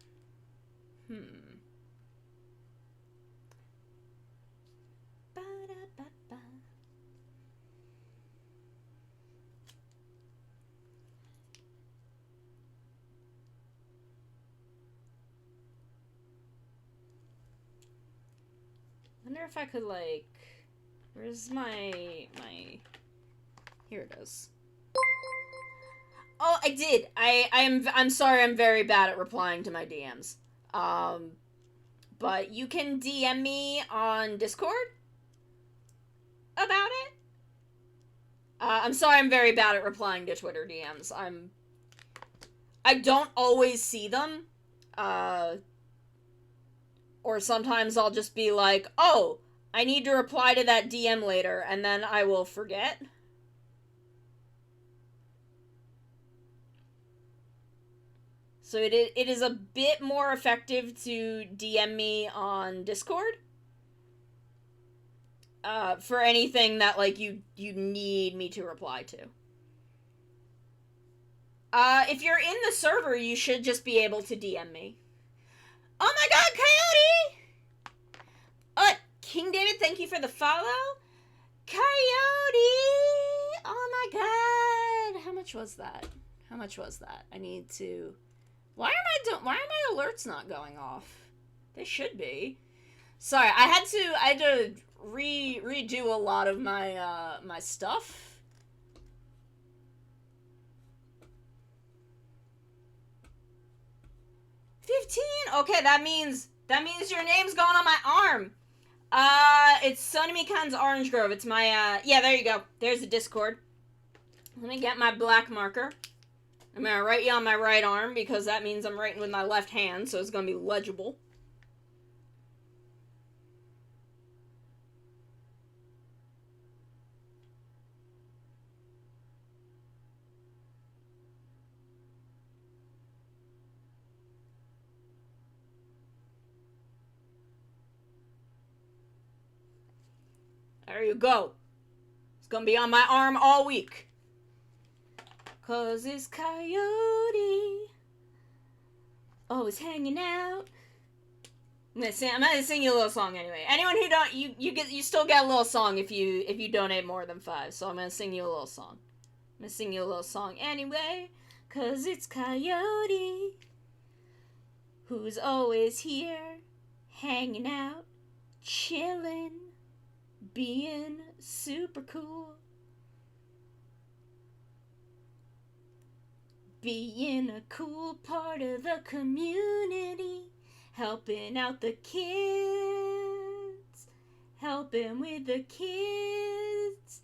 Ba-da-ba-ba. Wonder if I could, like, where's my here it is. Oh, I did. I'm sorry, I'm very bad at replying to my DMs. But you can DM me on Discord about it. I'm sorry, I'm very bad at replying to Twitter DMs. I don't always see them. Or sometimes I'll just be like, oh, I need to reply to that DM later, and then I will forget. So it is a bit more effective to DM me on Discord. For anything that, like, you need me to reply to. If you're in the server, you should just be able to DM me. Oh my god, Coyote! King David, thank you for the follow. Coyote! Oh my god! How much was that? How much was that? I need to... Why are my alerts not going off? They should be. Sorry, I had to redo a lot of my my stuff. Okay, that means your name's going on my arm. It's Sonny Khan's Orange Grove. It's my yeah, there you go. There's the Discord. Let me get my black marker. I'm gonna write you on my right arm because that means I'm writing with my left hand, so it's gonna be legible. There you go. It's gonna be on my arm all week. 'Cause this coyote always hanging out. I'm gonna sing you a little song anyway. Anyone who don't, you still get a little song if you donate more than 5. So I'm gonna sing you a little song. I'm gonna sing you a little song anyway. 'Cause it's Coyote who's always here, hanging out, chilling, being super cool. Being a cool part of the community, helping out the kids, helping with the kids,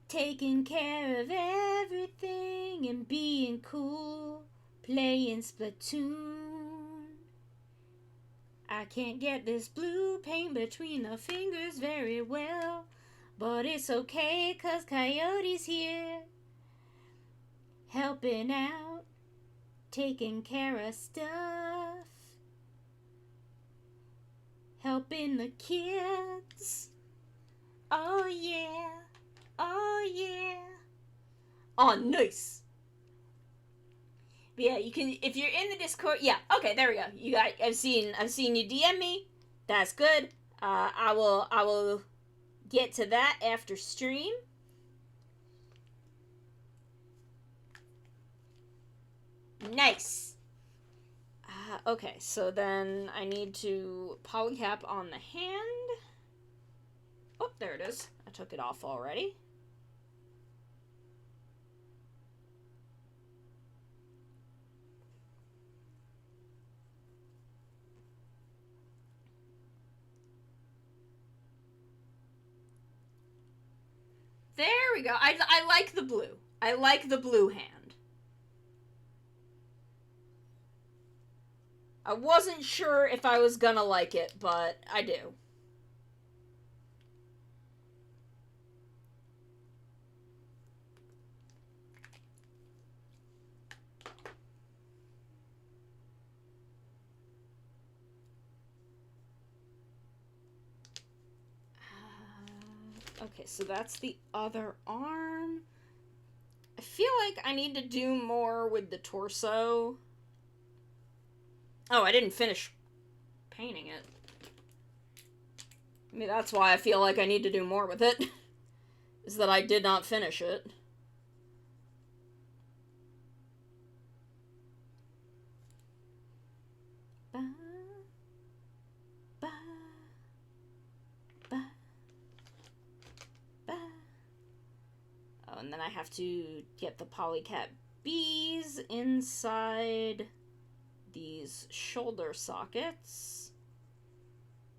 taking care of everything and being cool, playing Splatoon. I can't get this blue paint between the fingers very well, but it's okay 'cause Coyote's here. Helping out, taking care of stuff, helping the kids. Oh yeah, oh yeah. Oh, nice. But yeah, you can, if you're in the Discord, yeah, okay, there we go. You got, I've seen you DM me. That's good. I will get to that after stream. Nice. Okay, so then I need to polycap on the hand. Oh, there it is. I took it off already. There we go. I like the blue. I like the blue hand. I wasn't sure if I was gonna like it, but I do. Okay, so that's the other arm. I feel like I need to do more with the torso. Oh, I didn't finish painting it. I mean, that's why I feel like I need to do more with it. Is that I did not finish it. Ba, ba, ba, ba. Oh, and then I have to get the polycat bees inside these shoulder sockets,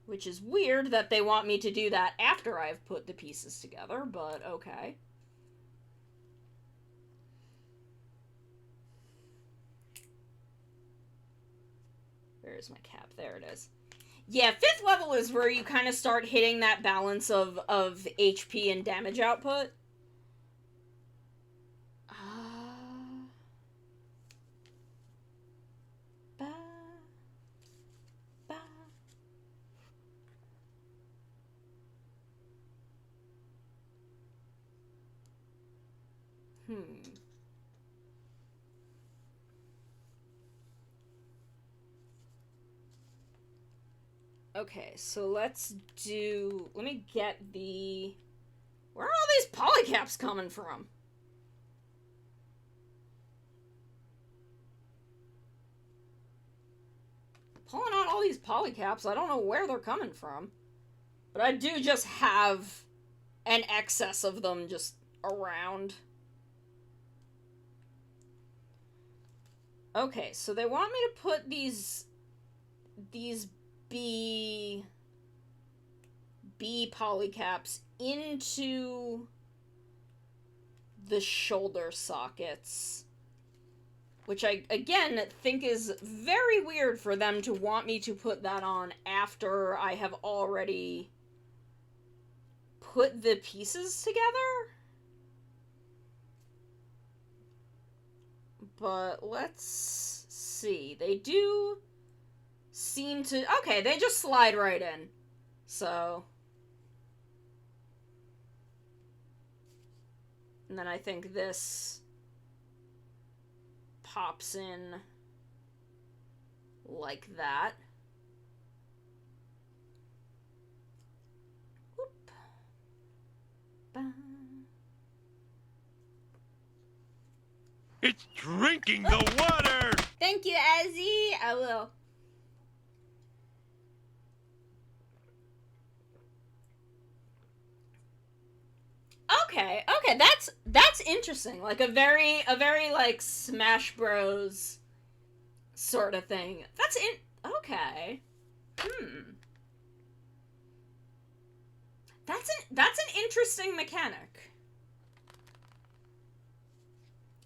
which is weird that they want me to do that after I've put the pieces together, but okay. Where's my cap? There it is. Yeah, 5th level is where you kind of start hitting that balance of HP and damage output. Okay, so let me get the... Where are all these polycaps coming from? Pulling out all these polycaps, I don't know where they're coming from. But I do just have an excess of them just around. Okay, so they want me to put these B polycaps into the shoulder sockets, which I, again, think is very weird for them to want me to put that on after I have already put the pieces together. But let's see. They do seem to... Okay, they just slide right in. So... And then I think this pops in like that. Whoop. Ba. It's drinking the water! Thank you, Azzy. I will. Okay, that's interesting. Like a very like Smash Bros sort of thing. Okay. That's an interesting mechanic.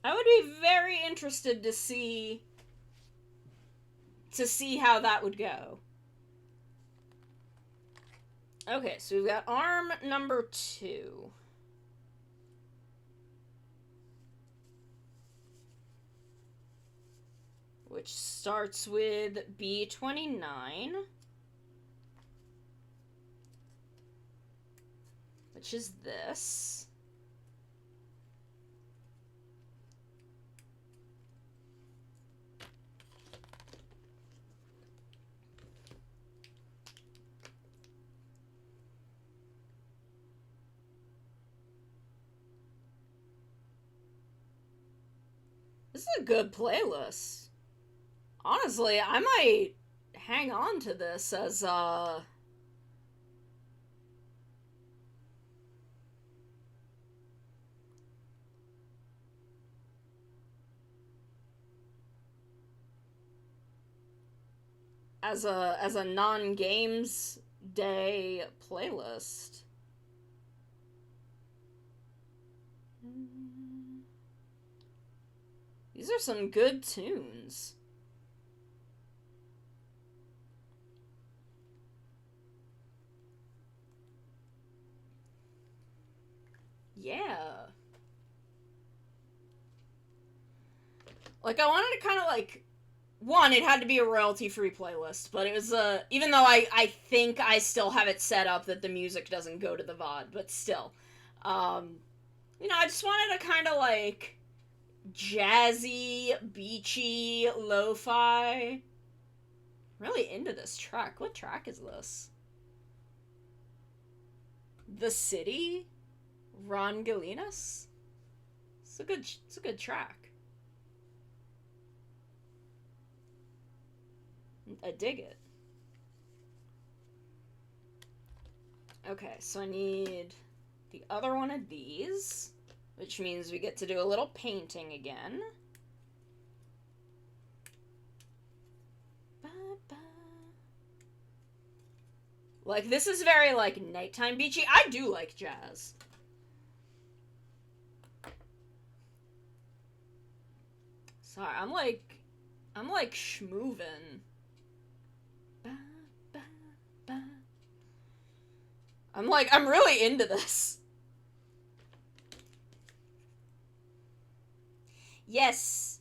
I would be very interested to see how that would go. Okay, so we've got arm number 2. Which starts with B29. Which is this. This is a good playlist. Honestly, I might hang on to this as a non-games day playlist. These are some good tunes. Yeah. Like, I wanted to kind of, like... One, it had to be a royalty-free playlist, but it was, even though I think I still have it set up that the music doesn't go to the VOD, but still. You know, I just wanted a kind of, like, jazzy, beachy, lo-fi. Really into this track. What track is this? The City? Ron Galinas? It's a good track. I dig it. Okay, so I need the other one of these, which means we get to do a little painting again. Like, this is very, like, nighttime beachy. I do like jazz. Sorry, I'm like schmoovin'. I'm really into this. Yes.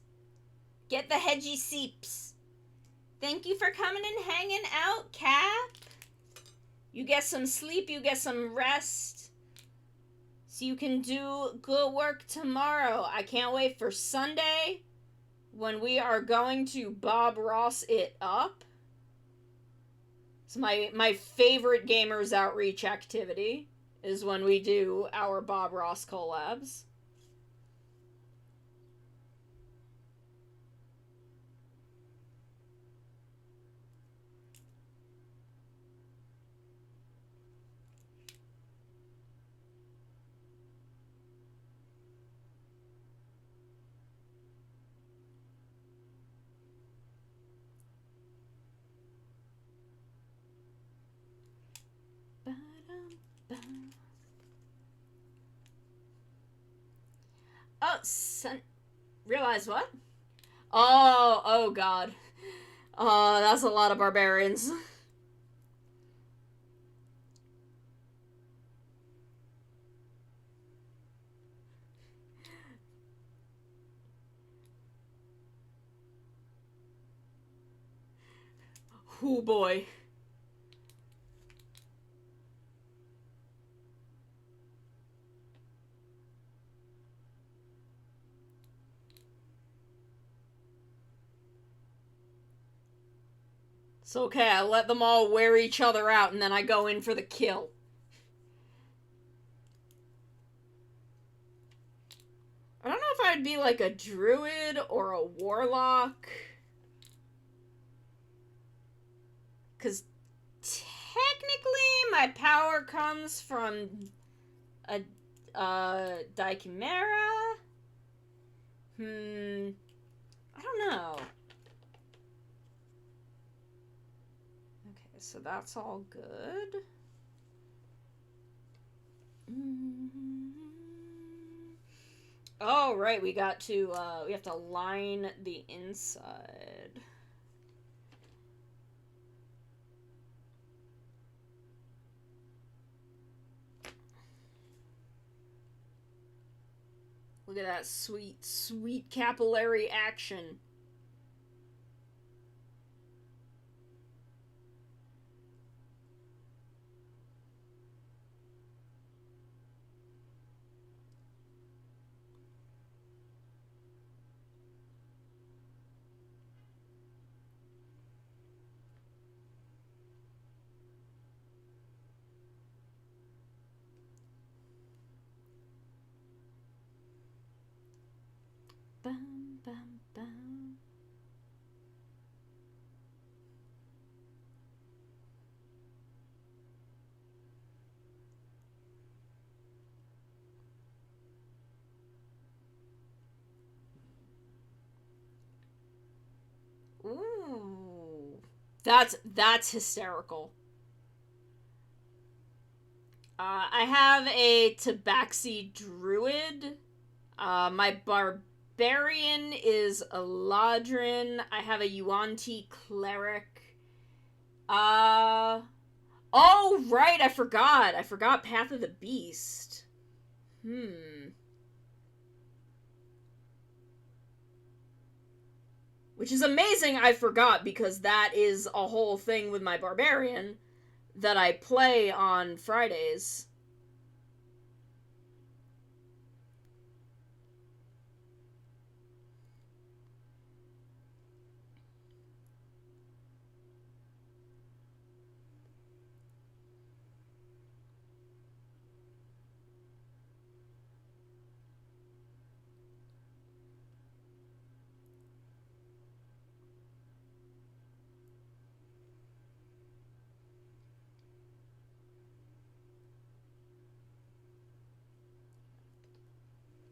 Get the hedgy seeps. Thank you for coming and hanging out, Cap. You get some sleep, you get some rest. So you can do good work tomorrow. I can't wait for Sunday when we are going to Bob Ross it up. So my favorite gamers outreach activity is when we do our Bob Ross collabs. Oh, realize what? Oh god. Oh, that's a lot of barbarians. Oh boy. It's okay, I let them all wear each other out and then I go in for the kill. I don't know if I'd be like a druid or a warlock. Because technically my power comes from a Dichimera? I don't know. Okay, so that's all good. Oh, right, we got to, we have to line the inside. Look at that sweet, sweet capillary action. Bum, bum, bum. Ooh. That's hysterical. I have a Tabaxi Druid. My Barbarian is a Ladrin. I have a Yuan-Ti Cleric. Oh, right, I forgot. I forgot Path of the Beast. Which is amazing I forgot, because that is a whole thing with my Barbarian that I play on Fridays.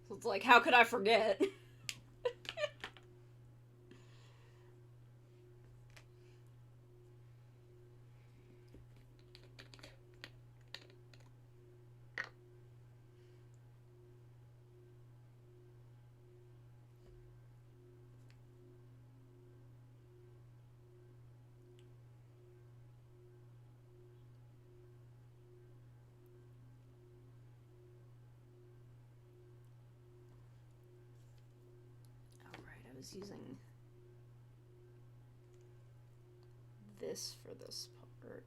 So it's like, how could I forget? Using this for this part.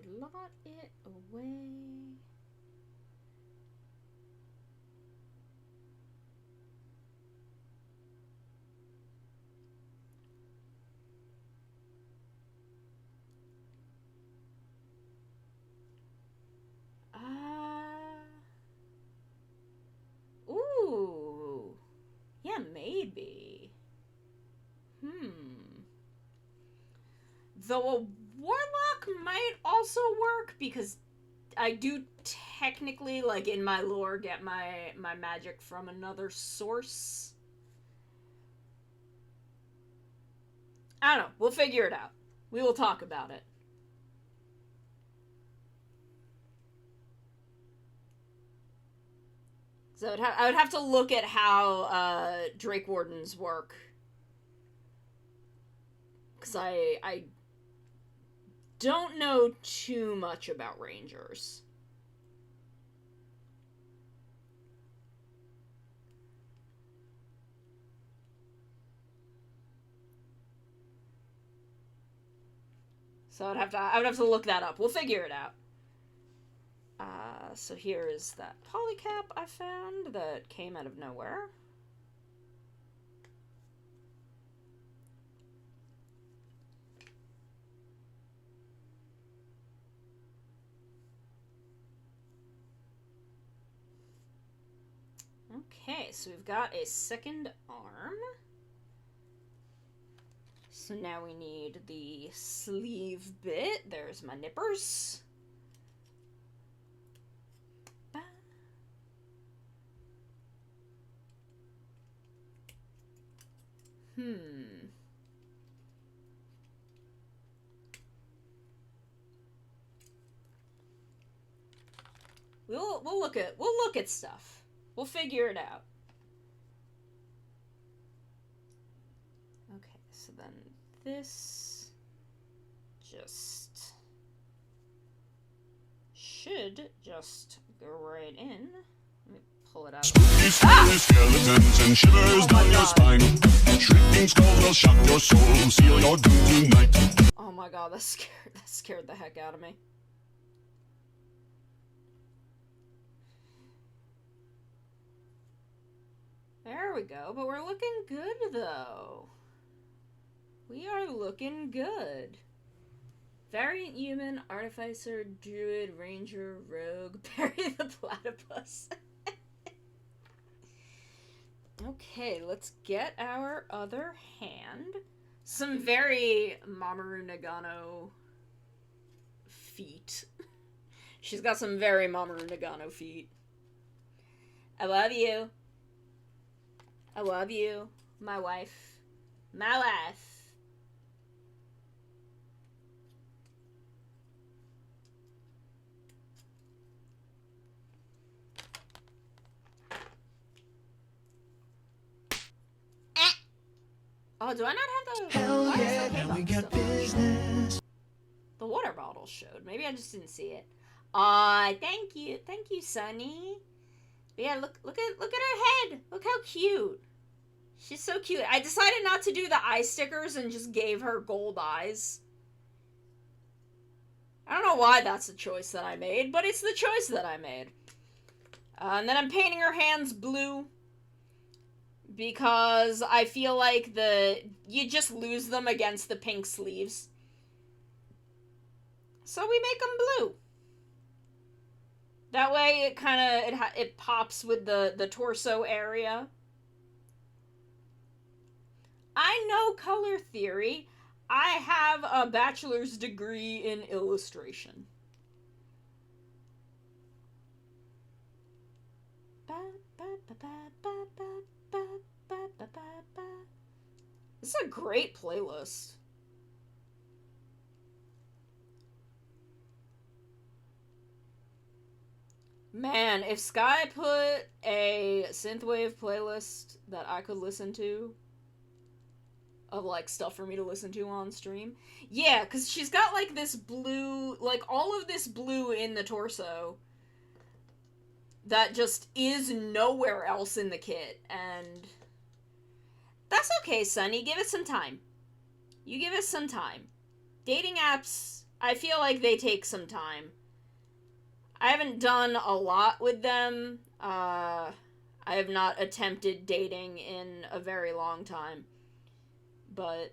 blot it away. Ooh. Yeah, maybe. Though a warlock might also work, because I do technically, like, in my lore, get my magic from another source. I don't know. We'll figure it out. We will talk about it. So I would have to look at how Drake Wardens work. Because I don't know too much about Rangers. So I would have to look that up. We'll figure it out. So here is that polycap I found that came out of nowhere. Okay, so we've got a second arm. So now we need the sleeve bit. There's my nippers. We'll look at stuff. We'll figure it out. Okay, so then this should just go right in. Let me pull it out. Skeletons and shivers down your spine. Shrieking skulls will shock your soul, seal your doom tonight. Oh my god, that scared the heck out of me. There we go, but we're looking good though. We are looking good. Variant human, artificer, druid, ranger, rogue, Barry the platypus. Okay, let's get our other hand. Some very Mamoru Nagano feet. She's got some very Mamoru Nagano feet. I love you. I love you, my wife. My wife. Oh, do I not have the... Hell yeah, now we got business. The water bottle showed. Maybe I just didn't see it. Aw, thank you. Thank you, Sunny. But yeah, look at her head. Look how cute. She's so cute. I decided not to do the eye stickers and just gave her gold eyes. I don't know why that's the choice that I made, but it's the choice that I made. And then I'm painting her hands blue, because I feel like you just lose them against the pink sleeves. So we make them blue. That way it pops with the torso area. I know color theory. I have a bachelor's degree in illustration. This is a great playlist. Man, if Sky put a synthwave playlist that I could listen to, of like stuff for me to listen to on stream. Yeah, because she's got like this blue, like all of this blue in the torso that just is nowhere else in the kit, and that's okay, Sunny. Give it some time. You give it some time. Dating apps I feel like they take some time. I haven't done a lot with them. I have not attempted dating in a very long time. But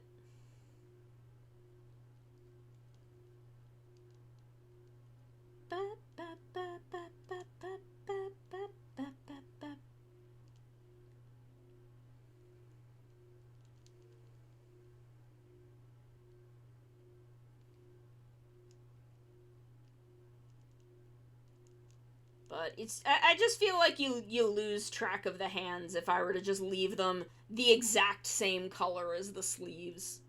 it's, I just feel like you lose track of the hands if I were to just leave them the exact same color as the sleeves.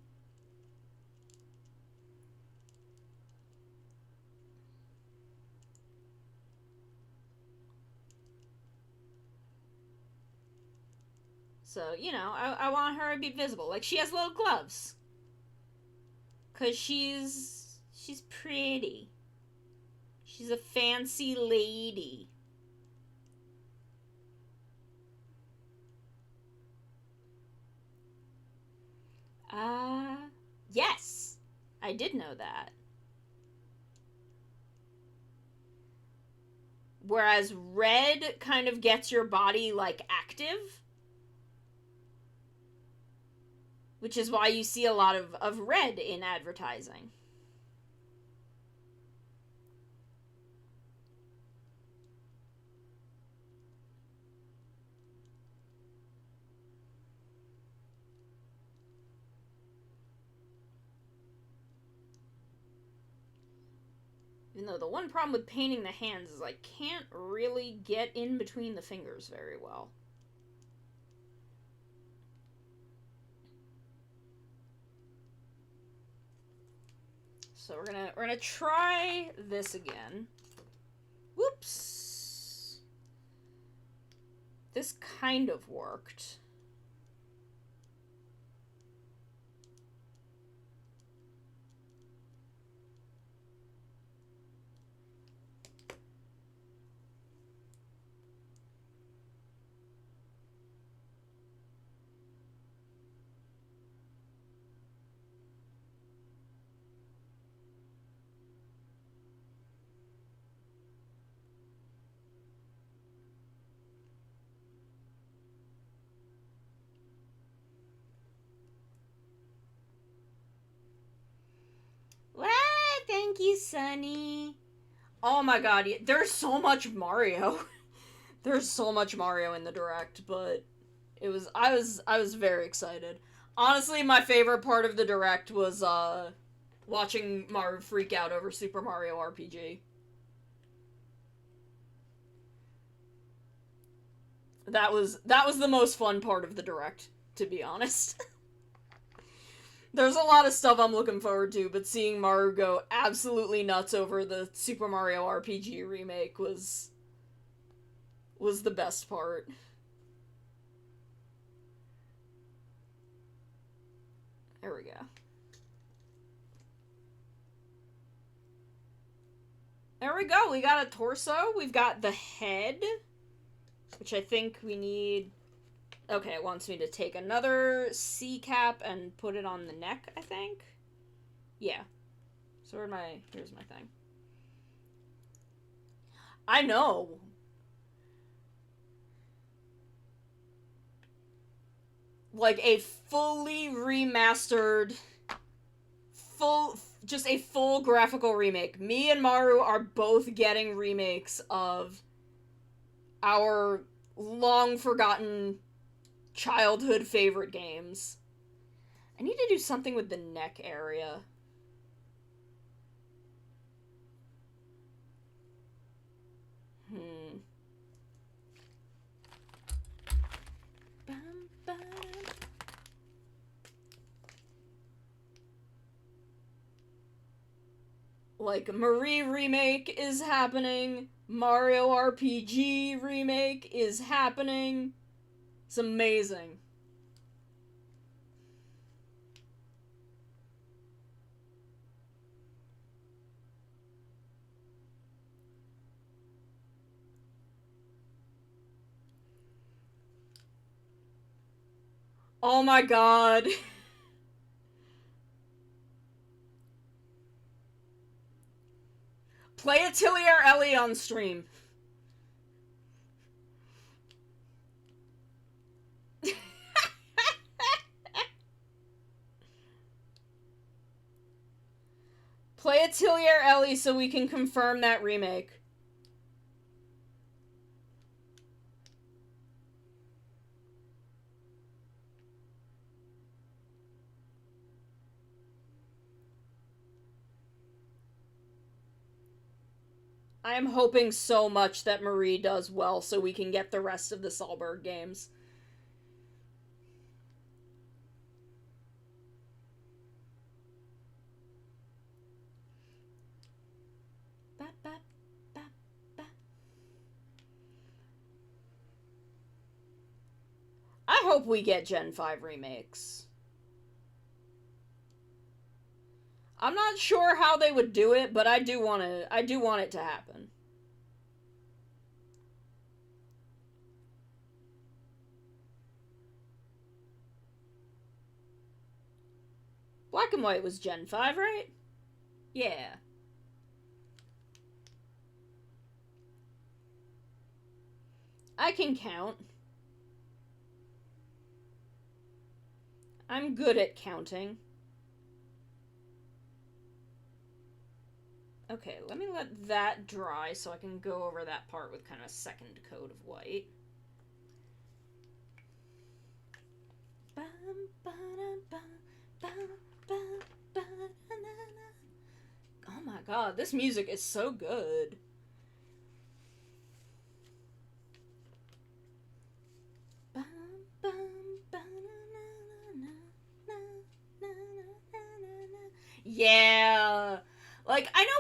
So, you know, I want her to be visible. Like, she has little gloves. 'Cause she's pretty. She's a fancy lady. Yes! I did know that. Whereas red kind of gets your body, like, active. Which is why you see a lot of red in advertising. Even though the one problem with painting the hands is I can't really get in between the fingers very well. So we're gonna try this again. Whoops. This kind of worked. What? Thank you, Sunny. Oh my god, there's so much Mario. There's so much Mario in the Direct, but I was very excited. Honestly, my favorite part of the Direct was watching Mario freak out over Super Mario RPG. That was the most fun part of the Direct, to be honest. There's a lot of stuff I'm looking forward to, but seeing Maru go absolutely nuts over the Super Mario RPG remake was the best part. There we go. There we go, we got a torso, we've got the head, which I think we need... Okay, it wants me to take another C cap and put it on the neck, I think? Yeah. So here's my thing. I know! Like a fully remastered, just a full graphical remake. Me and Maru are both getting remakes of our long-forgotten childhood favorite games. I need to do something with the neck area. Like, Marie remake is happening. Mario RPG remake is happening. It's amazing. Oh my god. Play Atelier Ellie on stream. Play Atelier Ellie so we can confirm that remake. I am hoping so much that Marie does well so we can get the rest of the Solberg games. I hope we get Gen 5 remakes. I'm not sure how they would do it, but I do want it to happen. Black and White was Gen 5, right? Yeah. I can count. I'm good at counting. Okay, let me let that dry so I can go over that part with kind of a second coat of white. Oh my god, this music is so good. Yeah. Like, I know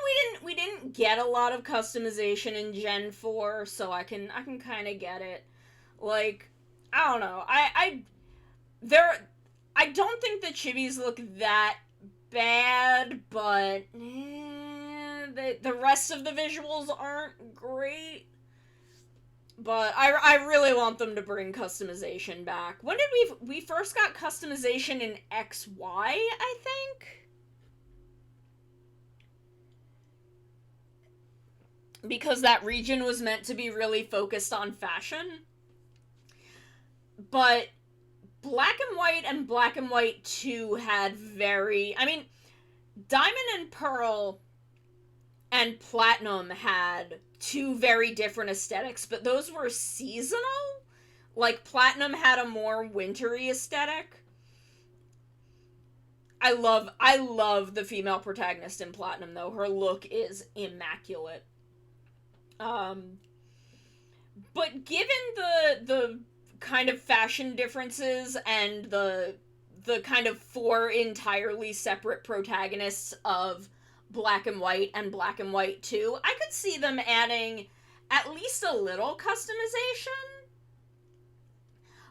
we didn't get a lot of customization in Gen 4, so I can kind of get it. Like, I don't know. I don't think the chibis look that bad, but the rest of the visuals aren't great. But I really want them to bring customization back. When did we first got customization in XY, I think? Because that region was meant to be really focused on fashion. But Black and White and Black and White 2 had very... I mean, Diamond and Pearl and Platinum had two very different aesthetics, but those were seasonal. Like, Platinum had a more wintry aesthetic. I love the female protagonist in Platinum, though. Her look is immaculate. But given the kind of fashion differences and the kind of four entirely separate protagonists of Black and White and Black and White 2, I could see them adding at least a little customization.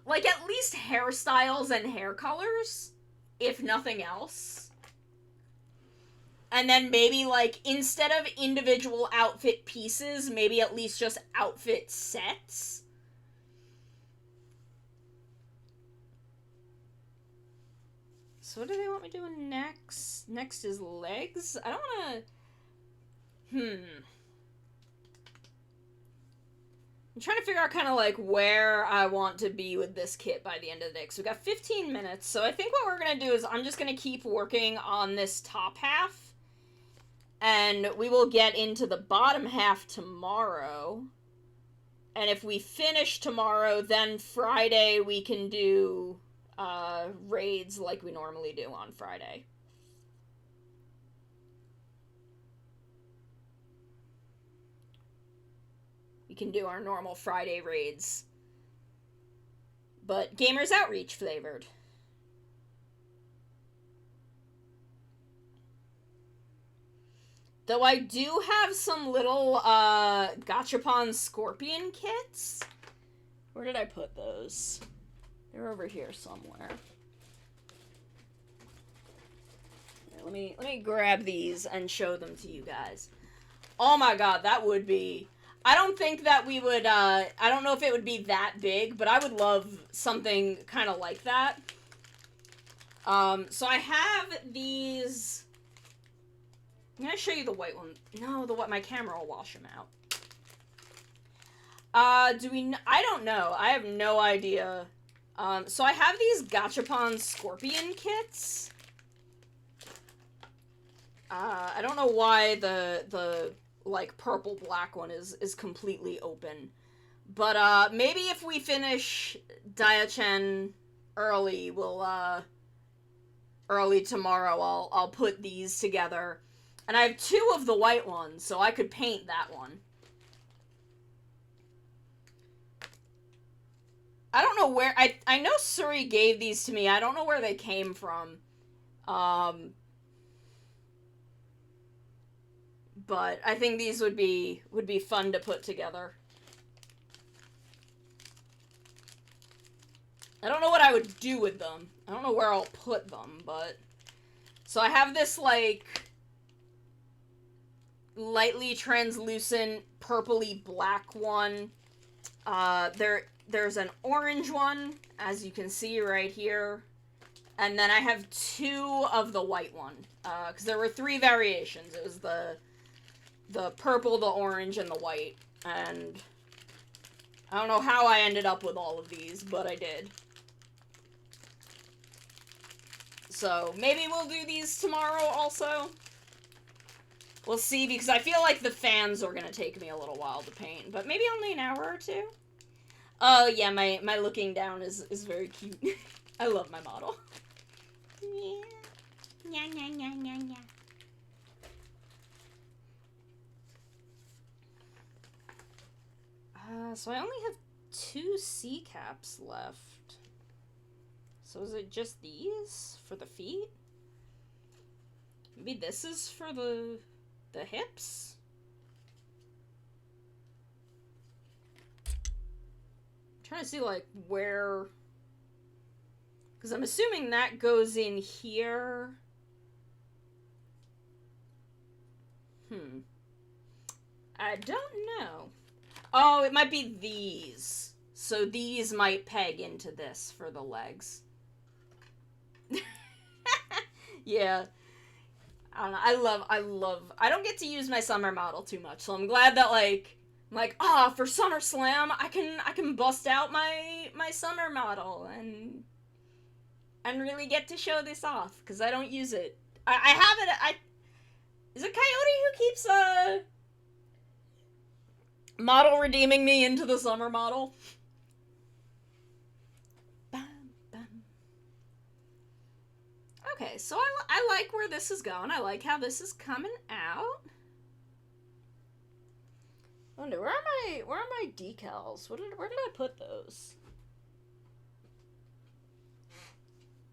Like, at least hairstyles and hair colors, if nothing else. And then maybe, like, instead of individual outfit pieces, maybe at least just outfit sets. So what do they want me doing next? Next is legs? I don't want to... I'm trying to figure out kind of, like, where I want to be with this kit by the end of the day. So we've got 15 minutes. So I think what we're going to do is I'm just going to keep working on this top half. And we will get into the bottom half tomorrow. And if we finish tomorrow, then Friday we can do raids like we normally do on Friday. We can do our normal Friday raids. But Gamers Outreach flavored. Though I do have some little, Gachapon Scorpion kits. Where did I put those? They're over here somewhere. Here, let me grab these and show them to you guys. Oh my god, that would be... I don't think that we would, I don't know if it would be that big, but I would love something kind of like that. So I have these... I'm gonna show you the white one. No, my camera will wash them out. I don't know. I have no idea. So I have these Gachapon Scorpion kits. I don't know why the like purple black one is completely open. But maybe if we finish Diaochan early, early tomorrow I'll put these together. And I have 2 of the white ones, so I could paint that one. I don't know where, I know Suri gave these to me. I don't know where they came from. But I think these would be fun to put together. I don't know what I would do with them. I don't know where I'll put them, but... So I have this, like, lightly translucent, purpley black one. There's an orange one, as you can see right here. And then I have 2 of the white one. Because there were 3 variations. It was the purple, the orange, and the white. And I don't know how I ended up with all of these, but I did. So, maybe we'll do these tomorrow also. We'll see, because I feel like the fans are gonna take me a little while to paint, but maybe only an hour or 2. Oh, yeah, my looking down is very cute. I love my model. Yeah. Yeah. So I only have 2 C caps left. So is it just these for the feet? Maybe this is for the hips? I'm trying to see, like, where... Because I'm assuming that goes in here. I don't know. Oh, it might be these. So these might peg into this for the legs. Yeah. I don't know. I don't get to use my summer model too much, so I'm glad that, like, I'm like, for SummerSlam, I can bust out my summer model and really get to show this off, because I don't use it. I have it, is it Coyote who keeps, model redeeming me into the summer model? Okay, so I like where this is going. I like how this is coming out. I wonder, where are my decals? Where did I put those?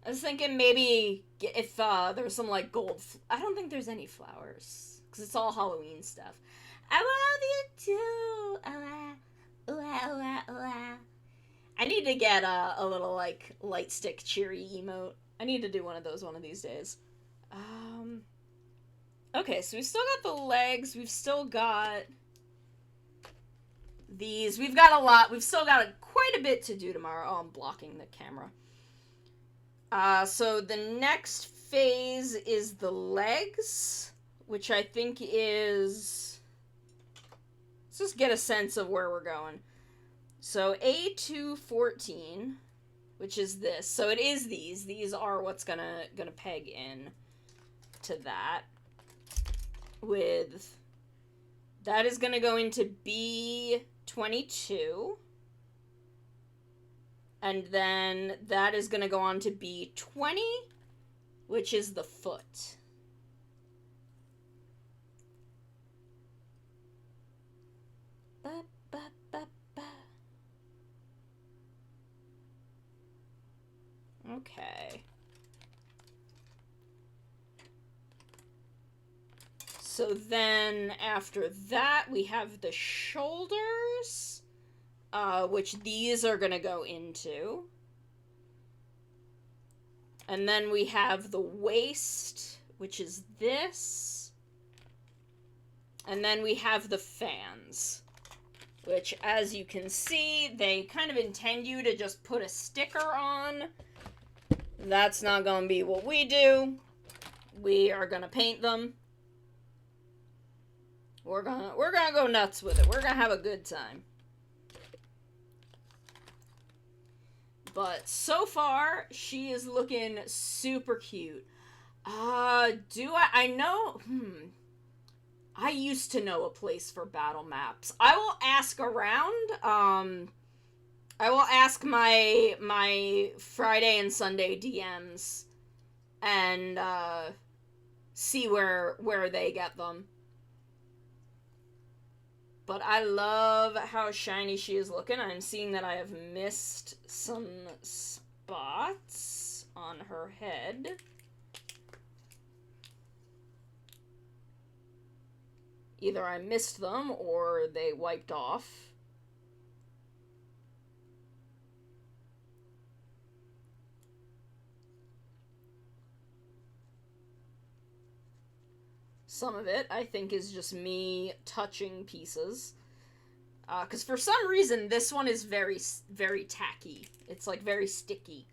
I was thinking maybe if there was some, like, gold... I don't think there's any flowers, because it's all Halloween stuff. I love you too! I need to get a little, like, light stick cheery emote. I need to do one of those one of these days. Okay, so we've still got the legs. We've still got these. We've got a lot. We've still got quite a bit to do tomorrow. Oh, I'm blocking the camera. So the next phase is the legs, which I think is... Let's just get a sense of where we're going. So A214... which is this. So it is these. These are what's gonna peg in to that. With... That is gonna go into B22. And then that is gonna go on to B20, which is the foot. Okay. So then after that we have the shoulders, which these are gonna go into. And then we have the waist, which is this. And then we have the fans, which, as you can see, they kind of intend you to just put a sticker on. That's not going to be what we do. We are going to paint them. We're gonna go nuts with it. We're gonna have a good time. But so far, she is looking super cute. I know, I used to know a place for battle maps. I will ask around, I will ask my Friday and Sunday DMs and, see where they get them. But I love how shiny she is looking. I'm seeing that I have missed some spots on her head. Either I missed them or they wiped off. Some of it, I think, is just me touching pieces. Because for some reason, this one is very, very tacky. It's, like, very sticky.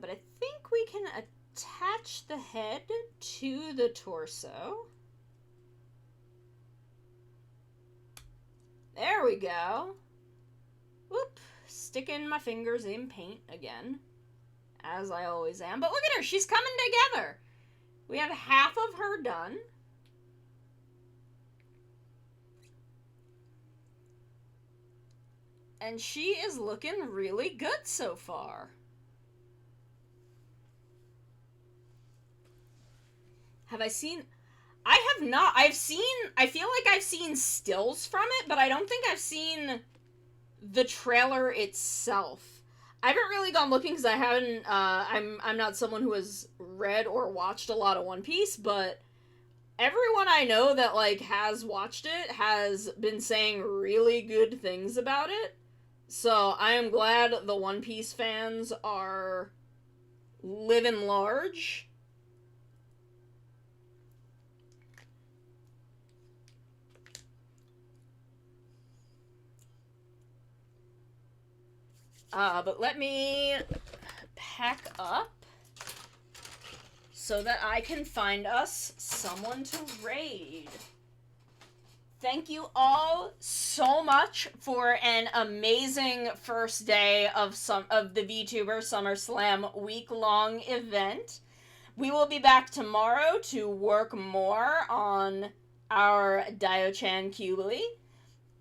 But I think we can attach the head to the torso. There we go. Whoop. Sticking my fingers in paint again. As I always am. But look at her. She's coming together. We have half of her done. And she is looking really good so far. Have I seen... I have not. I feel like I've seen stills from it, but I don't think I've seen the trailer itself. I haven't really gone looking because I haven't, I'm not someone who has read or watched a lot of One Piece, but everyone I know that, like, has watched it has been saying really good things about it. So I am glad the One Piece fans are living large. But let me pack up so that I can find us someone to raid. Thank you all so much for an amazing first day of the VTuber SummerSlam week-long event. We will be back tomorrow to work more on our Diaochan Qubeley,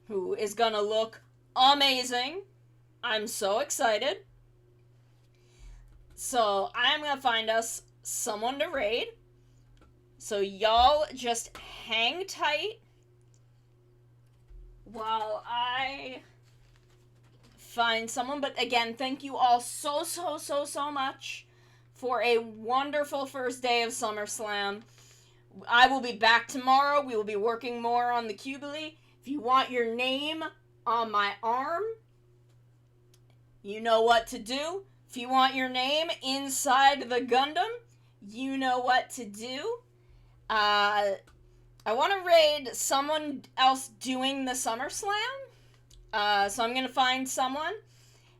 who is gonna look amazing. I'm so excited. So I'm gonna find us someone to raid. So y'all just hang tight while I find someone. But again, thank you all so much for a wonderful first day of SummerSlam. I will be back tomorrow. We will be working more on the Qubeley. If you want your name on my arm, you know what to do. If you want your name inside the Gundam, you know what to do. I want to raid someone else doing the SummerSlam. So I'm going to find someone.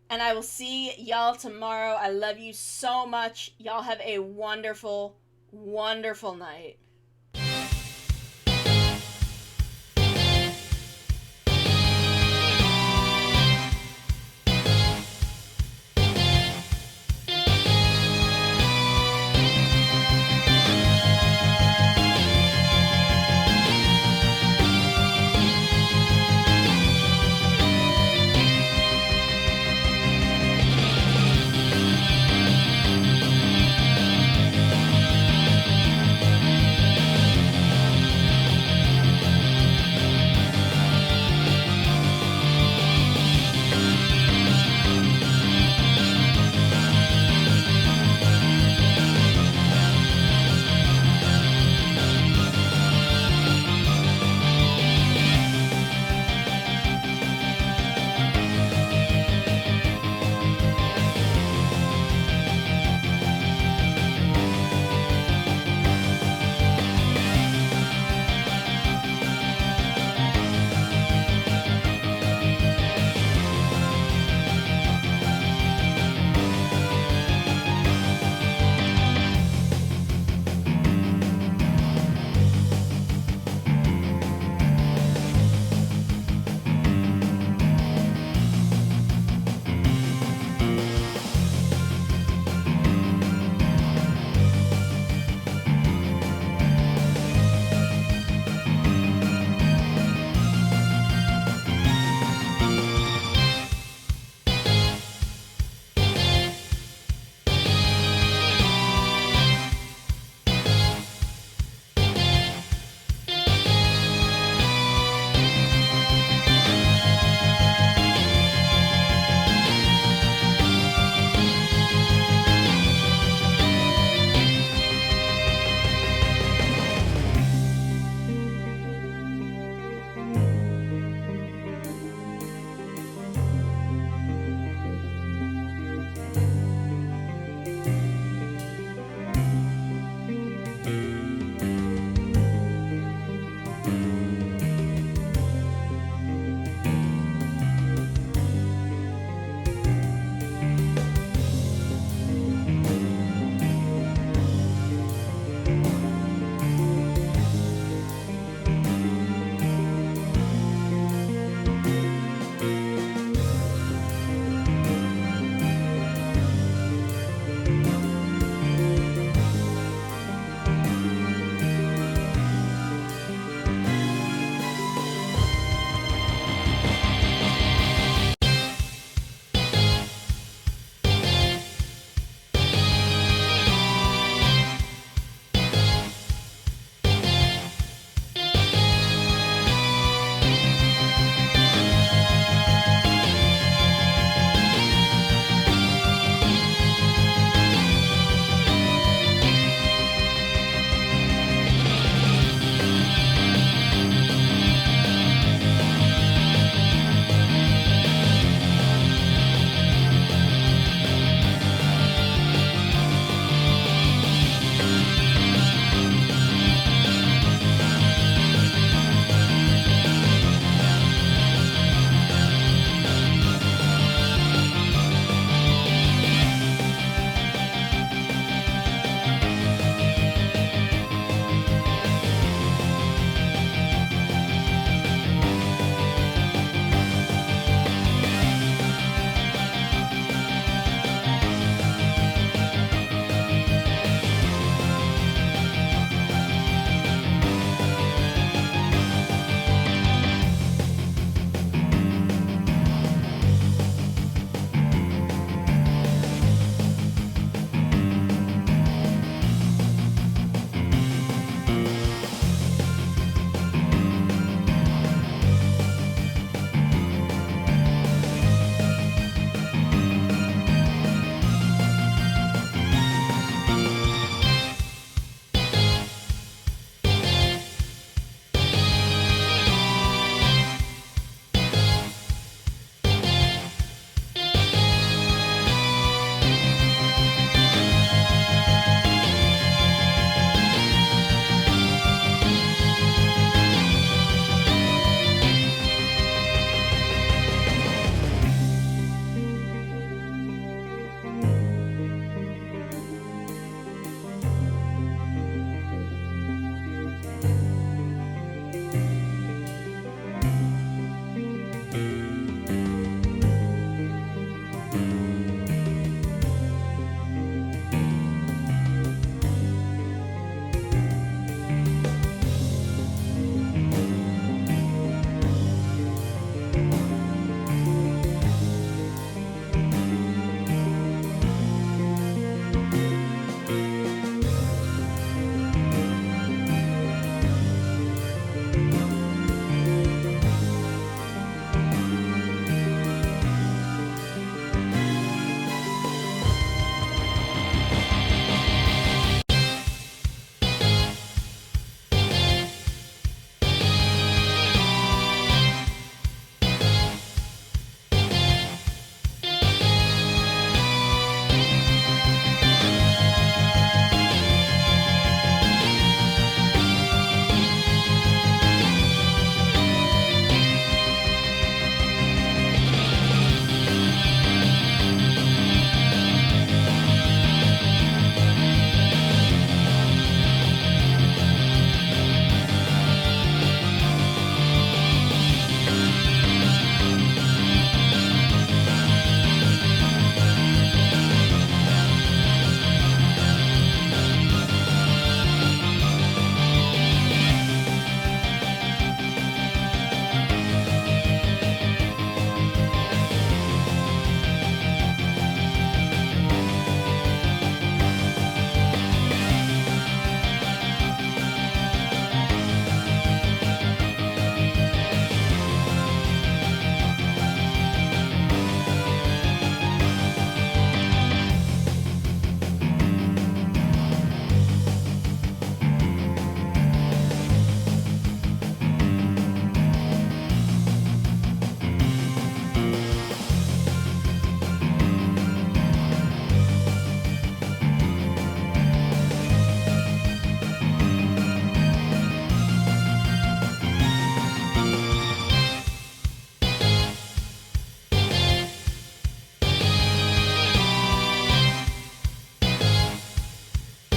And I will see y'all tomorrow. I love you so much. Y'all have a wonderful, wonderful night.